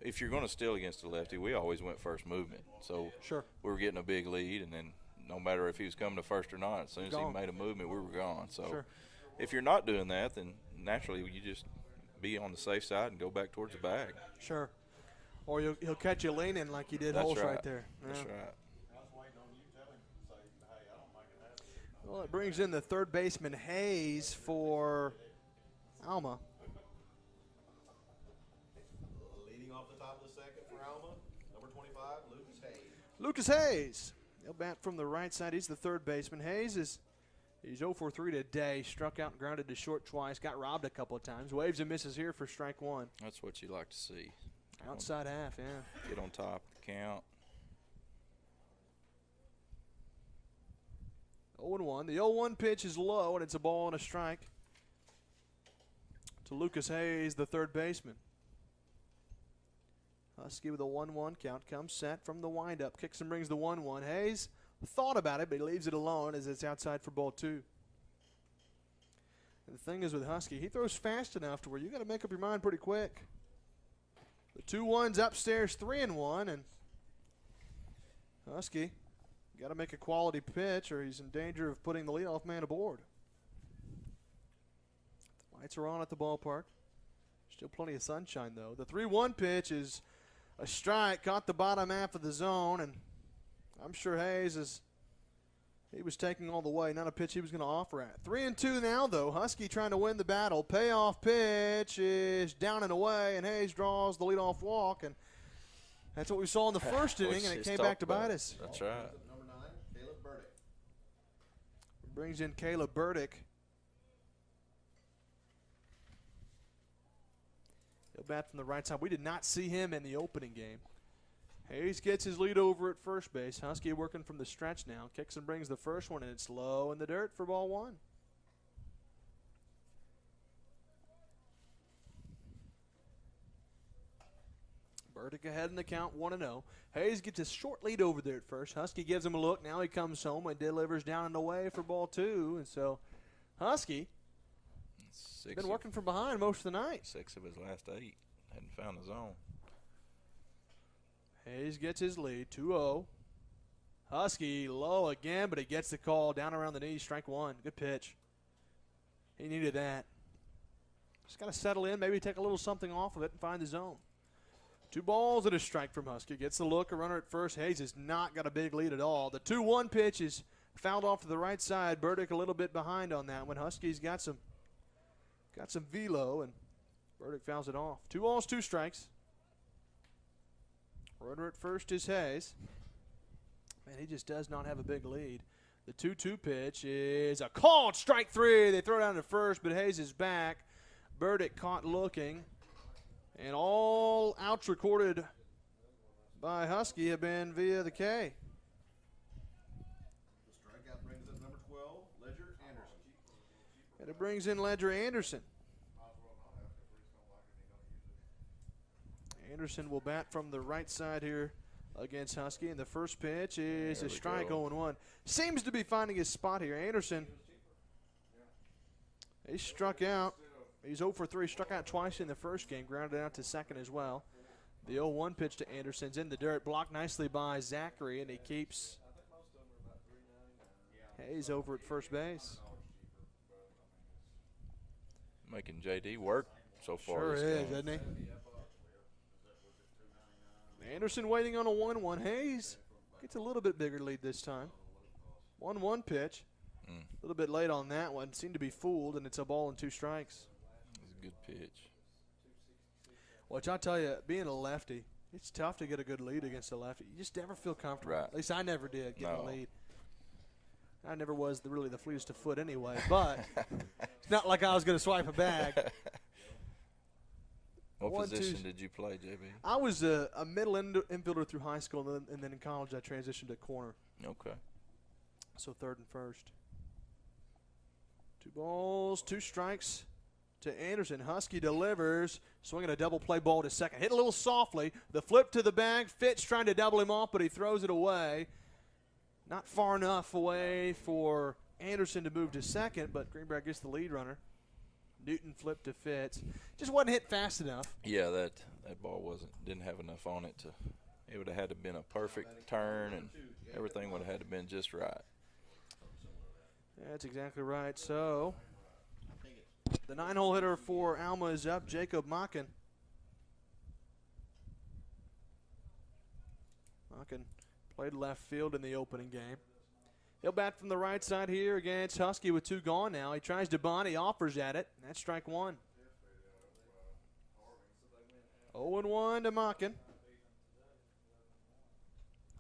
if you're going to steal against a lefty, we always went first movement. So we were getting a big lead, and then no matter if he was coming to first or not, as soon as he made a movement, we were gone. So if you're not doing that, then naturally you just be on the safe side and go back towards the bag. Sure. Or he'll catch you leaning like he did Holtz right there. That's right. Well, it brings in the third baseman Hayes for Alma. Leading off the top of the second for Alma, number 25, Lucas Hayes. Lucas Hayes. He'll bat from the right side. He's the third baseman. He's 0 for 3 today. Struck out and grounded to short twice. Got robbed a couple of times. Waves and misses here for strike one. That's what you like to see. Outside half, yeah. Get on top of the count. 0-1. The 0-1 pitch is low, and it's a ball and a strike to Lucas Hayes, the third baseman. Husky with a 1-1 count. Comes set from the windup. Kicks and brings the 1-1. Hayes thought about it, but he leaves it alone as it's outside for ball 2. And the thing is with Husky, he throws fast enough to where you got to make up your mind pretty quick. The 2-1's upstairs, 3-1, and Husky got to make a quality pitch or he's in danger of putting the leadoff man aboard. The lights are on at the ballpark. Still plenty of sunshine, though. The 3-1 pitch is a strike, caught the bottom half of the zone, and I'm sure Hayes he was taking all the way. Not a pitch he was going to offer at. 3-2 now, though. Husky trying to win the battle. Payoff pitch is down and away, and Hayes draws the leadoff walk, and that's what we saw in the first inning, and it came back to bite us. That's right. Number 9, Caleb Burdick. Brings in Caleb Burdick. He'll bat from the right side. We did not see him in the opening game. Hayes gets his lead over at first base. Husky working from the stretch now. Kicks and brings the first one, and it's low in the dirt for ball 1. Burdick ahead in the count, 1-0. Hayes gets a short lead over there at first. Husky gives him a look. Now he comes home and delivers down and away for ball 2. And so Husky been working from behind most of the night. 6 of his last 8. Hadn't found the zone. Hayes gets his lead, 2-0. Husky low again, but he gets the call down around the knees, strike 1. Good pitch. He needed that. Just got to settle in, maybe take a little something off of it and find the zone. 2 balls and a strike from Husky. Gets the look, a runner at first. Hayes has not got a big lead at all. The 2-1 pitch is fouled off to the right side. Burdick a little bit behind on that one. Husky's got some velo, and Burdick fouls it off. 2 balls, 2 strikes. Runner at first is Hayes. Man, he just does not have a big lead. The 2-2 pitch is a called strike 3. They throw down to first, but Hayes is back. Burdick caught looking. And all outs recorded by Husky have been via the K. The strikeout brings in number 12, Ledger Anderson. And it brings in Ledger Anderson. Anderson will bat from the right side here against Husky. And the first pitch is a strike, 0-1. Seems to be finding his spot here. Anderson, he struck out. He's 0 for 3, struck out twice in the first game, grounded out to second as well. The 0-1 pitch to Anderson's in the dirt, blocked nicely by Zachary, and he keeps Hayes over at first base. Making JD work so far. Sure is, isn't he? Anderson waiting on a 1-1. Hayes gets a little bit bigger lead this time. 1-1 pitch. A little bit late on that one. Seemed to be fooled, and it's a ball and 2 strikes. It's a good pitch. Which I'll tell you, being a lefty, it's tough to get a good lead against a lefty. You just never feel comfortable. Right. At least I never did get a lead. I never was really the fleetest of foot anyway, but it's not like I was going to swipe a bag. What 1-2. position did you play, JB? I was a middle infielder through high school, and then in college I transitioned to corner. Okay. So third and first. 2 balls, 2 strikes to Anderson. Husky delivers, swinging a double play ball to second. Hit a little softly. The flip to the bag. Fitz trying to double him off, but he throws it away. Not far enough away for Anderson to move to second, but Greenbrier gets the lead runner. Newton flipped to Fitz. Just wasn't hit fast enough. Yeah, that ball didn't have enough on it to. It would have had to been a perfect turn, and everything would have had to been just right. That's exactly right. So the 9-hole hitter for Alma is up, Jacob Macken. Macken played left field in the opening game. He'll bat from the right side here against Husky with 2 gone now. He tries to bunt. He offers at it. That's strike 1. 0-1 to Macken.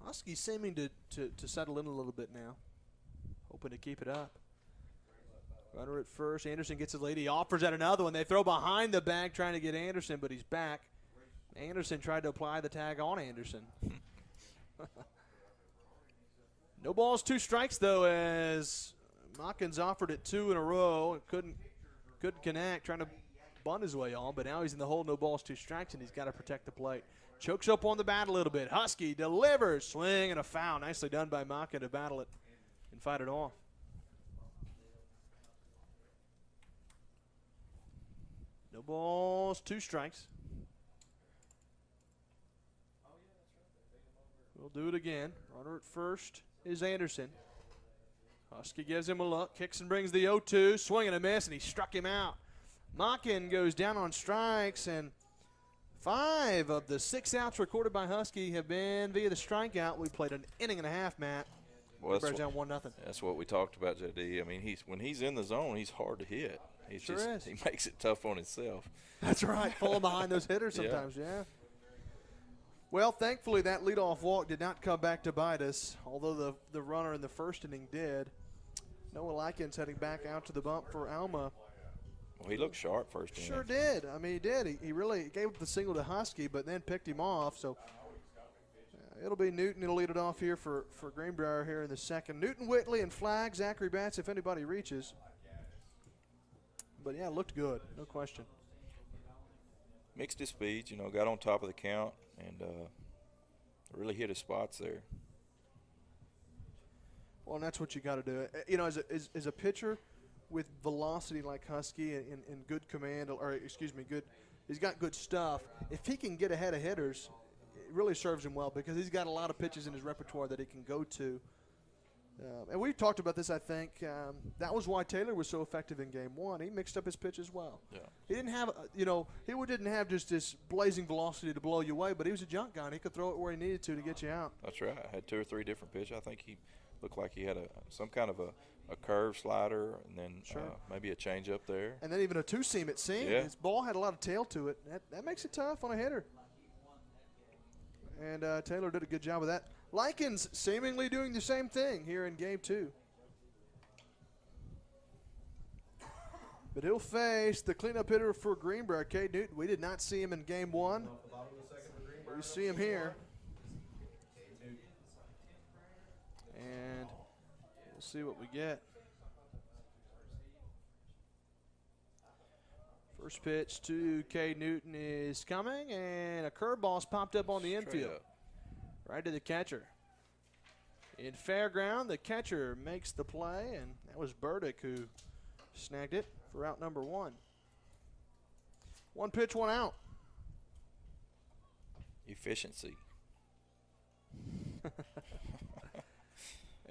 Husky seeming to settle in a little bit now. Hoping to keep it up. Runner at first. Anderson gets the lead. He offers at another one. They throw behind the bag trying to get Anderson, but he's back. Anderson tried to apply the tag on Anderson. No balls, 2 strikes, though, as Macken's offered it 2 in a row and couldn't connect, trying to bunt his way on, but now he's in the hole, no balls, 2 strikes, and he's got to protect the plate. Chokes up on the bat a little bit. Husky delivers, swing and a foul. Nicely done by Macken to battle it and fight it off. No balls, 2 strikes. We'll do it again. Runner at first is Anderson. Husky gives him a look, kicks and brings the 0-2, swing and a miss, and he struck him out. Macken goes down on strikes, and 5 of the 6 outs recorded by Husky have been via the strikeout. We played an inning and a half, Matt. Well, Bears down 1-0. That's what we talked about, JD. I mean, when he's in the zone, he's hard to hit. He makes it tough on himself. That's right, falling behind those hitters sometimes, yeah. Well, thankfully that leadoff walk did not come back to bite us, although the runner in the first inning did. Noah Likens heading back out to the bump for Alma. Well, he looked sharp first inning. Sure did. I mean, he did. He really gave up the single to Husky, but then picked him off. So it'll be Newton. It'll lead it off here for Greenbrier here in the second. Newton, Whitley, and Flag. Zachary Batts if anybody reaches. But, yeah, looked good, no question. Mixed his speeds, got on top of the count and really hit his spots there. Well, and that's what you got to do. As a pitcher with velocity like Husky and good command, he's got good stuff. If he can get ahead of hitters, it really serves him well because he's got a lot of pitches in his repertoire that he can go to. And we've talked about this, I think. That was why Taylor was so effective in Game 1. He mixed up his pitch as well. Yeah. He didn't have, he didn't have just this blazing velocity to blow you away, but he was a junk guy, and he could throw it where he needed to get you out. That's right. Had 2 or 3 different pitches. I think he looked like he had some kind of a curve slider and then maybe a change up there. And then even a 2-seam, it seemed. Yeah. His ball had a lot of tail to it. That makes it tough on a hitter. And Taylor did a good job of that. Likens seemingly doing the same thing here in Game 2. But he'll face the cleanup hitter for Greenbrier, Cade Newton. We did not see him in Game 1. We see him here. And we'll see what we get. First pitch to Cade Newton is coming, and a curveball's popped up on the infield. Right to the catcher. In fairground, the catcher makes the play, and that was Burdick who snagged it for out number 1. 1 pitch, 1 out. Efficiency.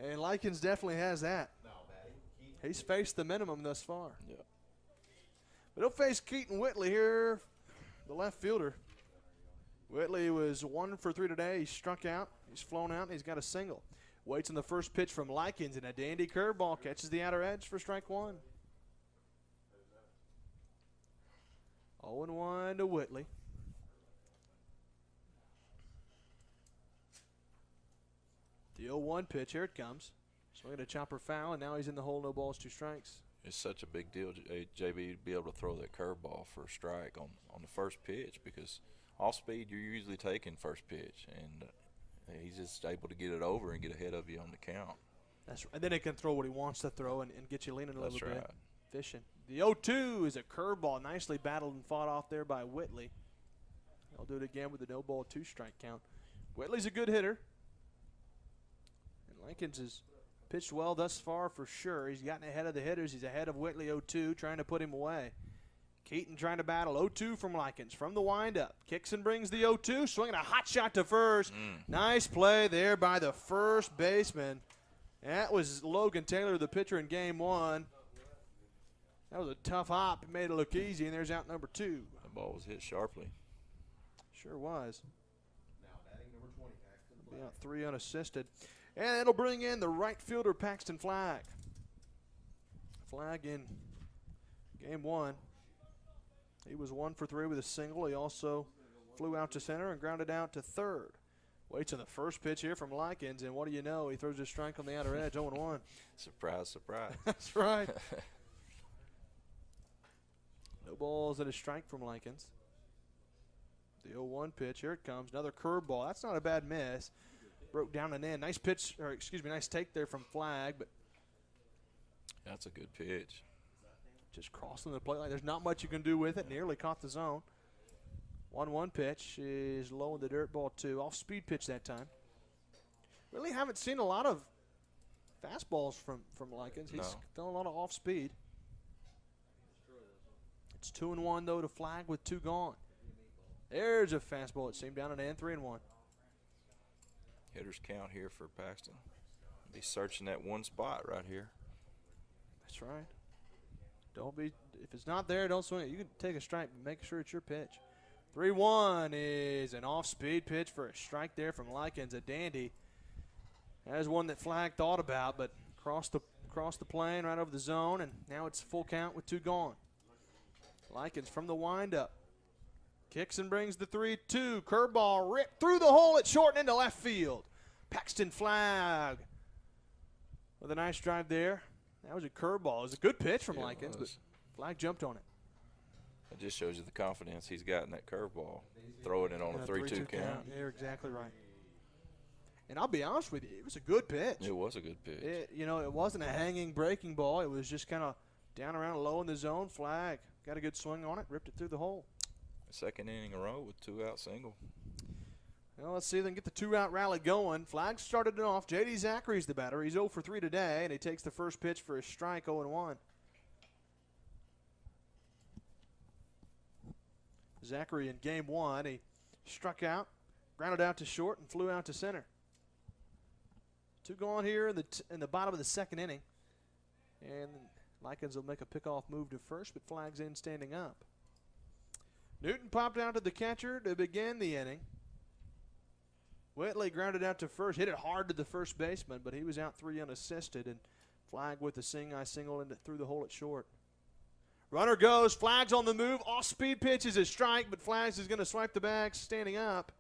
And Likens definitely has that. He's faced the minimum thus far. Yeah. But he'll face Keaton Whitley here, the left fielder. Whitley was 1 for 3 today. He struck out. He's flown out, and he's got a single. Waits on the first pitch from Likens, and a dandy curveball catches the outer edge for strike 1. 0-1 to Whitley. The 0-1 pitch, here it comes. Swinging a chopper foul, and now he's in the hole, no balls, 2 strikes. It's such a big deal, JB, to be able to throw that curveball for a strike on the first pitch, because off speed you're usually taking first pitch, and he's just able to get it over and get ahead of you on the count. That's right. And then he can throw what he wants to throw and get you leaning a little That's bit. right. Efficient. The 0-2 is a curveball, nicely battled and fought off there by Whitley. I'll do it again with the no ball 2 strike count. Whitley's a good hitter. And Lincoln's has pitched well thus far for sure. He's gotten ahead of the hitters. He's ahead of Whitley 0-2, trying to put him away. Keaton trying to battle 0-2 from Likens from the windup. Kicks and brings the 0-2, swinging a hot shot to first. Nice play there by the first baseman. That was Logan Taylor, the pitcher in game 1. That was a tough hop. It made it look easy, and there's out number 2. The ball was hit sharply. Sure was. Now batting number 20, Paxton Be out 3 unassisted. And it'll bring in the right fielder, Paxton Flagg. Flagg in game 1. He was 1 for 3 with a single. He also flew out to center and grounded out to third. Waits on the first pitch here from Likens, and what do you know? He throws a strike on the outer edge, 0-1. Surprise, surprise. That's right. No balls and a strike from Likens. The 0-1 pitch, here it comes, another curveball. That's not a bad miss. Broke down and in. Nice pitch, or excuse me, nice take there from Flagg, but That's a good pitch. just crossing the plate line. There's not much you can do with it. Nearly caught the zone. 1-1 pitch is low in the dirt, ball 2. Off-speed pitch that time. Really haven't seen a lot of fastballs from Likens. He's done a lot of off-speed. It's 2-1 though to Flagg with 2 gone. There's a fastball. It seemed down and in, 3-1. Hitters count here for Paxton. Be searching that one spot right here. That's right. Don't be, if it's not there, don't swing it. You can take a strike, but make sure it's your pitch. 3-1 is an off-speed pitch for a strike there from Likens, a dandy. That is one that Flagg thought about, but crossed the plane right over the zone, and now it's full count with 2 gone. Likens from the windup. Kicks and brings the 3-2. Curveball ripped through the hole at short and into left field. Paxton Flagg with a nice drive there. That was a curveball. It was a good pitch from Likens, but Flagg jumped on it. It just shows you the confidence he's got in that curveball. Throw it in on a 3-2 count. Yeah, you're exactly right. And I'll be honest with you, it was a good pitch. It was a good pitch. It wasn't a hanging breaking ball. It was just kind of down around low in the zone. Flagg got a good swing on it, ripped it through the hole. Second inning in a row with 2-out single. Well, let's see if they can get the 2-out rally going. Flagg started it off. J.D. Zachary's the batter. He's 0 for 3 today, and he takes the first pitch for a strike, 0-1. Zachary in game 1, he struck out, grounded out to short, and flew out to center. 2 gone here in the bottom of the second inning. And Likens will make a pickoff move to first, but Flagg's in standing up. Newton popped out to the catcher to begin the inning. Whitley grounded out to first, hit it hard to the first baseman, but he was out 3 unassisted, and Flagg with the single through the hole at short. Runner goes, Flagg's on the move, off-speed pitch is a strike, but Flagg's is going to swipe the bag standing up.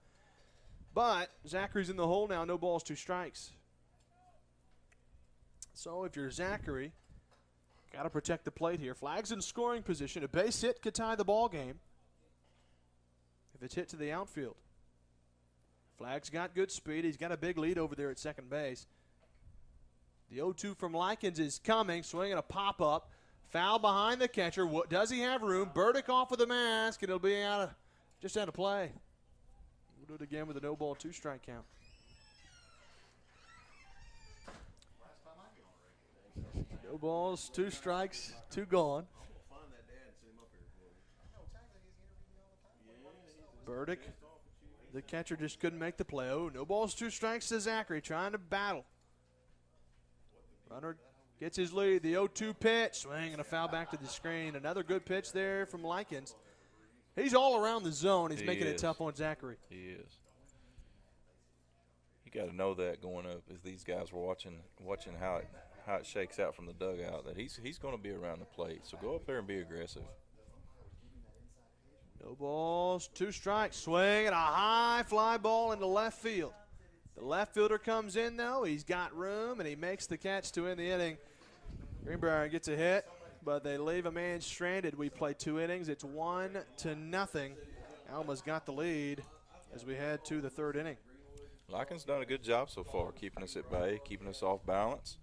But Zachary's in the hole now, no balls, 2 strikes. So if you're Zachary, got to protect the plate here. Flagg's in scoring position. A base hit could tie the ball game if it's hit to the outfield. Flagg's got good speed. He's got a big lead over there at second base. The 0-2 from Likens is coming, swinging a pop-up. Foul behind the catcher. Does he have room? Burdick off with the mask, and it'll be just out of play. We'll do it again with a no ball, 2 strike count. No balls, 2 strikes, 2 gone. Burdick, the catcher, just couldn't make the play. Oh, no balls, 2 strikes to Zachary, trying to battle. Runner gets his lead. The 0-2 pitch, swing and a foul back to the screen. Another good pitch there from Likens. He's all around the zone. He's making it tough on Zachary. He is. You got to know that going up, as these guys were watching how it shakes out from the dugout, that he's going to be around the plate. So go up there and be aggressive. No balls, 2 strikes. Swing and a high fly ball into left field. The left fielder comes in, though. He's got room, and he makes the catch to end the inning. Greenbrier gets a hit. but they leave a man stranded. We play 2 innings. It's 1-0. Alma's got the lead as we head to the 3rd inning. Lycan's done a good job so far, keeping us at bay, keeping us off balance.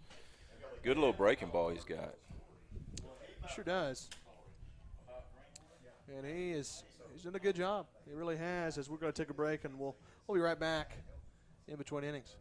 Good little breaking ball he's got. Sure does. And he's done a good job. He really has. As we're going to take a break, and we'll be right back in between innings.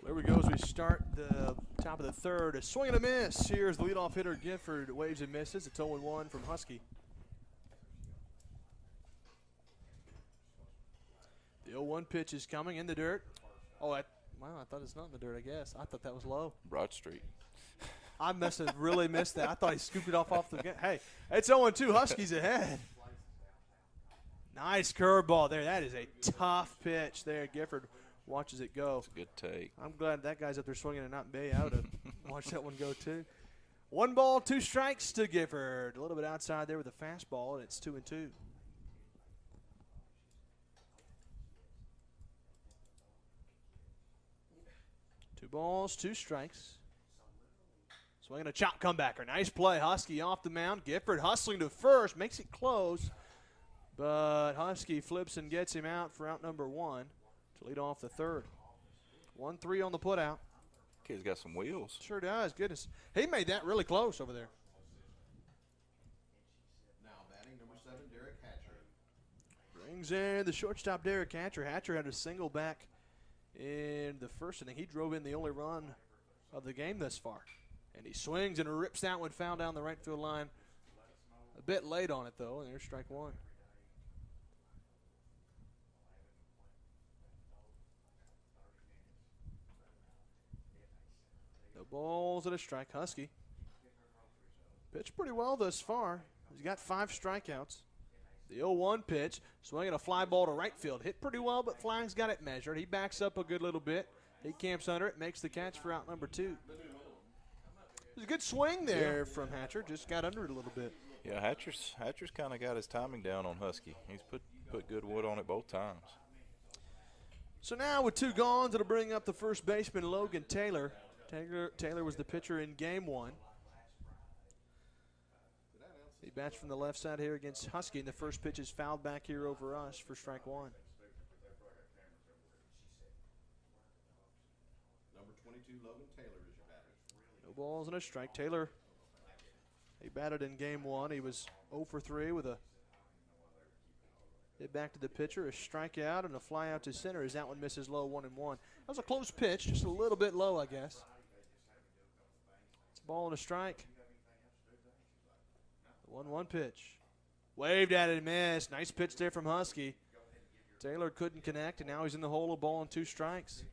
There we go as we start the top of the 3rd. A swing and a miss. Here's the leadoff hitter, Gifford. Waves and misses. It's 0-1 from Husky. The 0-1 pitch is coming in the dirt. Oh, wow, I thought it's not in the dirt, I guess. I thought that was low. Broad Street. I must have really missed that. I thought he scooped it off the – hey, it's 0-2. Huskies ahead. Nice curveball there. That is a tough pitch there. Gifford watches it go. It's a good take. I'm glad that guy's up there swinging and not me. I would have watched that one go too. 1 ball, 2 strikes to Gifford. A little bit outside there with a fastball, and it's 2-2. 2 balls, 2 strikes. Swinging a chop comebacker. Nice play. Husky off the mound. Gifford hustling to first. Makes it close. But Husky flips and gets him out for out number 1 to lead off the 3rd. 1-3 on the putout. Kid's got some wheels. Sure does. Goodness. He made that really close over there. Now batting number 7, Derek Hatcher. Brings in the shortstop, Derek Hatcher. Hatcher had a single back in the 1st inning. He drove in the only run of the game thus far. And he swings and rips that one foul down the right field line. A bit late on it, though, and there's strike 1. No balls and a strike. Husky pitched pretty well thus far. He's got 5 strikeouts. The 0-1 pitch, swinging a fly ball to right field. Hit pretty well, but Flying's got it measured. He backs up a good little bit. He camps under it, makes the catch for out number 2. It was a good swing there from Hatcher. Just got under it a little bit. Yeah, Hatcher's kind of got his timing down on Husky. He's put good wood on it both times. So now with 2 gone, it'll bring up the first baseman, Logan Taylor. Taylor was the pitcher in game 1. He bats from the left side here against Husky, and the first pitch is fouled back here over us for strike 1. Number 22, Logan Taylor is your batter. No balls and a strike. Taylor, he batted in game 1. He was 0 for 3 with a hit back to the pitcher, a strikeout, and a fly out to center as that one misses low 1-1. That was a close pitch, just a little bit low, I guess. It's a ball and a strike. 1-1 pitch. Waved at it and missed. Nice pitch there from Husky. Taylor couldn't connect, and now he's in the hole, a ball and 2 strikes.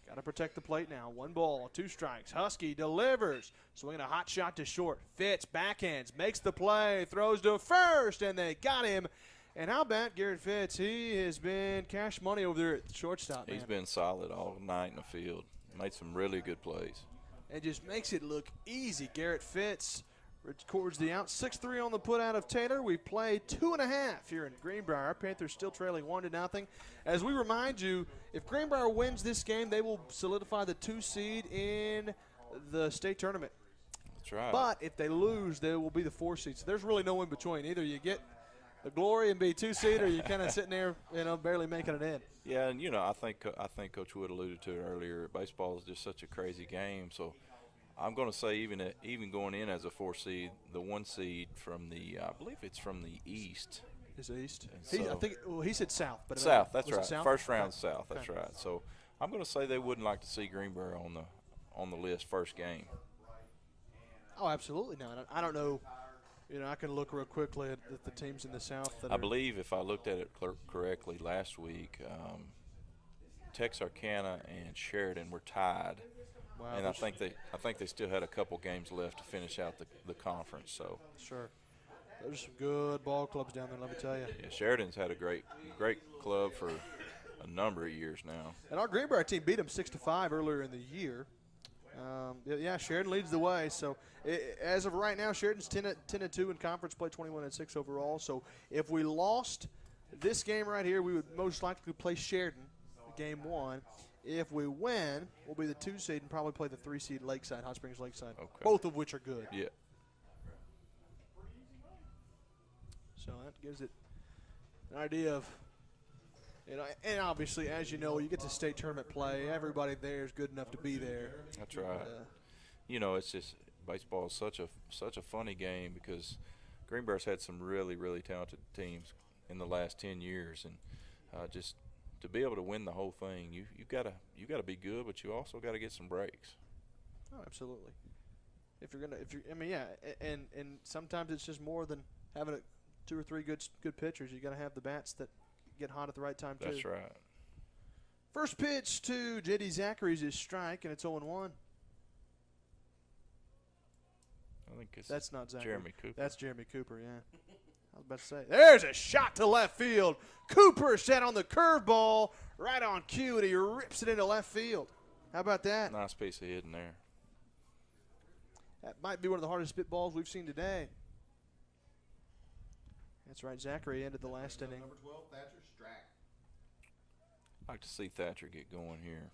Got Got to protect the plate now. 1 ball, 2 strikes. Husky delivers. Swinging a hot shot to short. Fitz backhands, makes the play, throws to first, and they got him. And how about Garrett Fitz? He has been cash money over there at the shortstop, man. He's been solid all night in the field. Made some really good plays. And just makes it look easy. Garrett Fitz records the out. 6-3 on the put out of Taylor. We play 2.5 here in Greenbrier. Our Panthers still trailing 1-0. As we remind you, if Greenbrier wins this game, they will solidify the 2 seed in the state tournament. That's right. But if they lose, they will be the 4 seed. So there's really no in between. Either you get the glory and be 2 seed, or you're kind of sitting there, barely making it in. Yeah, and I think Coach Wood alluded to it earlier. Baseball is just such a crazy game, so I'm going to say even going in as a 4 seed, the 1 seed from I believe it's from the East. Is East? So He said South, but South. That's right. South? First round South. Okay. That's right. So I'm going to say they wouldn't like to see Greenbrier on the list first game. Oh, absolutely not. I don't know. I can look real quickly at the teams in the South. I believe if I looked at it correctly last week, Texarkana and Sheridan were tied. Wow. And I think they still had a couple games left to finish out the conference. So sure, there's some good ball clubs down there. Let me tell you. yeah, Sheridan's had a great club for a number of years now. And our Greenbrier team beat them 6-5 earlier in the year. Sheridan leads the way. So as of right now, Sheridan's 10-2 in conference play, 21-6 overall. So if we lost this game right here, we would most likely play Sheridan game 1. If we win, we'll be the 2 seed and probably play the 3 seed Lakeside, Hot Springs Lakeside, both of which are good. Yeah. So that gives it an idea of, and obviously, as you know, you get to state tournament play, everybody there is good enough to be there. That's right. It's just baseball is such a funny game because Greenbrier's had some really, really talented teams in the last 10 years, and just to be able to win the whole thing, you gotta be good, but you also got to get some breaks. Oh, absolutely. And sometimes it's just more than having 2 or 3 good pitchers. You got to have the bats that get hot at the right time too. That's right. First pitch to J.D. Zachary's is strike, and it's 0-1. I think That's not Zachary. Jeremy Cooper. That's Jeremy Cooper, yeah. I was about to say. There's a shot to left field. Cooper set on the curveball right on cue, and he rips it into left field. How about that? Nice piece of hitting there. That might be one of the hardest spitballs we've seen today. That's right. Zachary ended the last inning. Number 12, Thatcher Strack. I'd like to see Thatcher get going here.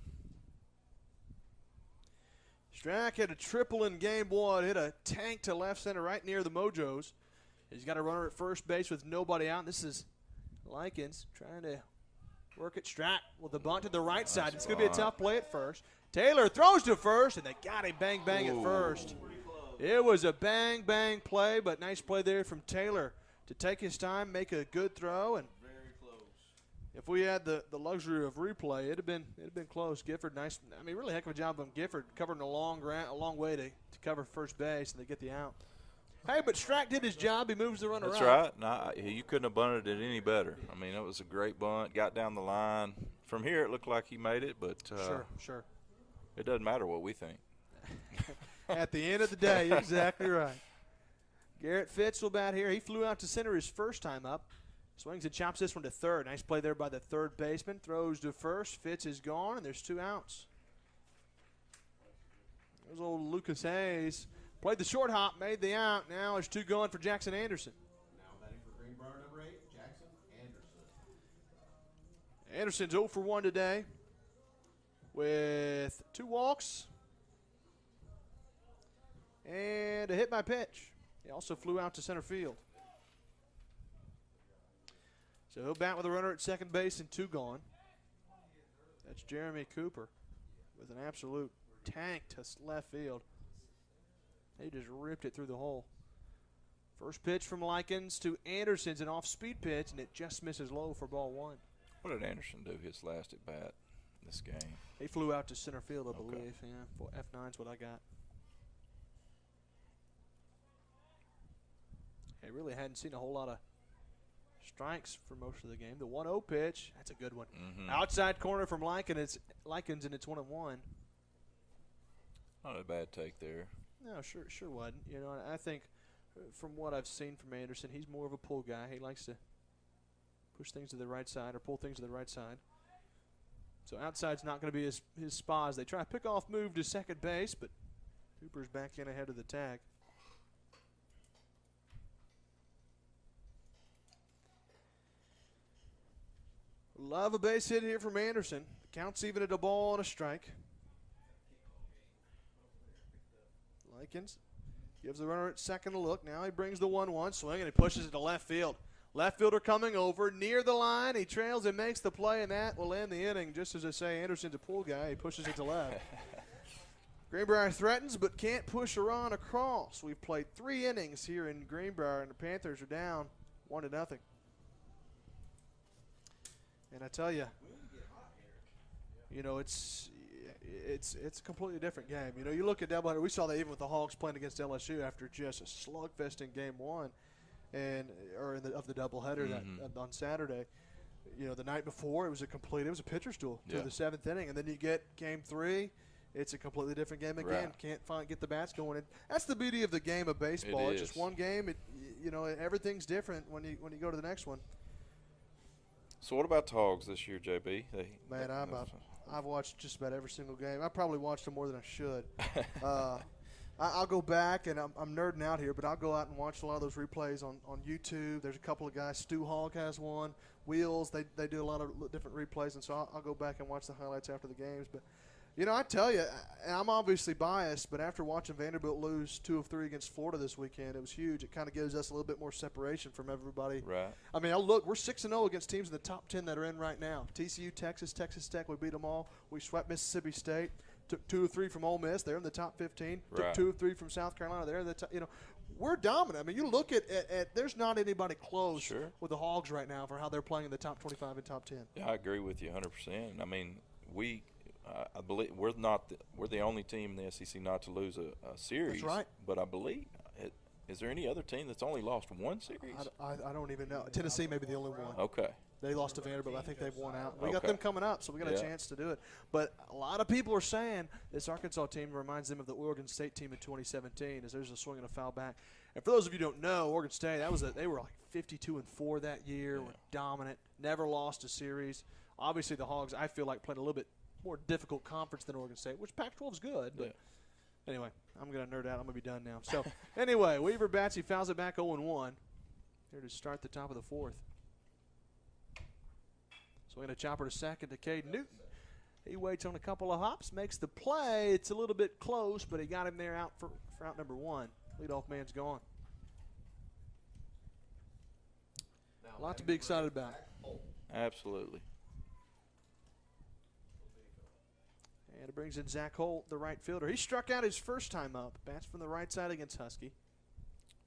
Strack had a triple in game 1, hit a tank to left center right near the Mojos. He's got a runner at first base with nobody out. This is Likens trying to work at Strack with the bunt to the right side. It's going to be a tough play at first. Taylor throws to first, and they got him bang at first. It was a bang play, but nice play there from Taylor to take his time, make a good throw, and Very close. if we had the luxury of replay, it'd have been close. Gifford, nice. I mean, really heck of a job on Gifford covering a long way to cover first base, and they get the out. Hey, but Strack did his job. He moves the runner That's up. right. No, you couldn't have bunted it any better. I mean, it was a great bunt. Got down the line. From here, it looked like he made it, but Sure. it doesn't matter what we think. At the end of the day, you're exactly right. Garrett Fitz will bat here. He flew out to center his first time up. Swings and chops this one to third. Nice play there by the third baseman. Throws to first. Fitz is gone, and there's 2 outs. There's old Lucas Hayes. Played the short hop, made the out. Now there's 2 going for Jackson Anderson. Now batting for Greenbrier, number 8, Jackson Anderson. Anderson's 0 for 1 today with 2 walks and a hit by pitch. He also flew out to center field. So he'll bat with a runner at second base and 2 gone. That's Jeremy Cooper with an absolute tank to left field. He just ripped it through the hole. First pitch from Likens to Anderson's an off-speed pitch, and it just misses low for ball 1. What did Anderson do his last at bat this game? He flew out to center field, I Okay. believe. Yeah, F9's what I got. He really hadn't seen a whole lot of strikes for most of the game. The 1-0 pitch, that's a good one. Outside corner from Likens, and it's 1-1. Not a bad take there. No, sure wasn't. You know, I think from what I've seen from Anderson, he's more of a pull guy. He likes to push things to the right side or pull things to the right side. So outside's not going to be his spot as they try to pick off move to second base, but Cooper's back in ahead of the tag. Love a base hit here from Anderson. Counts even at a ball and a strike. Likens gives the runner at second a look. Now he brings the 1-1 swing and he pushes it to left field. Left fielder coming over near the line. He trails and makes the play, and that will end the inning. Just as I say, Anderson's a pull guy. He pushes it to left. Greenbrier threatens but can't push a run across. We've played 3 innings here in Greenbrier, and the Panthers are down 1-0. And I tell you, you know, it's a completely different game. You know, you look at doubleheader. We saw that even with the Hogs playing against LSU after just a slugfest in game 1. Of the doubleheader on Saturday. You know, the night before it was a pitcher's duel to the 7th inning, and then you get game 3, it's a completely different game again. Right. Can't get the bats going. And that's the beauty of the game of baseball. It's just one game. You know, everything's different when you go to the next one. So what about the Hogs this year, JB? I've watched just about every single game. I probably watched them more than I should. I'll go back, and I'm nerding out here, but I'll go out and watch a lot of those replays on YouTube. There's a couple of guys. Stu Hogg has one. Wheels, they do a lot of different replays, and so I'll go back and watch the highlights after the games. But, you know, I tell you, and I'm obviously biased, but after watching Vanderbilt lose 2 of 3 against Florida this weekend, it was huge. It kind of gives us a little bit more separation from everybody. Right. I mean, look, we're 6-0 against teams in the top 10 that are in right now. TCU, Texas Tech, we beat them all. We swept Mississippi State. Took 2 of 3 from Ole Miss. They're in the top 15. Right. Took 2 of 3 from South Carolina. They're in the top. You know, we're dominant. I mean, you look at there's not anybody close with the Hogs right now for how they're playing in the top 25 and top 10. Yeah, I agree with you 100%. I mean, I believe we're the only team in the SEC not to lose a series. That's right. But I believe is there any other team that's only lost 1 series? I don't even know. Tennessee may be the only one. Okay. They lost to Vanderbilt. I think they've won out. We got them coming up, so we got a chance to do it. But a lot of people are saying this Arkansas team reminds them of the Oregon State team in 2017, as there's a swing and a foul back. And for those of you who don't know, Oregon State, they were like 52-4 that year, were dominant, never lost a series. Obviously, the Hogs, I feel like, played a little bit more difficult conference than Oregon State, which Pac-12 is good. But anyway, I'm going to nerd out. I'm going to be done now. So anyway, Weaver bats. He fouls it back 0-1 here to start the top of the 4th. So we're going to chopper to second to Cade Newton. He waits on a couple of hops, makes the play. It's a little bit close, but he got him there out for out number 1. Leadoff man's gone. A lot to be excited about. Absolutely. And it brings in Zach Holt, the right fielder. He struck out his first time up. Bats from the right side against Husky.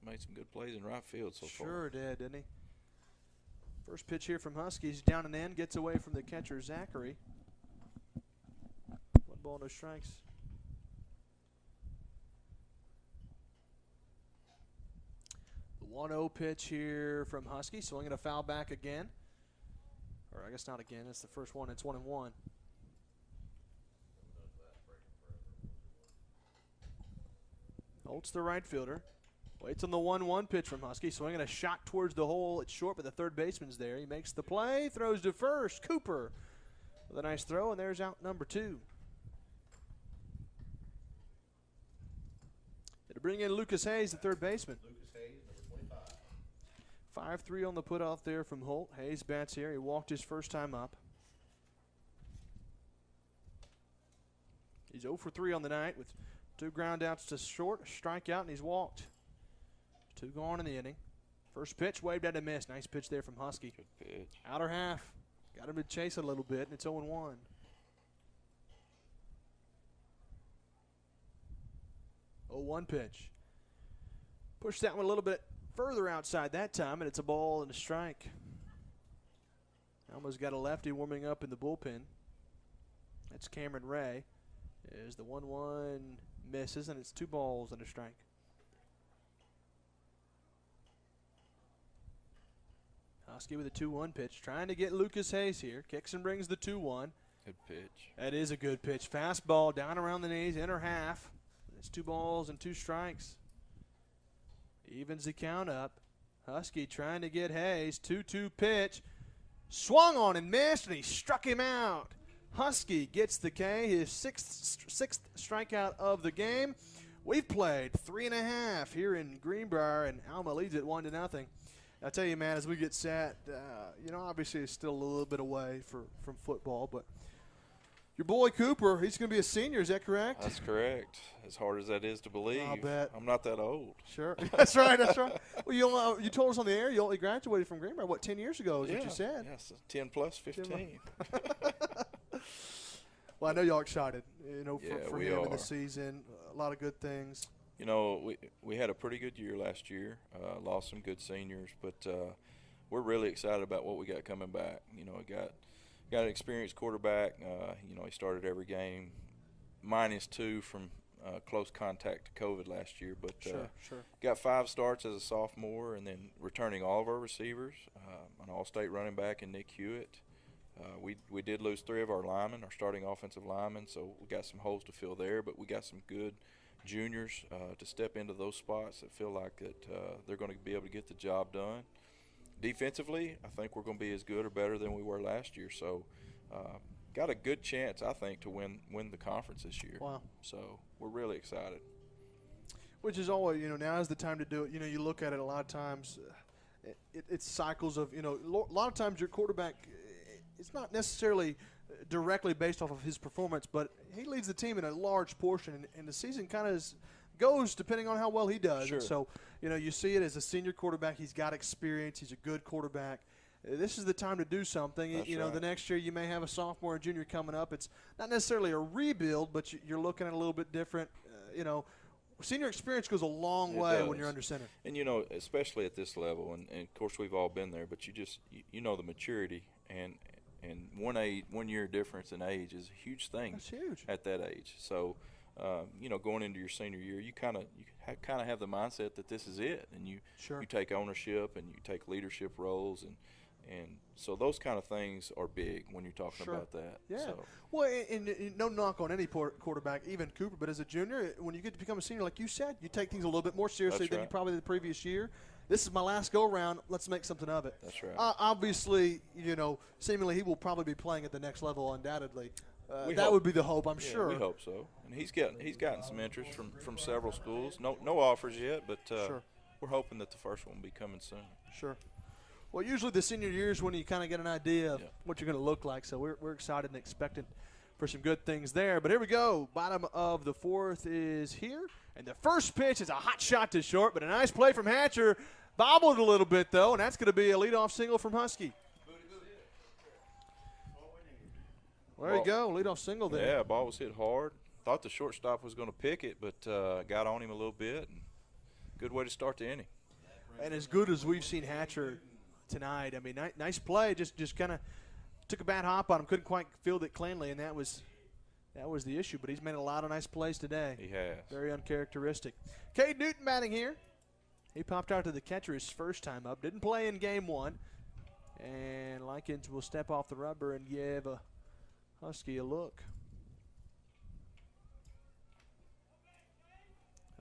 Made some good plays in right field so far. Sure did, didn't he? First pitch here from Huskies, down and in, gets away from the catcher, Zachary. 1 ball, no strikes. The 1-0 pitch here from Husky, swinging a foul back again. Or I guess not again, it's the first one, it's 1-1. Holt's the right fielder. Waits on the 1-1 pitch from Husky. Swinging a shot towards the hole. It's short, but the third baseman's there. He makes the play. Throws to first. Cooper with a nice throw, and there's out number 2. It'll bring in Lucas Hayes, the third baseman. Lucas Hayes, number 25. 5-3 on the put-off there from Holt. Hayes bats here. He walked his first time up. He's 0 for 3 on the night with 2 ground outs to short, a strikeout, and he's walked. 2 gone in the inning. First pitch, waved at a miss. Nice pitch there from Husky. Good pitch. Outer half. Got him to chase a little bit, and it's 0-1. Oh, 1 pitch. Pushed that one a little bit further outside that time, and it's a ball and a strike. Alma's got a lefty warming up in the bullpen. That's Cameron Ray. There's the 1-1 misses, and it's 2 balls and a strike. Husky with a 2-1 pitch, trying to get Lucas Hayes here. Kicks and brings the 2-1. Good pitch. That is a good pitch. Fastball down around the knees, inner half. It's 2 balls and 2 strikes. Evens the count up. Husky trying to get Hayes. 2-2 pitch. Swung on and missed, and he struck him out. Husky gets the K, his sixth strikeout of the game. We've played 3.5 here in Greenbrier, and Alma leads it 1-0. I tell you, man, as we get set, obviously it's still a little bit away from football, but your boy Cooper, he's going to be a senior. Is that correct? That's correct. As hard as that is to believe, I'll bet. I'm not that old. Sure. That's right. Well, you told us on the air you only graduated from Greenbrier, 10 years ago is what you said. Yes, 10 plus 15. Well, I know y'all excited, for we him in are. the season. A lot of good things. We had a pretty good year last year. Lost some good seniors, but we're really excited about what we got coming back. Got an experienced quarterback. He started every game, -2 from close contact to COVID last year, but Sure. got 5 starts as a sophomore, and then returning all of our receivers, an all-state running back in Nick Hewitt. We did lose 3 of our linemen, our starting offensive linemen, so we got some holes to fill there, but we got some good juniors to step into those spots that feel like that they're going to be able to get the job done. Defensively, I think we're going to be as good or better than we were last year, so got a good chance, I think, to win the conference this year. Wow. So we're really excited. Which is always, now is the time to do it. You look at it a lot of times, it's cycles of, a lot of times your quarterback, it's not necessarily directly based off of his performance, but he leads the team in a large portion, and the season kind of goes depending on how well he does. Sure. And so, you see it as a senior quarterback. He's got experience. He's a good quarterback. This is the time to do something. That's right. The next year you may have a sophomore and junior coming up. It's not necessarily a rebuild, but you're looking at a little bit different. Senior experience goes a long way when you're under center. And, especially at this level, and of course we've all been there, but you know the maturity and 1 year difference in age is a huge thing. That's huge at that age. So, going into your senior year, you kind of have the mindset that this is it, and you take ownership and you take leadership roles, and so those kind of things are big when you're talking about that. Yeah. So. Well, and no knock on any quarterback, even Cooper, but as a junior, when you get to become a senior, like you said, you take things a little bit more seriously than you probably did the previous year. This is my last go-around. Let's make something of it. That's right. Obviously, seemingly he will probably be playing at the next level undoubtedly. That would be the hope, I'm sure. We hope so. And he's gotten some interest from several schools. No offers yet, but we're hoping that the first one will be coming soon. Sure. Well, usually the senior year is when you kind of get an idea of what you're going to look like. So we're excited and expectant for some good things there. But here we go. Bottom of the 4th is here. And the first pitch is a hot shot to short, but a nice play from Hatcher. Bobbled a little bit, though, and that's going to be a leadoff single from Husky. There you go, leadoff single there. Yeah, ball was hit hard. Thought the shortstop was going to pick it, but got on him a little bit. And good way to start the inning. And as good as we've seen Hatcher tonight, I mean, nice play. Just kind of took a bad hop on him. Couldn't quite field it cleanly, and that was the issue. But he's made a lot of nice plays today. He has. Very uncharacteristic. Cade Newton batting here. He popped out to the catcher his first time up. Didn't play in game 1. And Likens will step off the rubber and give a Husky a look.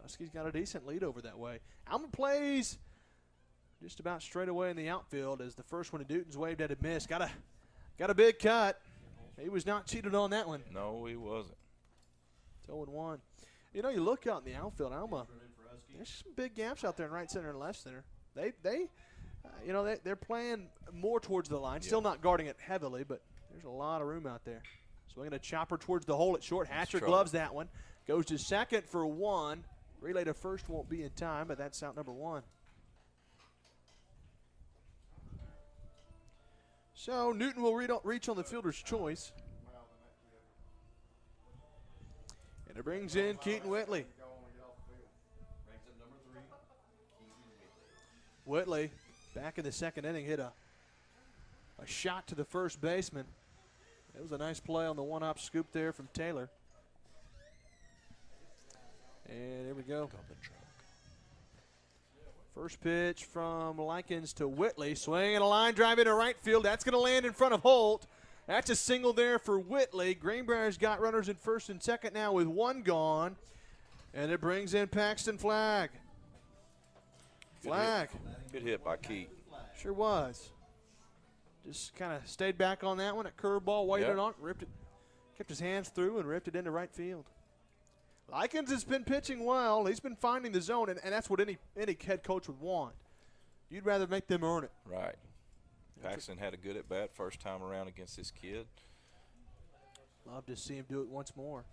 Husky's got a decent lead over that way. Alma plays just about straight away in the outfield as the first one to Newton's waved at a miss. Got a big cut. He was not cheated on that one. No, he wasn't. It's 0-1. You look out in the outfield, Alma. There's some big gaps out there in right center and left center. They're playing more towards the line. Still not guarding it heavily, but there's a lot of room out there. Swinging a chopper towards the hole at short. Hatcher gloves that one. Goes to second for 1. Relay to first won't be in time, but that's out number 1. So Newton will reach on the fielder's choice. And it brings in Keaton Whitley. Whitley, back in the second inning, hit a shot to the first baseman. It was a nice play on the one-hop scoop there from Taylor. And here we go. First pitch from Likens to Whitley. Swinging a line drive into right field. That's going to land in front of Holt. That's a single there for Whitley. Greenbrier's got runners in first and second now with one gone. And it brings in Paxton Flagg. Flagg. Good hit by Keat. Sure was. Just kind of stayed back on that one at curveball, waited on it, ripped it, kept his hands through and ripped it into right field. Likens has been pitching well. He's been finding the zone, and that's what any head coach would want. You'd rather make them earn it. Right. Paxton had a good at-bat first time around against this kid. Love to see him do it once more.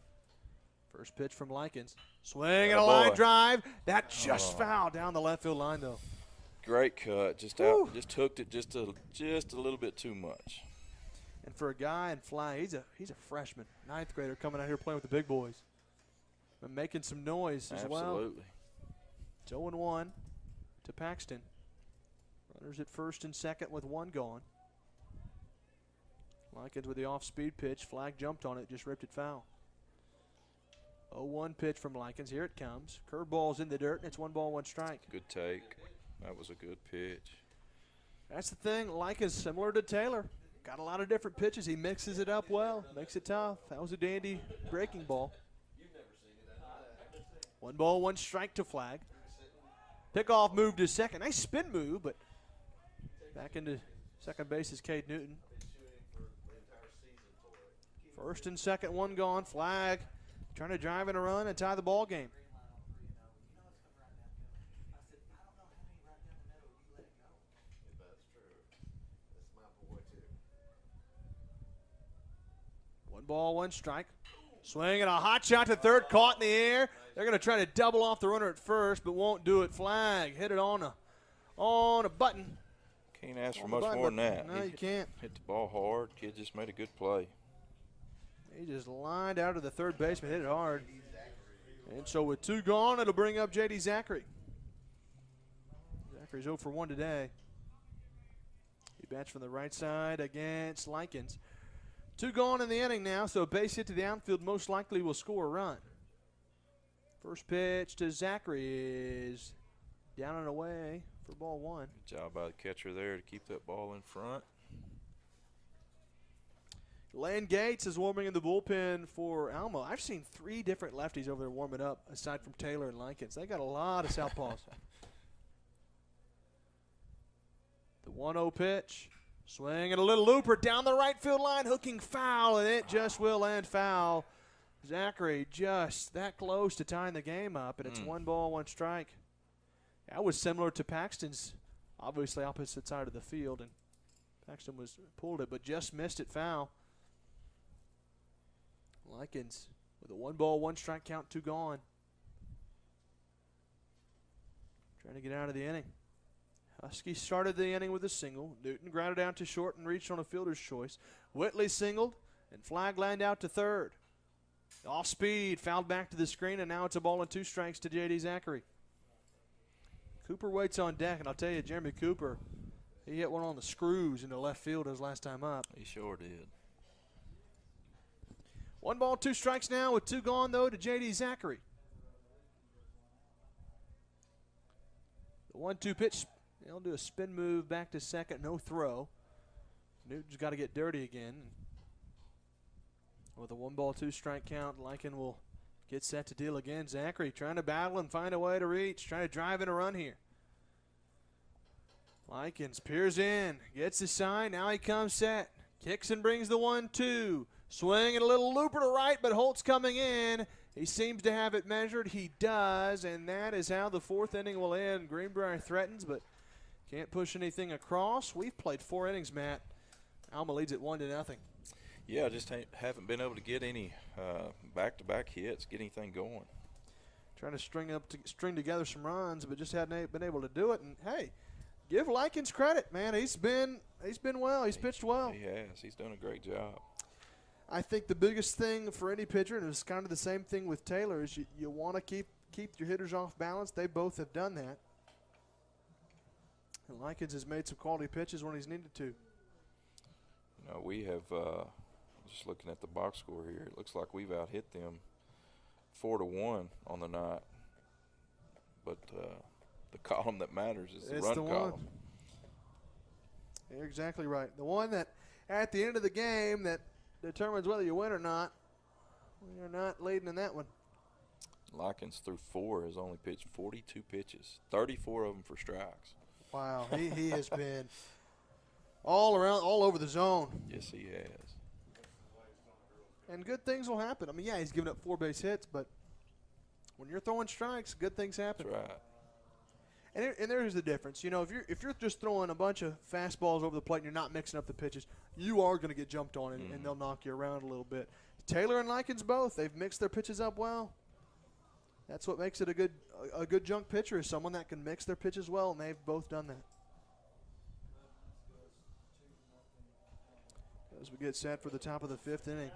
First pitch from Likens. Swing and a line drive. That just fouled down the left field line, though. Great cut. Just hooked it just a little bit too much. And for a guy in fly, he's a freshman, ninth grader coming out here playing with the big boys. Been making some noise as well. Absolutely. It's 0-1 to Paxton. Runners at first and second with one gone. Likens with the off-speed pitch. Flagg jumped on it, just ripped it foul. 0-1 pitch from Likens. Here it comes. Curveball's in the dirt, and it's 1 ball, 1 strike. Good take. That was a good pitch. That's the thing. Likens similar to Taylor. Got a lot of different pitches. He mixes it up well, makes it tough. That was a dandy breaking ball. 1 ball, 1 strike to Flagg. Pickoff move to second. Nice spin move, but back into second base is Cade Newton. First and second, 1 gone. Flagg trying to drive in a run and tie the ball game. One ball, 1 strike. Swing and a hot shot to third, caught in the air. They're going to try to double off the runner at first, but won't do it. Flagg hit it on a button. Can't ask for much more than that. No, you can't. Hit the ball hard. Kid just made a good play. He just lined out of the third baseman, hit it hard. And so with 2 gone, it'll bring up J.D. Zachary. Zachary's 0 for 1 today. He bats from the right side against Likens. 2 gone in the inning now, so a base hit to the outfield most likely will score a run. First pitch to Zachary is down and away for ball 1. Good job by the catcher there to keep that ball in front. Lane Gates is warming in the bullpen for Alma. I've seen 3 different lefties over there warming up, aside from Taylor and Likens. They got a lot of southpaws. The 1-0 pitch. Swing and a little looper down the right field line, hooking foul, and it just will end foul. Zachary just that close to tying the game up, and it's 1 ball, 1 strike. That was similar to Paxton's, obviously opposite side of the field, and Paxton pulled it, but just missed it foul. Likens with a 1 ball, 1 strike count, 2 gone. Trying to get out of the inning. Husky started the inning with a single. Newton grounded out to short and reached on a fielder's choice. Whitley singled, and Flagg lined out to third. Off speed, fouled back to the screen, and now it's a ball and 2 strikes to J.D. Zachary. Cooper waits on deck, and I'll tell you, Jeremy Cooper, he hit one on the screws into left field his last time up. He sure did. 1 ball, 2 strikes now with 2 gone, though, to J.D. Zachary. The 1-2 pitch. They'll do a spin move back to second, no throw. Newton's got to get dirty again. With a 1 ball, 2 strike count, Likens will get set to deal again. Zachary trying to battle and find a way to reach, trying to drive in a run here. Likens peers in, gets the sign, now he comes set. Kicks and brings the 1-2. Swing and a little looper to right, but Holt's coming in. He seems to have it measured. He does, and that is how the 4th inning will end. Greenbrier threatens, but can't push anything across. We've played 4 innings, Matt. Alma leads it 1-0. Yeah, just haven't been able to get any back-to-back hits, get anything going. Trying to string together some runs, but just hadn't been able to do it. And hey, give Likens credit, man. He's been well. He's pitched well. He has. He's done a great job. I think the biggest thing for any pitcher, and it's kind of the same thing with Taylor, is you want to keep your hitters off balance. They both have done that. And Likens has made some quality pitches when he's needed to. You know, we have just looking at the box score here, it looks like we've out-hit them 4-1 on the night. But the column that matters is the It's run the column. one. You're exactly right. The one that at the end of the game that determines whether you win or not. We are not leading in that one. Likens through 4 has only pitched 42 pitches, 34 of them for strikes. Wow, he has been all around, all over the zone. Yes, he has. And good things will happen. I mean, yeah, he's given up 4 base hits, but when you're throwing strikes, good things happen. That's right. And there's the difference. You know, if you're just throwing a bunch of fastballs over the plate and you're not mixing up the pitches, you are going to get jumped on and they'll knock you around a little bit. Taylor and Likens both, they've mixed their pitches up well. That's what makes it a good junk pitcher, is someone that can mix their pitches well, and they've both done that. As we get set for the top of the 5th inning.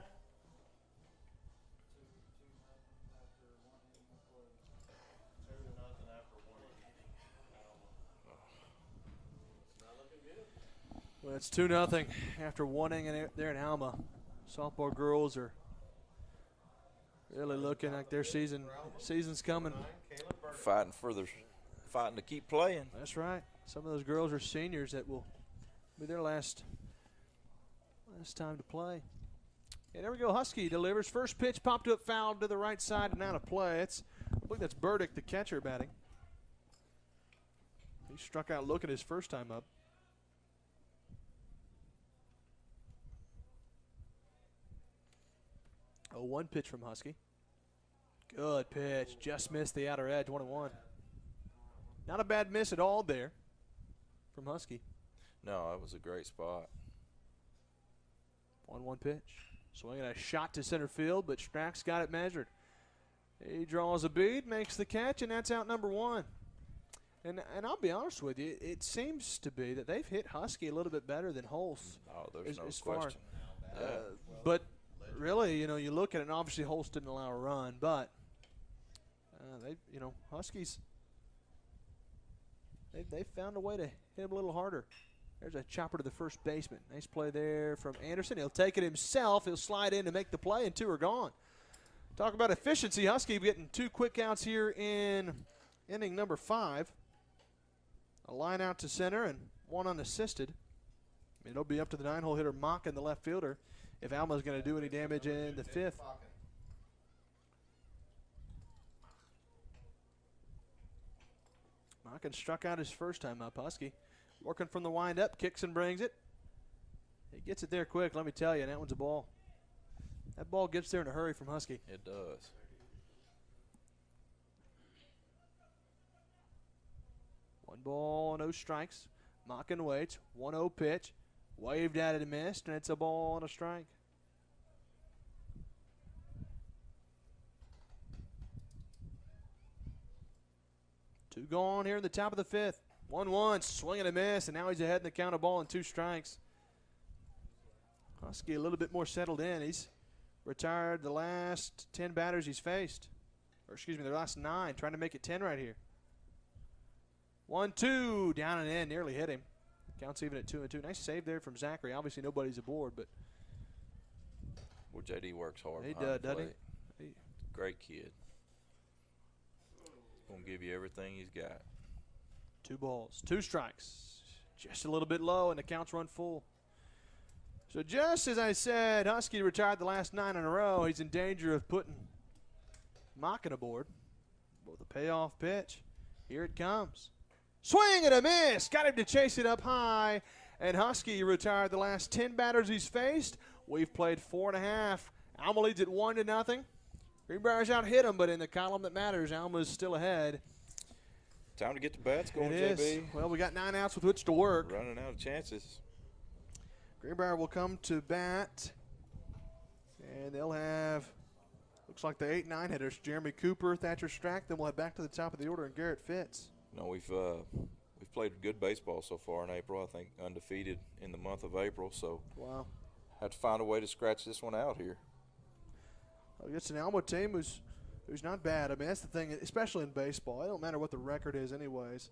Well, it's 2-0 after 1 inning there in Alma. Softball girls are really looking like their season's coming. Fighting to keep playing. That's right. Some of those girls are seniors that will be their last time to play. And there we go. Husky delivers. First pitch popped up foul to the right side and out of play. I believe that's Burdick, the catcher, batting. He struck out looking his first time up. 0-1 pitch from Husky. Good pitch. Just missed the outer edge, 1-1. Not a bad miss at all there from Husky. No, that was a great spot. 1-1 pitch. Swinging a shot to center field, but Strack's got it measured. He draws a bead, makes the catch, and that's out number 1. And I'll be honest with you, it seems to be that they've hit Husky a little bit better than Holst. Oh, there's no question. But really, you know, you look at it, and obviously Holst didn't allow a run, but Huskies, they found a way to hit him a little harder. There's a chopper to the first baseman. Nice play there from Anderson. He'll take it himself. He'll slide in to make the play, and 2 are gone. Talk about efficiency. Husky getting 2 quick outs here in inning number 5. A line out to center and 1 unassisted. It'll be up to the 9-hole hitter Mock and the left fielder if Alma's going to do any damage in the 5th. Mock struck out his first time up. Husky working from the windup, kicks and brings it. He gets it there quick, let me tell you, and that one's a ball. That ball gets there in a hurry from Husky. It does. One ball, no strikes. Mockin waits. 1-0 pitch. Waved at it and missed, and it's a ball and a strike. Two gone here in the top of the 5th. 1-1, swing and a miss, and now he's ahead in the count of ball and 2 strikes. Husky a little bit more settled in. He's retired the last 10 batters he's faced. Or excuse me, the last 9, trying to make it 10 right here. 1-2, down and in, nearly hit him. Counts even at 2-2. Nice save there from Zachary. Obviously nobody's aboard, but Well, JD works hard. he behind does, the doesn't plate. he? Great kid. Gonna give you everything he's got. 2 balls, 2 strikes. Just a little bit low, and the counts run full. So just as I said, Husky retired the last 9 in a row. He's in danger of putting Mockin aboard. With a payoff pitch. Here it comes. Swing and a miss. Got him to chase it up high. And Husky retired the last 10 batters he's faced. We've played 4.5. Alma leads at 1-0. Greenbrier's out hit him, but in the column that matters, Alma's still ahead. Time to get the bats going, It JB. is. Well, we got 9 outs with which to work. Running out of chances. Greenbrier will come to bat. And they'll have, looks like the 8-9 hitters. Jeremy Cooper, Thatcher Strack. Then we'll head back to the top of the order, and Garrett Fitz. No, we've played good baseball so far in April. I think undefeated in the month of April. So Wow. have to find a way to scratch this one out here. It's an Alma team who's not bad. I mean, that's the thing, especially in baseball. It don't matter what the record is anyways.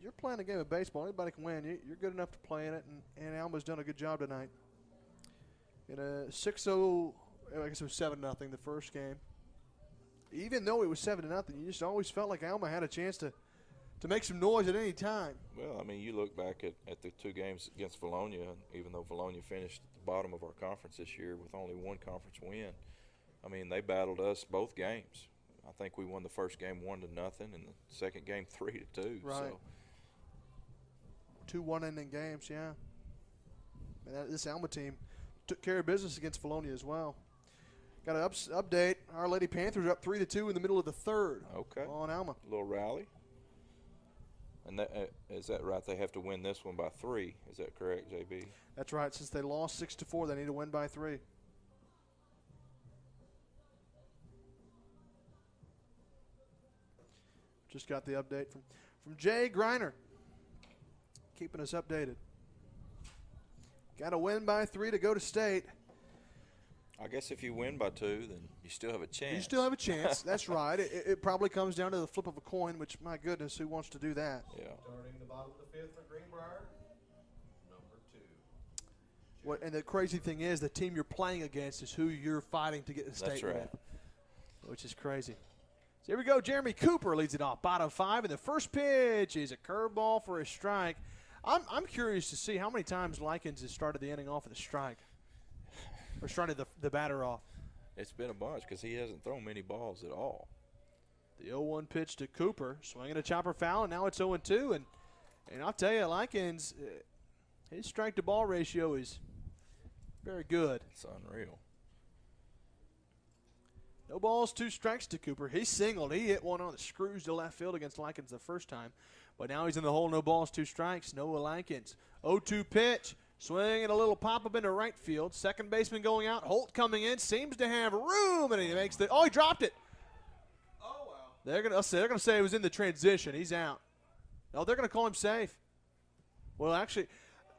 You're playing a game of baseball. Anybody can win. You're good enough to play in it, and Alma's done a good job tonight. In a 6-0, I guess it was 7-0 the first game. Even though it was 7-0, you just always felt like Alma had a chance to to make some noise at any time. Well, I mean, you look back at the 2 games against Valonia, and even though Valonia finished at the bottom of our conference this year with only 1 conference win, I mean, they battled us both games. I think we won the first game 1-0 and the second game 3-2. Right. So 2 one-inning games, yeah. And this Alma team took care of business against Valonia as well. Got an update. Our Lady Panthers are up 3-2 in the middle of the 3rd. Okay. On Alma. A little rally. And that, is that right? They have to win this one by 3. Is that correct, JB? That's right. Since they lost 6-4, they need to win by 3. Just got the update from Jay Greiner, keeping us updated. Got to win by 3 to go to state. I guess if you win by 2, then you still have a chance. You still have a chance. That's right. It probably comes down to the flip of a coin, which, my goodness, who wants to do that? Yeah. Starting the bottom of the 5th for Greenbrier, number 2. What, and the crazy thing is, the team you're playing against is who you're fighting to get the state That's right. with, which is crazy. So here we go. Jeremy Cooper leads it off. Bottom 5, and the first pitch is a curveball for a strike. I'm curious to see how many times Likens has started the inning off with a strike, or started the batter off. It's been a bunch because he hasn't thrown many balls at all. The 0-1 pitch to Cooper, swinging a chopper foul, and now it's 0-2. And I'll tell you, Likens, his strike-to-ball ratio is very good. It's unreal. No balls, 2 strikes to Cooper. He singled. He hit one on the screws to left field against Likens the first time. But now he's in the hole, no balls, 2 strikes. Noah Likens. 0-2 pitch. Swing and a little pop-up into right field. Second baseman going out. Holt coming in. Seems to have room, and he makes the – oh, he dropped it. Oh, wow. They're gonna say it was in the transition. He's out. No, they're going to call him safe. Well, actually,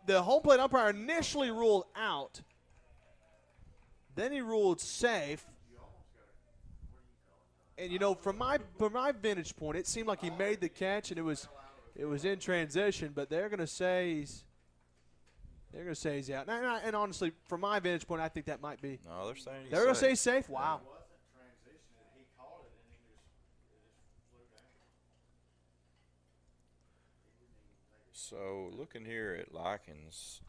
the home plate umpire initially ruled out. Then he ruled safe. And, you know, from my vantage point, it seemed like he made the catch, and it was in transition. But they're going to say he's out. And honestly, from my vantage point, I think that might be. No, they're saying he's They're going to say safe. safe. Wow. It wasn't transition. He called it, and it just flew down. So looking here at Likens,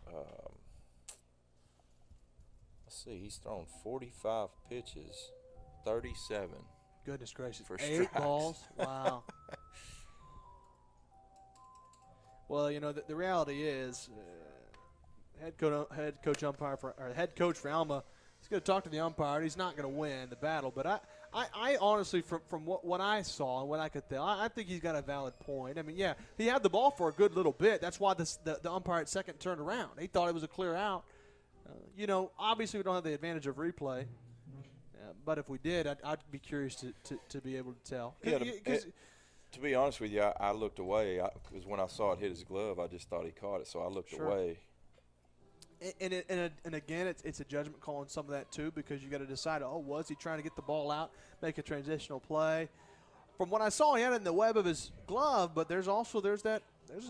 let's see, he's thrown 45 pitches, 37. Goodness gracious. For 8 strikes. balls. Wow. Well, you know, the reality is head coach for Alma, he's going to talk to the umpire, and he's not going to win the battle. But I honestly, from what I saw and what I could tell, I think he's got a valid point. I mean, yeah, he had the ball for a good little bit. That's why the umpire at second turned around. He thought it was a clear out. You know, obviously we don't have the advantage of replay. But if we did, I'd be curious to be able to tell. Yeah, to be honest with you, I looked away because when I saw it hit his glove, I just thought he caught it, so I looked away. And again, it's a judgment call on some of that too, because you got to decide. Oh, was he trying to get the ball out, make a transitional play? From what I saw, he had it in the web of his glove, but there's an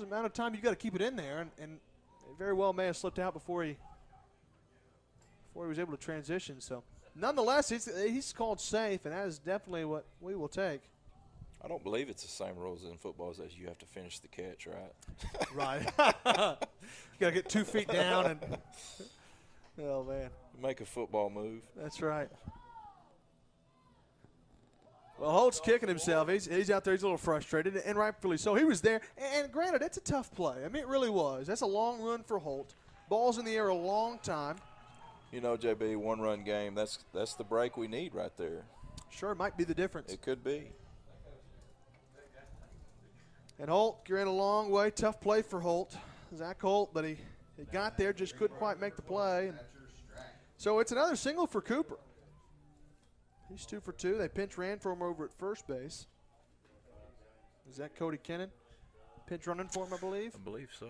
amount of time you got to keep it in there, and it very well may have slipped out before he was able to transition. So. Nonetheless, he's called safe, and that is definitely what we will take. I don't believe it's the same rules in football as you have to finish the catch, right? Right. You got to get 2 feet down and – oh, man. Make a football move. That's right. Well, Holt's kicking himself. He's out there. He's a little frustrated, and rightfully so. He was there. And granted, it's a tough play. I mean, it really was. That's a long run for Holt. Ball's in the air a long time. You know, JB, 1-run game, that's the break we need right there. Sure, it might be the difference. It could be. And Holt ran a long way. Tough play for Holt. Zach Holt, but he got there, just couldn't quite make the play. So it's another single for Cooper. He's 2 for 2. They pinch ran for him over at first base. Is that Cody Kennan? Pinch running for him, I believe. I believe so.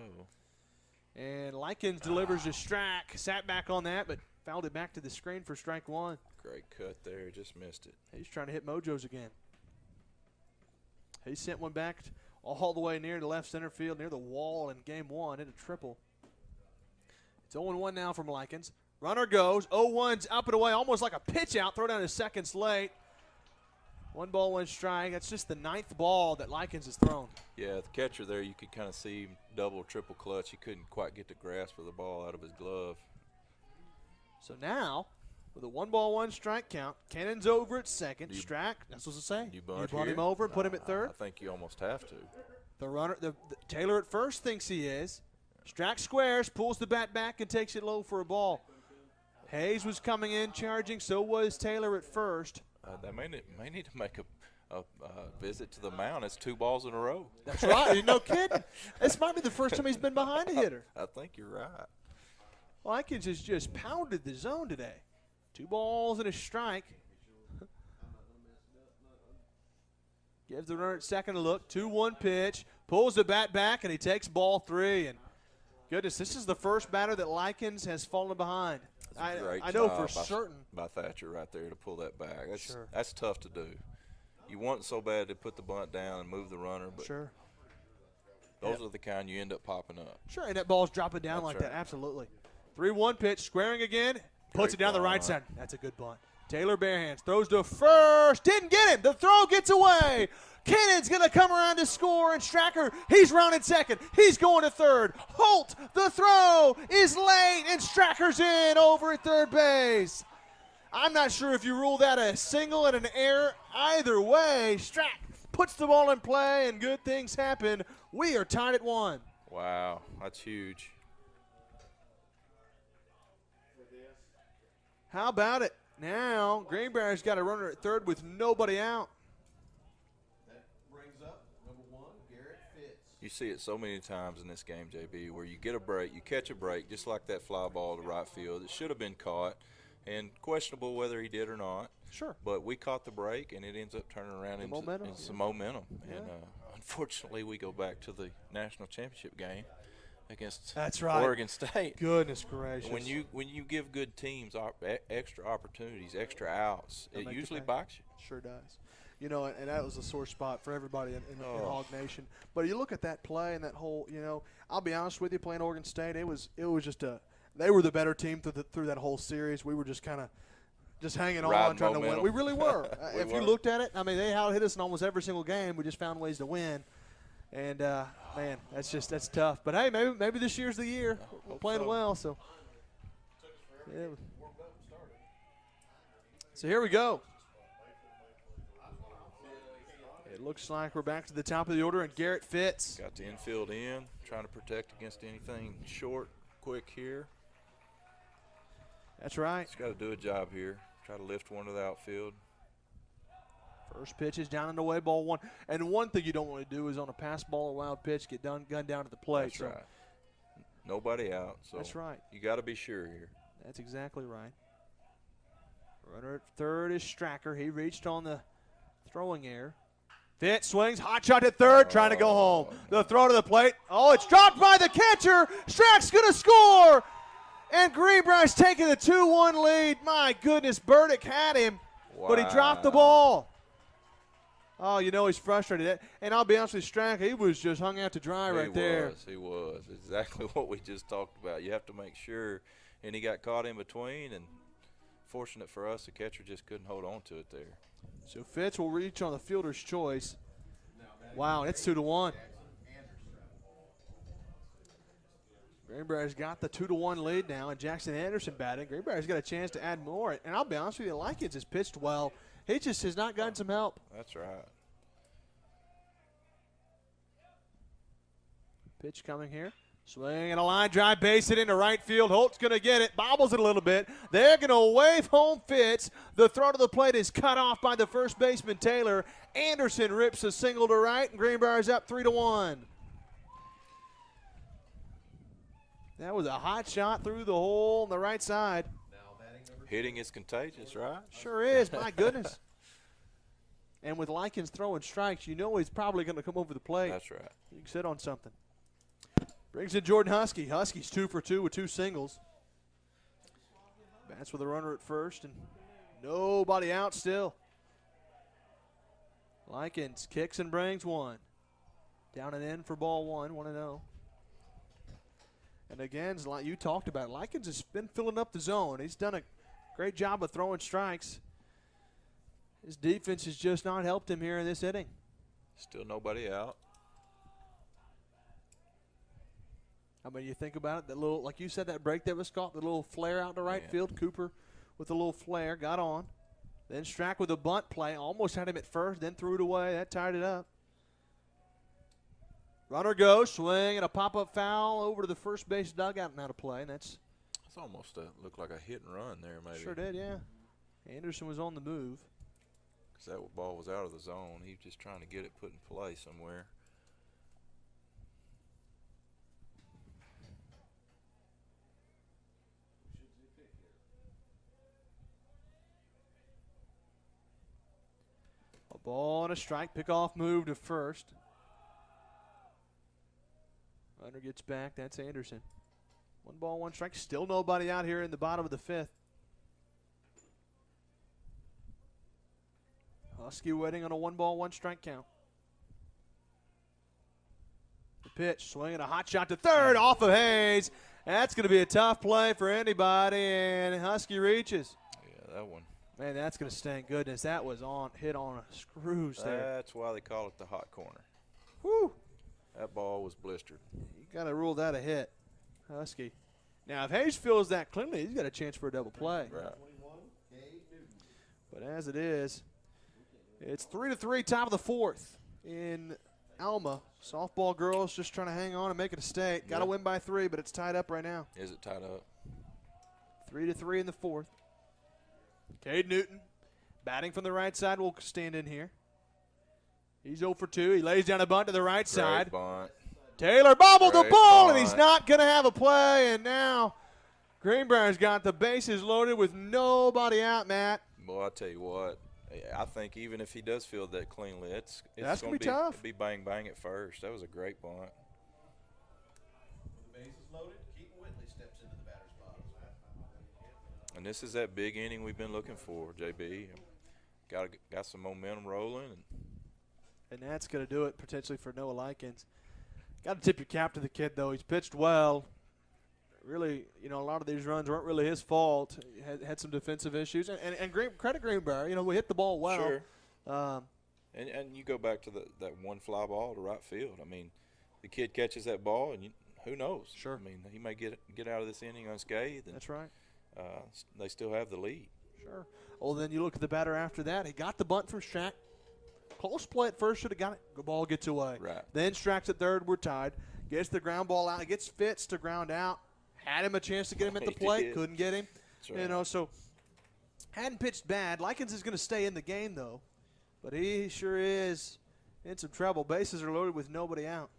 And Likens delivers a strike. Sat back on that, but fouled it back to the screen for strike 1. Great cut there. Just missed it. He's trying to hit Mojo's again. He sent one back all the way near the left center field, near the wall in game 1. Hit a triple. It's 0-1 now from Likens. Runner goes. 0-1's up and away, almost like a pitch out. Throw down to second's late. 1 ball, 1 strike. That's just the 9th ball that Likens has thrown. Yeah, the catcher there, you could kind of see him double, triple clutch. He couldn't quite get the grasp of the ball out of his glove. So now, with a 1 ball, 1 strike count, Cannon's over at second. Strack, that's what to say. You brought here? him over and put him at third. I think you almost have to. The Taylor at first thinks he is. Strack squares, pulls the bat back, and takes it low for a ball. Hayes was coming in charging, so was Taylor at first. They may need to make a visit to the mound. It's 2 balls in a row. That's right. You're no kidding. This might be the first time he's been behind a hitter. I think you're right. Likens has just pounded the zone today. 2 balls and a strike. Gives the runner at second a look. 2-1 pitch. Pulls the bat back, and he takes ball 3. And goodness, this is the first batter that Likens has fallen behind. I know for certain. By Thatcher right there to pull that back. Sure. That's tough to do. You want so bad to put the bunt down and move the runner, but sure. those are the kind you end up popping up. Sure, and that ball's dropping down like that. Absolutely. 3-1 pitch, squaring again. Puts it down the right side. That's a good bunt. Taylor barehands, throws to first. Didn't get him. The throw gets away. Cannon's going to come around to score, and Stracker, he's rounded second. He's going to third. Holt, the throw is late, and Stracker's in over at third base. I'm not sure if you rule that a single and an error. Either way, Strack puts the ball in play, and good things happen. We are tied at 1. Wow, that's huge. How about it? Now, Greenbrier's got a runner at third with nobody out. That brings up number 1, Garrett Fitz. You see it so many times in this game, JB, where you get a break, you catch a break, just like that fly ball to right field. It should have been caught, and questionable whether he did or not. Sure. But we caught the break, and it ends up turning around into some momentum. Yeah. And unfortunately, we go back to the national championship game against right. Oregon State. Goodness gracious. When you give good teams extra opportunities, extra outs, it usually bites you. Sure does. You know, and that was a sore spot for everybody in Hog Nation. But you look at that play and that whole, I'll be honest with you, playing Oregon State, it was just they were the better team through that whole series. We were just kind of just hanging on, trying to win. We really were. If you looked at it, I mean, they out-hit us in almost every single game. We just found ways to win. And, man, that's tough. But, hey, maybe this year's the year. We're playing well, so. Yeah. So here we go. It looks like we're back to the top of the order, and Garrett Fitz. Got the infield in, trying to protect against anything short, quick here. That's right. He's got to do a job here. Try to lift one to the outfield. First pitch is down and away, ball 1. And one thing you don't want to do is on a pass ball or wild pitch, get gunned down to the plate. That's right. Nobody out. So that's right. You got to be sure here. That's exactly right. Runner at third is Stracker. He reached on the throwing air. Fitz swings, hot shot at third, trying to go home. The throw to the plate. Oh, it's dropped by the catcher. Strack's going to score. And Greenbrier's taking the 2-1 lead. My goodness, Burdick had him, but he dropped the ball. Oh, he's frustrated. And I'll be honest with you, Strack, he was just hung out to dry right there. He was. Exactly what we just talked about. You have to make sure. And he got caught in between, and fortunate for us, the catcher just couldn't hold on to it there. So Fitz will reach on the fielder's choice. Wow, it's 2-1. Greenbrier's got the 2-1 lead now, and Jackson Anderson batting. Greenbrier's got a chance to add more. And I'll be honest with you, Likens has pitched well. He just has not gotten some help. That's right. Pitch coming here. Swing and a line drive, base it into right field. Holt's going to get it, bobbles it a little bit. They're going to wave home Fitz. The throw to the plate is cut off by the first baseman, Taylor. Anderson rips a single to right, and Greenbrier's up 3-1. That was a hot shot through the hole on the right side. Hitting is contagious, right? Sure is, my goodness. And with Likens throwing strikes, he's probably going to come over the plate. That's right. You can sit on something. Brings in Jordan Husky. Husky's 2 for 2 with 2 singles. Bats with a runner at first, and nobody out still. Likens kicks and brings 1. Down and in for ball 1, 1-0. And again, like you talked about, Likens has been filling up the zone. He's done a great job of throwing strikes. His defense has just not helped him here in this inning. Still nobody out. I mean, you think about it, that little, like you said, that break that was caught, the little flare out to right field. Cooper with a little flare, got on. Then Strack with a bunt play, almost had him at first, then threw it away. That tied it up. Runner goes, swing, and a pop-up foul over to the first base dugout and out of play. And that's almost looked like a hit and run there, maybe. Sure did, yeah. Anderson was on the move. Because that ball was out of the zone. He was just trying to get it put in play somewhere. A ball and a strike. Pickoff move to first. Runner gets back. That's Anderson. 1 ball, 1 strike. Still nobody out here in the bottom of the 5th. Husky waiting on a 1 ball, 1 strike count. The pitch, swinging a hot shot to third off of Hayes. That's going to be a tough play for anybody, and Husky reaches. Yeah, that one. Man, that's going to sting goodness. That was hit on a screws there. That's why they call it the hot corner. Whew. That ball was blistered. You got to rule that a hit, Husky. Now, if Hayes feels that cleanly, he's got a chance for a double play. Right. But as it is, it's 3-3, top of the 4th in Alma. Softball girls just trying to hang on and make it a state. Got to win by 3, but it's tied up right now. Is it tied up? 3-3 in the 4th. Cade Newton batting from the right side will stand in here. He's 0 for 2. He lays down a bunt to the right side. Bunt. Taylor bobbled the ball, bunt. and he's not going to have a play. And now Greenbrier's got the bases loaded with nobody out, Matt. Boy, I tell you what, I think even if he does field that cleanly, it's that's going to be tough. It'll be bang at first. That was a great bunt. With the bases loaded, Keaton Whitley steps into the batter's box. And this is that big inning we've been looking for, JB. Got some momentum rolling. And that's going to do it potentially for Noah Likens. Got to tip your cap to the kid, though. He's pitched well. Really, a lot of these runs weren't really his fault. He had some defensive issues. And credit Greenbrier. We hit the ball well. Sure. And you go back to that one fly ball to right field. I mean, the kid catches that ball, and who knows? Sure. I mean, he may get out of this inning unscathed. And, that's right. They still have the lead. Sure. Well, then you look at the batter after that. He got the bunt from Strack. Close play at first, should have got it. The ball gets away. Right. Then Strack's at third. We're tied. Gets the ground ball out. Gets Fitz to ground out. Had him a chance to get him at the plate. Couldn't get him. That's right. So hadn't pitched bad. Likens is going to stay in the game, though. But he sure is in some trouble. Bases are loaded with nobody out.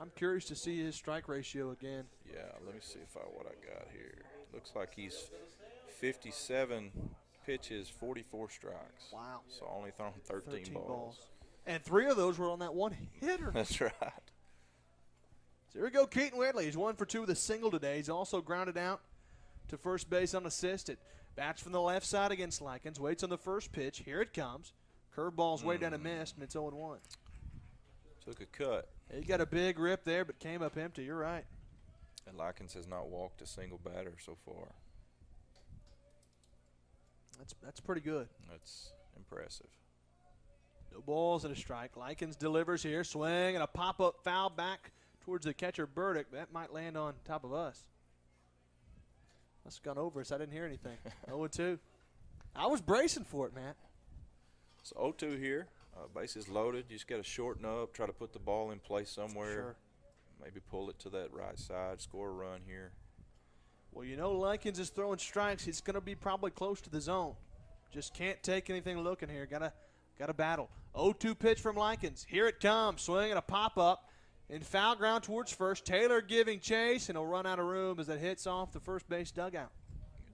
I'm curious to see his strike ratio again. Yeah, let me see what I got here. Looks like he's 57 pitches, 44 strikes. Wow. So only thrown 13 balls. And 3 of those were on that one hitter. That's right. So here we go, Keaton Whitley. He's 1 for 2 with a single today. He's also grounded out to first base unassisted. Bats from the left side against Likens. Waits on the first pitch. Here it comes. Curveball's way down and missed, and it's 0-1. Took a cut. He got a big rip there, but came up empty. You're right. And Likens has not walked a single batter so far. That's pretty good. That's impressive. No balls and a strike. Likens delivers here. Swing and a pop-up foul back towards the catcher Burdick. That might land on top of us. Must have gone over us. I didn't hear anything. 0-2. I was bracing for it, Matt. So 0-2 here. Bases loaded. You just got to shorten up, try to put the ball in play somewhere. Sure. Maybe pull it to that right side, score a run here. Well, Likens is throwing strikes. He's going to be probably close to the zone. Just can't take anything looking here. Got to battle. 0-2 pitch from Likens. Here it comes. Swing and a pop-up. In foul ground towards first. Taylor giving chase, and he'll run out of room as it hits off the first base dugout.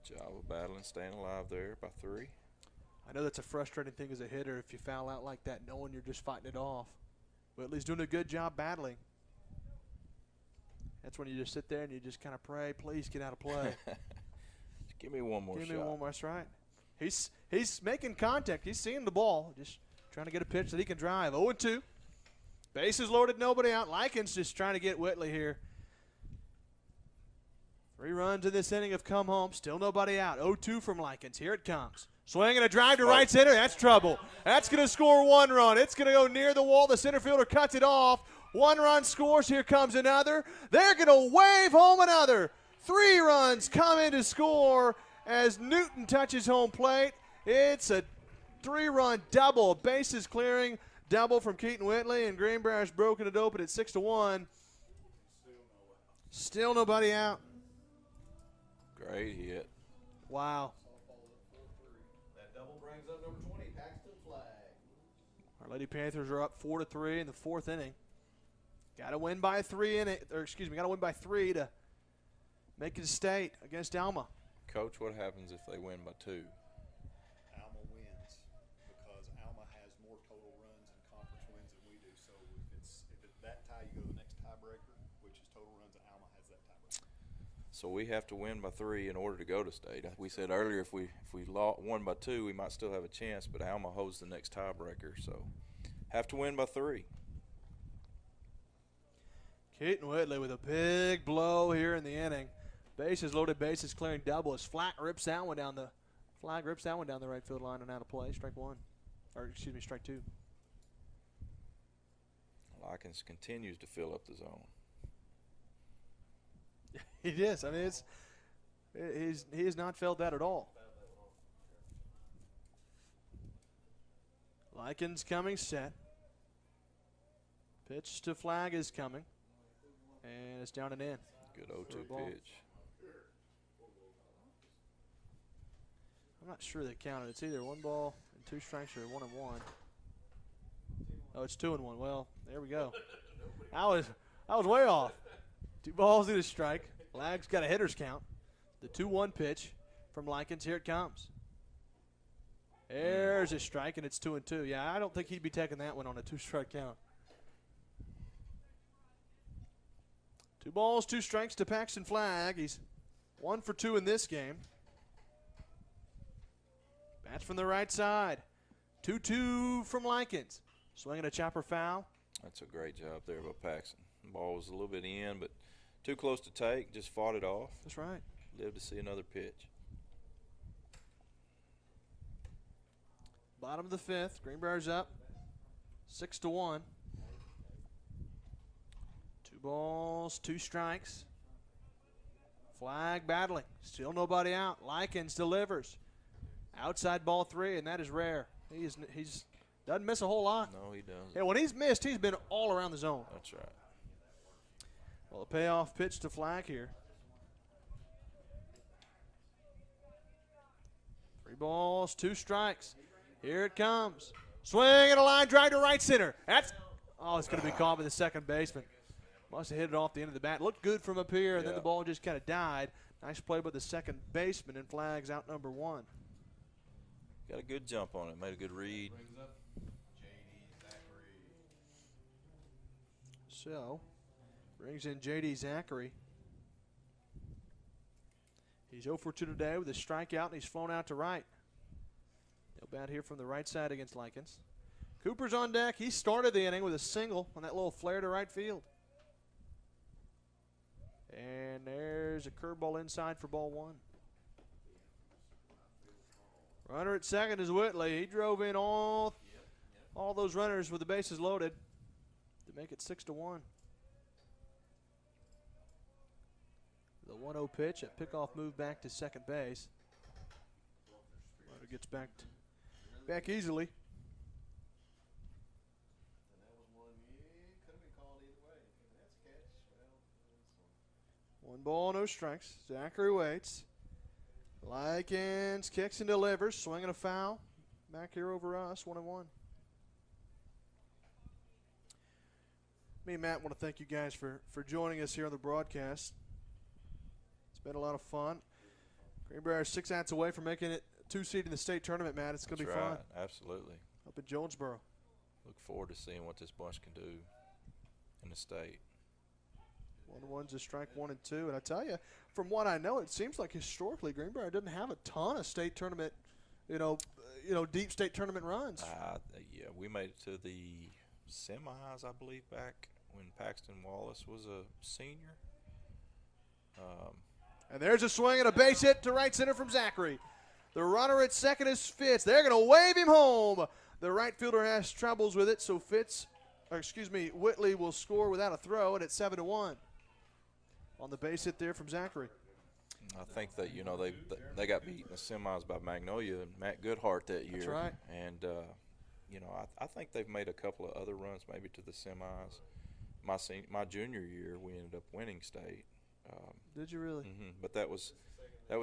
Good job of battling, staying alive there by 3. I know that's a frustrating thing as a hitter if you foul out like that, knowing you're just fighting it off. Whitley's doing a good job battling. That's when you just sit there and you just kind of pray, please get out of play. Give me one more shot. Give me one more, that's right. He's making contact. He's seeing the ball, just trying to get a pitch that he can drive. 0-2. Bases loaded, nobody out. Likens just trying to get Whitley here. 3 runs in this inning have come home. Still nobody out. 0-2 from Likens. Here it comes. Swing and a drive to right center. That's trouble. That's going to score 1 run. It's going to go near the wall. The center fielder cuts it off. 1 run scores. Here comes another. They're going to wave home another. 3 runs come in to score as Newton touches home plate. It's a 3-run double. Bases clearing double from Keaton Whitley, and Greenbrier's broken it open at 6-1. Still nobody out. Great hit. Wow. That double brings up number 20, Paxton Flag. Our Lady Panthers are up 4-3 in the 4th inning. Got to win by 3 got to win by 3 to make it a state against Alma. Coach, what happens if they win by 2? Alma wins because Alma has more total runs and conference wins than we do. So if it's that tie, you go to the next tiebreaker, which is total runs, and Alma has that tiebreaker. So we have to win by 3 in order to go to state. We said earlier if we won by 2, we might still have a chance, but Alma holds the next tiebreaker, so have to win by 3. Keaton Whitley with a big blow here in the inning. Bases loaded, bases clearing double as Flag rips that one down the right field line and out of play. Strike 2. Likens continues to fill up the zone. He is. I mean, he has not felt that at all. Likens coming set. Pitch to Flag is coming. And it's down and in. Good 0-2 pitch. I'm not sure they counted. It's either 1 ball and 2 strikes or 1-1. Oh, it's 2-1. Well, there we go. I was way off. 2 balls and a strike. Flag's got a hitter's count. The 2-1 pitch from Likens. Here it comes. There's a strike, and it's 2-2. Yeah, I don't think he'd be taking that one on a 2-strike count. 2 balls, 2 strikes to Paxton Flag. He's 1 for 2 in this game. Bats from the right side. 2-2 from Likens. Swinging a chopper foul. That's a great job there by Paxton. The ball was a little bit in, but too close to take. Just fought it off. That's right. Lived to see another pitch. Bottom of the 5th. Greenbrier's up 6-1. 2 balls, 2 strikes. Flag battling. Still nobody out. Likens delivers. Outside ball 3, and that is rare. He's doesn't miss a whole lot. No, he doesn't. Yeah, when he's missed, he's been all around the zone. That's right. Well, a payoff pitch to Flag here. 3 balls, 2 strikes. Here it comes. Swing and a line drive to right center. It's going to be caught by the second baseman. Must have hit it off the end of the bat. Looked good from up here, and then the ball just kind of died. Nice play by the second baseman, and Flag's out number 1. Got a good jump on it. Made a good read. So, brings in J.D. Zachary. He's 0 for 2 today with a strikeout, and he's flown out to right. He'll bat here from the right side against Likens. Cooper's on deck. He started the inning with a single on that little flare to right field. And there's a curveball inside for ball 1. Runner at second is Whitley. He drove in all those runners with the bases loaded to make it 6-1. The 1-0 pitch, a pickoff move back to second base. Runner gets back easily. One ball, no strikes. Zachary waits. Likens kicks and delivers. Swinging a foul. Back here over us, 1-1. Me and Matt want to thank you guys for joining us here on the broadcast. It's been a lot of fun. Greenbrier is 6 outs away from making it 2 seed in the state tournament, Matt. It's going to be fun. Absolutely. Up in Jonesboro. Look forward to seeing what this bunch can do in the state. 1-1's a strike 1 and 2. And I tell you, from what I know, it seems like historically Greenbrier doesn't have a ton of state tournament, deep state tournament runs. Yeah, we made it to the semis, I believe, back when Paxton Wallace was a senior. And there's a swing and a base hit to right center from Zachary. The runner at second is Fitz. They're going to wave him home. The right fielder has troubles with it, so Whitley will score without a throw, and it's 7-1 on the base hit there from Zachary. I think that, they got beat in the semis by Magnolia and Matt Goodhart that year. That's right. And, I think they've made a couple of other runs maybe to the semis. My junior year, we ended up winning state. Did you really? But that was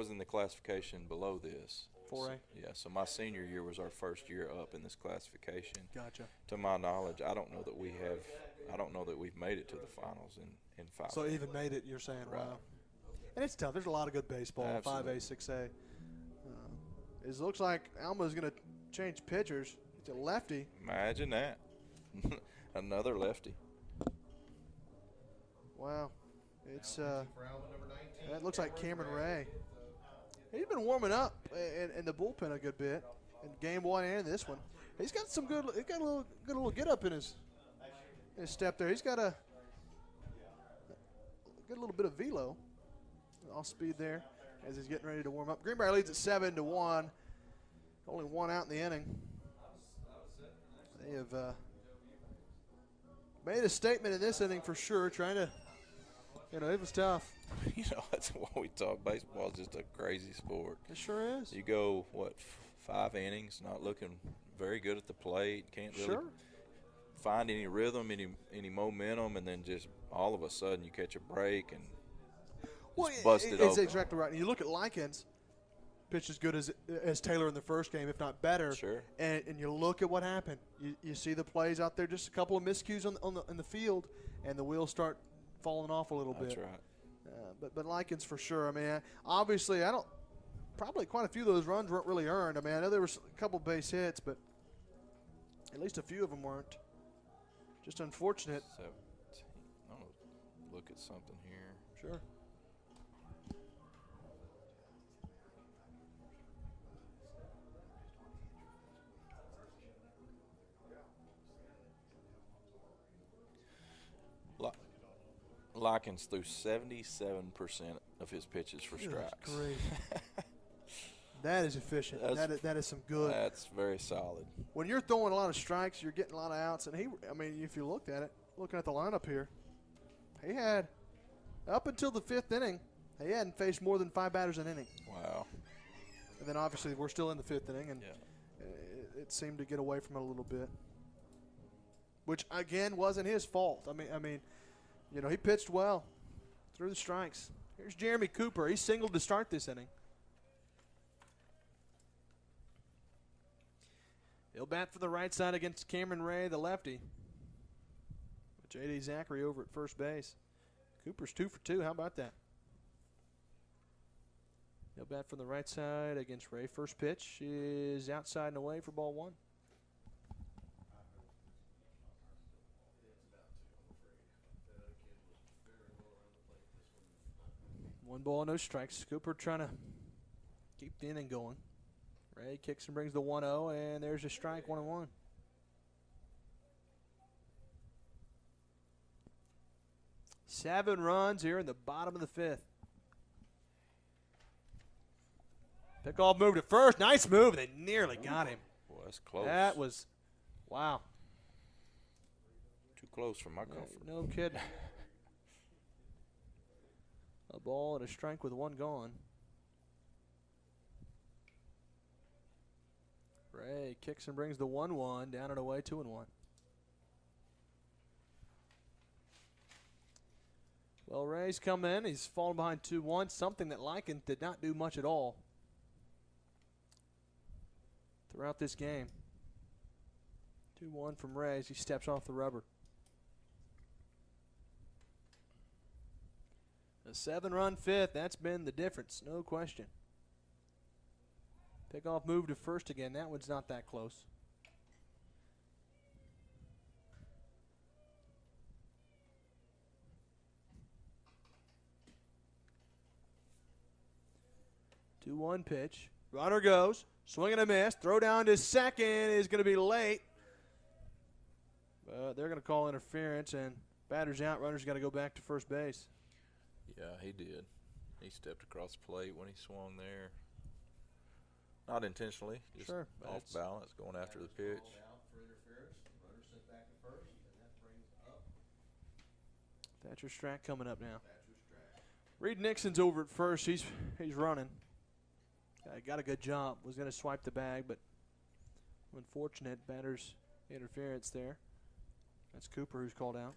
in the classification below this. 4A? Yeah, so my senior year was our first year up in this classification. Gotcha. To my knowledge, I don't know that we've made it to the finals in 5A. So even made it, you're saying, Right. wow. And it's tough. There's a lot of good baseball, Absolutely. 5A, 6A. It looks like Alma's going to change pitchers. It's a lefty. Imagine that. Another lefty. Wow. It's For Alma, number 19. that looks like Cameron Ray. He's been warming up in the bullpen a good bit in game 1 and this one. He's got some good. He's got a little get up in his step there. He's got a good little bit of velo, off speed there as he's getting ready to warm up. Greenbrier leads at 7-1. Only one out in the inning. They have made a statement in this inning for sure. Trying to, it was tough. That's why we talk. Baseball is just a crazy sport. It sure is. You go 5 innings, not looking very good at the plate. Can't really find any rhythm, any momentum, and then just all of a sudden you catch a break and bust it it's open. exactly right. And you look at Likens, pitched as good as Taylor in the first game, if not better. Sure. And you look at what happened. You see the plays out there, just a couple of miscues in the field, and the wheels start falling off a little bit. That's right. But Likens for sure. I mean, obviously, probably quite a few of those runs weren't really earned. I mean, I know there was a couple base hits, but at least a few of them weren't. Just unfortunate. 17. I'm going to look at something here. Sure. Likens threw 77% of his pitches for strikes. Great. That is efficient. That is some good. That's very solid. When you're throwing a lot of strikes, you're getting a lot of outs. And if you looked at it, looking at the lineup here, he had, up until the 5th inning, he hadn't faced more than 5 batters an inning. Wow. And then obviously we're still in the 5th inning, and it seemed to get away from it a little bit, which again wasn't his fault. I mean, he pitched well through the strikes. Here's Jeremy Cooper. He singled to start this inning. He'll bat for the right side against Cameron Ray, the lefty. J.D. Zachary over at first base. Cooper's 2 for 2. How about that? He'll bat from the right side against Ray. First pitch is outside and away for ball 1. One ball, no strikes. Cooper trying to keep the inning going. Ray kicks and brings the 1-0, and there's a strike, 1-1. Seven runs here in the bottom of the 5th. Pickoff move to first. Nice move. They nearly got him. Boy, that's close. That was, wow. Too close for my comfort. No kidding. A ball and a strike with 1 gone. Ray kicks and brings the 1-1 down and away, 2-1. Well, Ray's come in. He's fallen behind 2-1, something that Likens did not do much at all throughout this game. 2-1 from Ray as he steps off the rubber. A 7-run 5th, that's been the difference, no question. Pickoff move to first again. That one's not that close. Two 2-1 pitch. Runner goes. Swing and a miss. Throw down to second is going to be late. They're going to call interference, and batter's out. Runner's got to go back to first base. Yeah, he did. He stepped across the plate when he swung there. Not intentionally, just Sure, but off it's- balance, going after the pitch. Called out for interference. Runner sent back to first, and that brings up Thatcher Strack coming up now. Thatcher Strack. Reed Nixon's over at first. He's running. Got a good jump. Was going to swipe the bag, but unfortunate batter's interference there. That's Cooper who's called out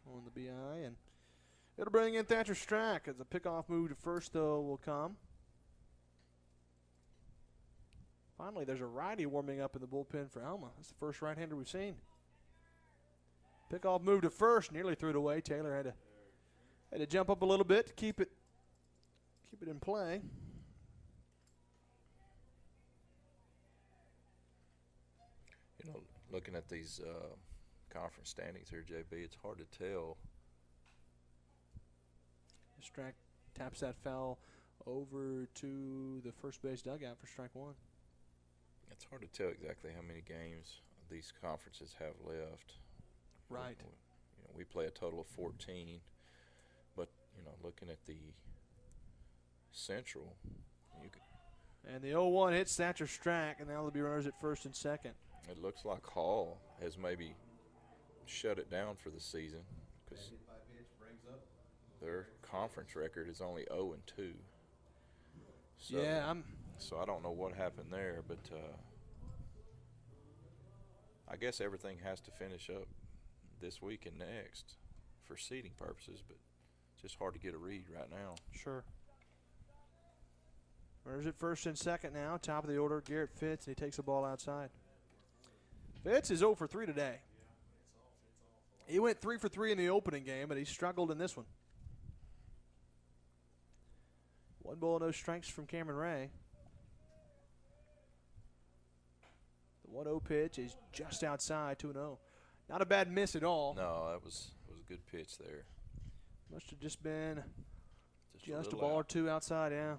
on the BI, and it'll bring in Thatcher Strack as a pickoff move to first, though, will come. Finally, there's a righty warming up in the bullpen for Alma. That's the first right-hander we've seen. Pickoff move to first, nearly threw it away. Taylor had to jump up a little bit to keep it in play. You know, looking at these conference standings here, JB, it's hard to tell. Strack taps that foul over to the first base dugout for strike one. It's hard to tell exactly how many games these conferences have left. Right. You know, we play a total of 14, but you know, looking at the Central, you could, And the 0-1 hits Thatcher Strack, and now there'll be runners at first and second. it looks like Hall has maybe shut it down for the season because Hit by pitch brings up. their conference record is only 0-2. So, Yeah, So I don't know what happened there, but I guess everything has to finish up this week and next for seeding purposes, but it's just hard to get a read right now. sure. Runners at first and second now. Top of the order, Garrett Fitz, and he takes the ball outside. Fitz is 0 for 3 today. He went 3 for 3 in the opening game, but he struggled in this one. 1 ball, no strikes from Cameron Ray. The 1-0 pitch is just outside, 2-0. Not a bad miss at all. No, that was a good pitch there. Must have just been just a little ball or out. two outside, yeah.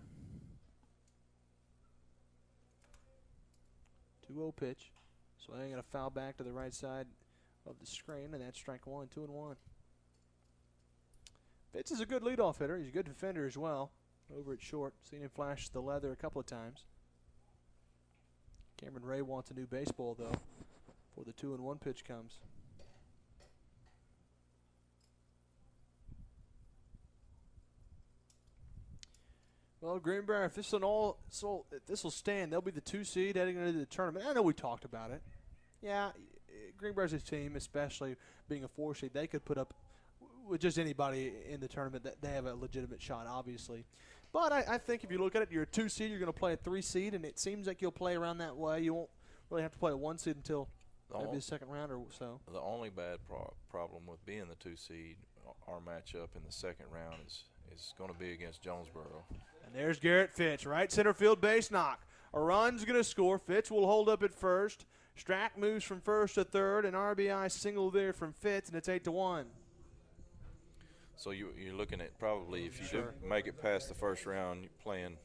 2-0 pitch. So they're going to foul back to the right side of the screen, and that's strike one, 2-1. Fitz is a good leadoff hitter. He's a good defender as well. Over at short. Seen him flash the leather a couple of times. Cameron Ray wants a new baseball, though, before the 2-1 pitch comes. Well, Greenbrier, if this will stand, they'll be the 2 seed heading into the tournament. I know we talked about it. Yeah, Greenbrier's a team, especially being a 4 seed, they could put up with just anybody in the tournament. That they have a legitimate shot, obviously. But I think if you look at it, you're a 2 seed, you're going to play a 3 seed, and it seems like you'll play around that way. You won't really have to play a 1 seed until maybe the second round or so. The only bad problem with being the 2 seed, our matchup in the second round is going to be against Jonesboro. And there's Garrett Fitz, right center field base knock. A run's going to score. Fitz will hold up at first. Strack moves from first to third, an RBI single there from Fitz, and it's 8-1. So you're looking at probably, if you Sure. do make it past the first round, you're playing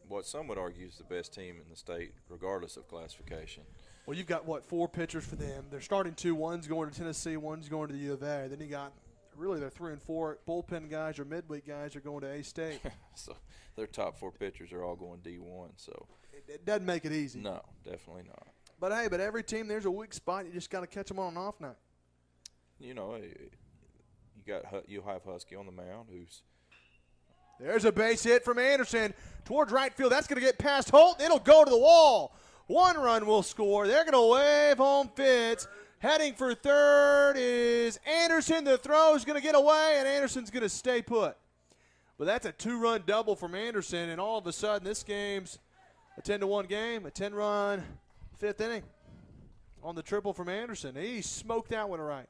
what some would argue is the best team in the state, regardless of classification. Well, you've got, 4 pitchers for them. They're starting 2. One's going to Tennessee, one's going to the U of A. Then you got, really, their 3 and 4 bullpen guys or midweek guys are going to A-State. So their top 4 pitchers are all going D1. So It doesn't make it easy. no, definitely not. But, hey, every team, there's a weak spot. You just got to catch them on an off night. You know, you'll have Husky on the mound, who's There's a base hit from Anderson towards right field. That's going to get past Holt. It'll go to the wall. 1 run will score. They're going to wave home Fitz. Heading for third is Anderson. The throw is going to get away, and Anderson's going to stay put. But that's a 2-run double from Anderson, and all of a sudden this game's a 10-1 game, a 10-run 5th inning on the triple from Anderson. He smoked that one right.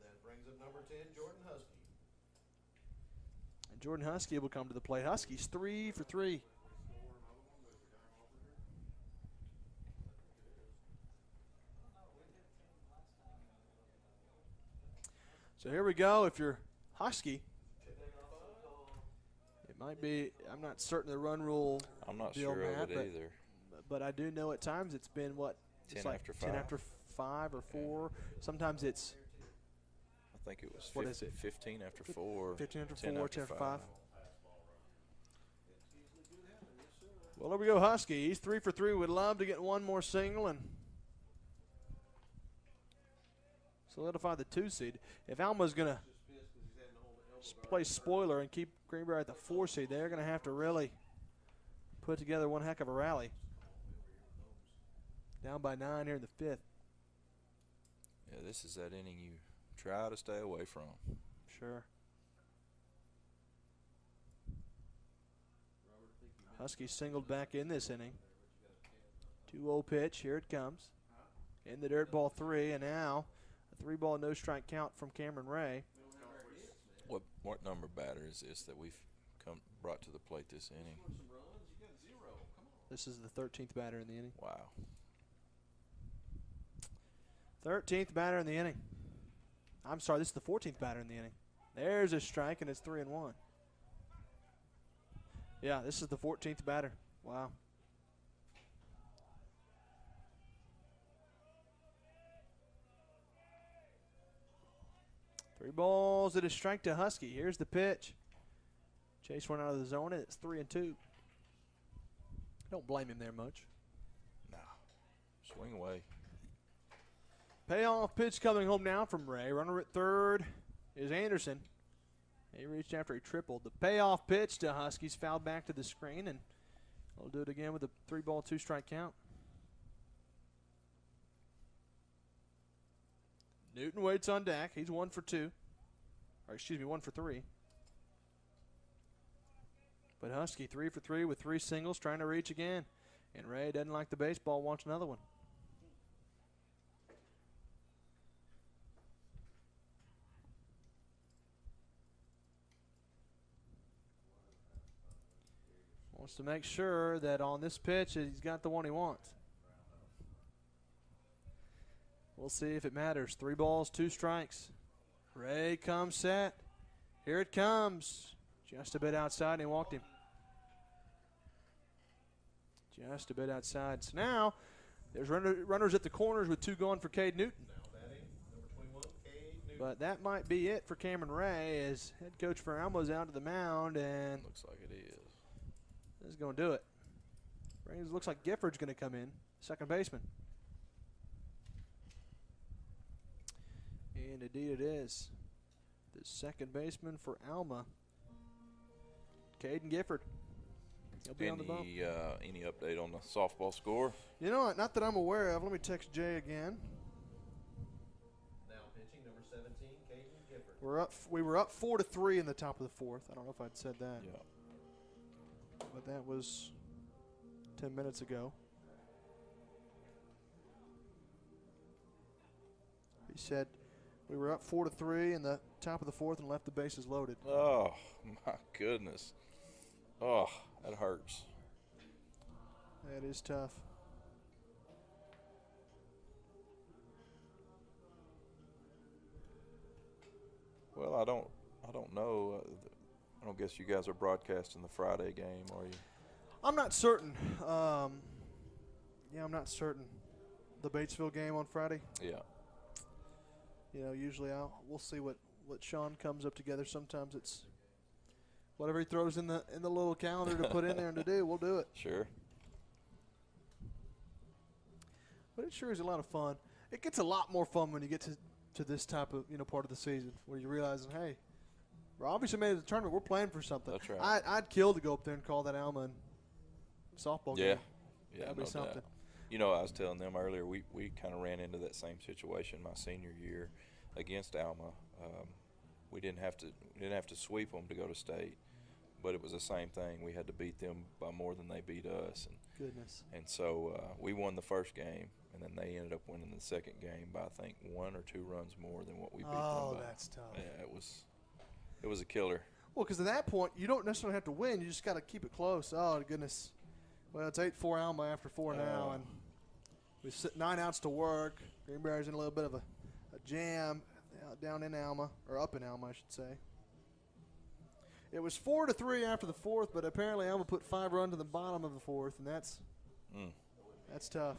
That brings up number 10, Jordan Husky. And Jordan Husky will come to the plate. Huskies 3 for 3. So here we go. If you're Husky, it might be, I'm not certain the run rule. I'm not deal, sure of Matt, it but- either. But I do know at times it's been, 10 like after 10 5. after 5 or 4. Sometimes it's I think it was What is it? 15 after 4. 15 after 10 4, 10 after 5. Well, there we go, Husky. He's 3 for 3. Would love to get one more single and solidify the 2 seed. If Alma's going to play spoiler and keep Greenbrier at the 4 seed, they're going to have to really put together one heck of a rally. Down by 9 here in the 5th. Yeah, this is that inning you try to stay away from. Sure. Huskies singled back in this inning. 2-0 pitch. Here it comes. In the dirt, ball 3, and now a 3-ball no-strike count from Cameron Ray. What number batter is this that we've brought to the plate this inning? This is the 13th batter in the inning. Wow. 13th batter in the inning. I'm sorry, this is the 14th batter in the inning. There's a strike, and it's 3-1. Yeah, this is the 14th batter. Wow. Three balls and a strike to Husky. Here's the pitch. Chase went out of the zone, and it's 3-2. Don't blame him there much. No. Swing away. Payoff pitch coming home now from Ray. Runner at third is Anderson. He reached after he tripled. The payoff pitch to Huskies fouled back to the screen, and they'll do it again with a 3-ball, 2-strike count. Newton waits on deck. He's 1 for 2. Or excuse me, 1 for 3. But Husky 3 for 3 with 3 singles, trying to reach again. And Ray doesn't like the baseball, wants another one. Wants to make sure that on this pitch he's got the one he wants. We'll see if it matters. 3 balls, 2 strikes. Ray comes set. Here it comes. Just a bit outside, and he walked him. Just a bit outside. So now there's runners at the corners with 2 going for Cade Newton. Now batting, number 21, Cade Newton. But that might be it for Cameron Ray as head coach for Alma's out to the mound, and Looks like it is. this is going to do it. Looks like Gifford's going to come in, second baseman. And indeed it is. The second baseman for Alma, Caden Gifford. He'll be on the bump. Any update on the softball score? You know what? Not that I'm aware of. Let me text Jay again. Now pitching, number 17, Caden Gifford. We were up 4-3 in the top of the 4th. I don't know if I'd said that. Yeah. But that was 10 minutes ago. He said we were up 4-3 in the top of the 4th and left the bases loaded. Oh, my goodness. Oh, that hurts. That is tough. Well, I don't know. I don't guess you guys are broadcasting the Friday game, are you? I'm not certain. I'm not certain. The Batesville game on Friday. Yeah. You know, usually we'll see what Sean comes up together. Sometimes it's whatever he throws in the little calendar to put in there and to do, we'll do it. Sure. But it sure is a lot of fun. It gets a lot more fun when you get to this type of part of the season where you're realizing, hey, we're obviously made it to the tournament. We're playing for something. That's right. I'd kill to go up there and call that Alma softball game. Yeah, That'd be no something. doubt. You know, I was telling them earlier, we kind of ran into that same situation my senior year against Alma. We didn't have to sweep them to go to state, but it was the same thing. We had to beat them by more than they beat us. Goodness. And so we won the first game, and then they ended up winning the second game by I think 1 or 2 runs more than what we beat them by. Oh, that's tough. Yeah, it was a killer. Well, because at that point, you don't necessarily have to win. You just got to keep it close. Oh, goodness. Well, it's 8-4 Alma after 4 now, and we sit 9 outs to work. Greenbrier's in a little bit of a jam down in Alma, or up in Alma, I should say. It was 4-3 after the 4th, but apparently Alma put 5 runs in the bottom of the 4th, and that's tough.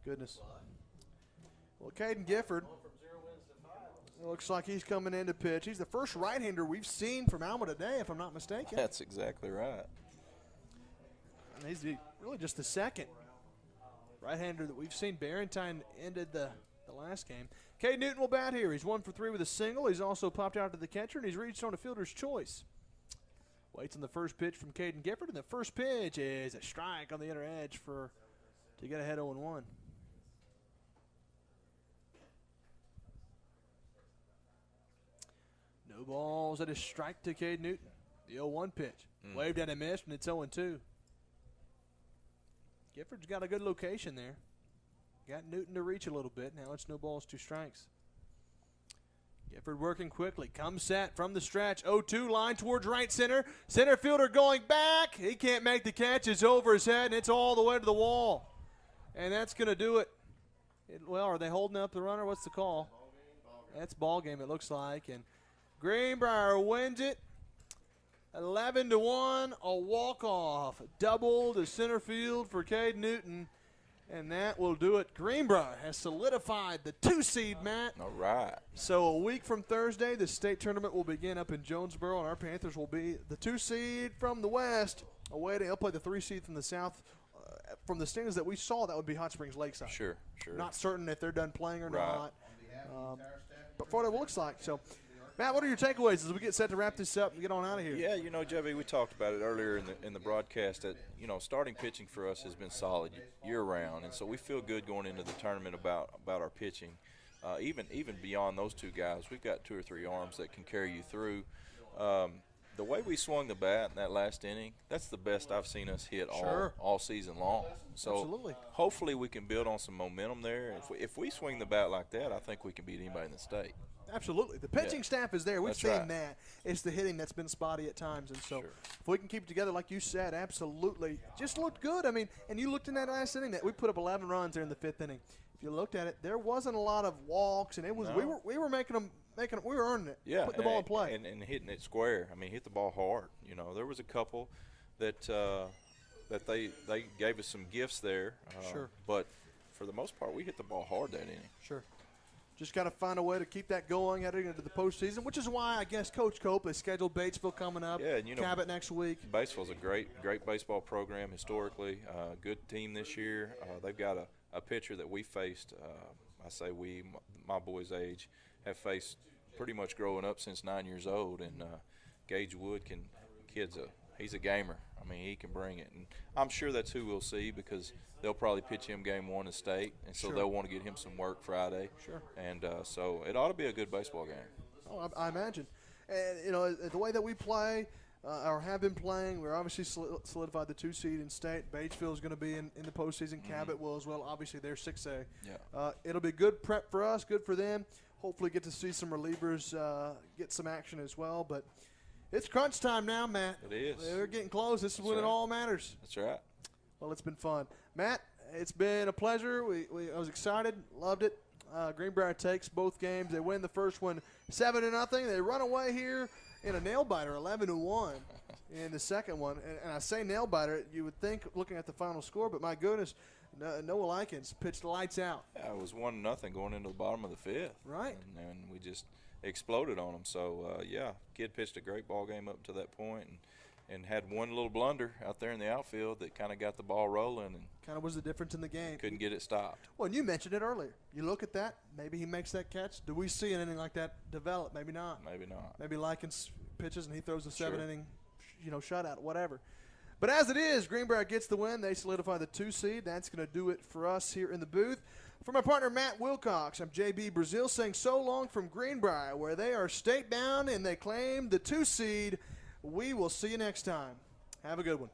Goodness. Well, Caden Gifford. Going from 0 wins to 5 on the Looks like he's coming in to pitch. He's the first right-hander we've seen from Alma today, if I'm not mistaken. That's exactly right. And he's really just the second right-hander that we've seen. Barrentine ended the last game. Cade Newton will bat here. He's 1 for 3 with a single. He's also popped out to the catcher, and he's reached on a fielder's choice. Waits on the first pitch from Caden Gifford, and the first pitch is a strike on the inner edge to get ahead 0-1. No balls at a strike to Cade Newton. The 0-1 pitch. Waved at a miss, and it's 0-2. Gifford's got a good location there. Got Newton to reach a little bit. Now it's no balls, 2 strikes. Gifford working quickly. Comes set from the stretch. 0-2, line towards right center. Center fielder going back. He can't make the catch. It's over his head, and it's all the way to the wall. And that's going to do it. Well, are they holding up the runner? What's the call? That's ball game, it looks like. And Greenbrier wins it. 11-1, a walk-off. Double to center field for Cade Newton. And that will do it. Greenbrier has solidified the 2 seed, Matt. All right. So a week from Thursday, the state tournament will begin up in Jonesboro, and our Panthers will be the 2 seed from the west. They'll play the 3 seed from the south. From the standings that we saw, that would be Hot Springs Lakeside. Sure. Not certain if they're done playing or not. But for what it looks like. So, Matt, what are your takeaways as we get set to wrap this up and get on out of here? Yeah, Jebby, we talked about it earlier in the broadcast that, starting pitching for us has been solid year-round, and so we feel good going into the tournament about our pitching. Even beyond those 2 guys, we've got 2 or 3 arms that can carry you through. The way we swung the bat in that last inning, that's the best I've seen us hit all season long. So Absolutely. Hopefully we can build on some momentum there. If we swing the bat like that, I think we can beat anybody in the state. Absolutely. The pitching staff is there. We've That's seen right. that. It's the hitting that's been spotty at times. And so Sure. if we can keep it together, like you said, absolutely. Just looked good. I mean, and you looked in that last inning, that we put up 11 runs there in the 5th inning. If you looked at it, there wasn't a lot of walks, and it was No. we were making them, we were earning it. Yeah, Putting the ball in play. and hitting it square. I mean, hit the ball hard. There was a couple that they gave us some gifts there. Sure. But for the most part, we hit the ball hard that inning. Sure. Just got to find a way to keep that going heading into the postseason, which is why I guess Coach Cope has scheduled Batesville coming up. Yeah, and Cabot next week. Batesville's a great baseball program historically. Good team this year. They've got a pitcher that we faced. I say we, my boy's age, have faced pretty much growing up since 9 years old. And Gage Wood he's a gamer. I mean, he can bring it. And I'm sure that's who we'll see because they'll probably pitch him game 1 in state, and so they'll want to get him some work Friday. Sure. And so it ought to be a good baseball game. Oh, I imagine. And, the way that we play or have been playing, we're obviously solidified the 2 seed in state. Batesville is going to be in the postseason. Cabot will as well. Obviously, they're 6A. Yeah. It'll be good prep for us, good for them. Hopefully get to see some relievers get some action as well. But it's crunch time now, Matt. It is. We're getting close. This is when it all matters. That's right. Well, it's been fun. Matt, it's been a pleasure. I was excited, loved it. Greenbrier takes both games. They win the first one 7-0. They run away here in a nail-biter, 11-1 in the second one. And I say nail-biter, you would think looking at the final score, but my goodness, Noah Likens pitched lights out. Yeah, it was 1-0 going into the bottom of the 5th. Right. And we just exploded on them. So, kid pitched a great ball game up to that point and had one little blunder out there in the outfield that kind of got the ball rolling and kind of was the difference in the game. Couldn't get it stopped. Well, and you mentioned it earlier. You look at that, maybe he makes that catch. Do we see anything like that develop? Maybe not. Maybe not. Maybe Likens pitches and he throws a 7-inning, shutout, whatever. But as it is, Greenbrier gets the win. They solidify the 2 seed. That's going to do it for us here in the booth. For my partner, Matt Wilcox, I'm JB Brazil saying so long from Greenbrier, where they are state bound and they claim the 2 seed. We will see you next time. Have a good one.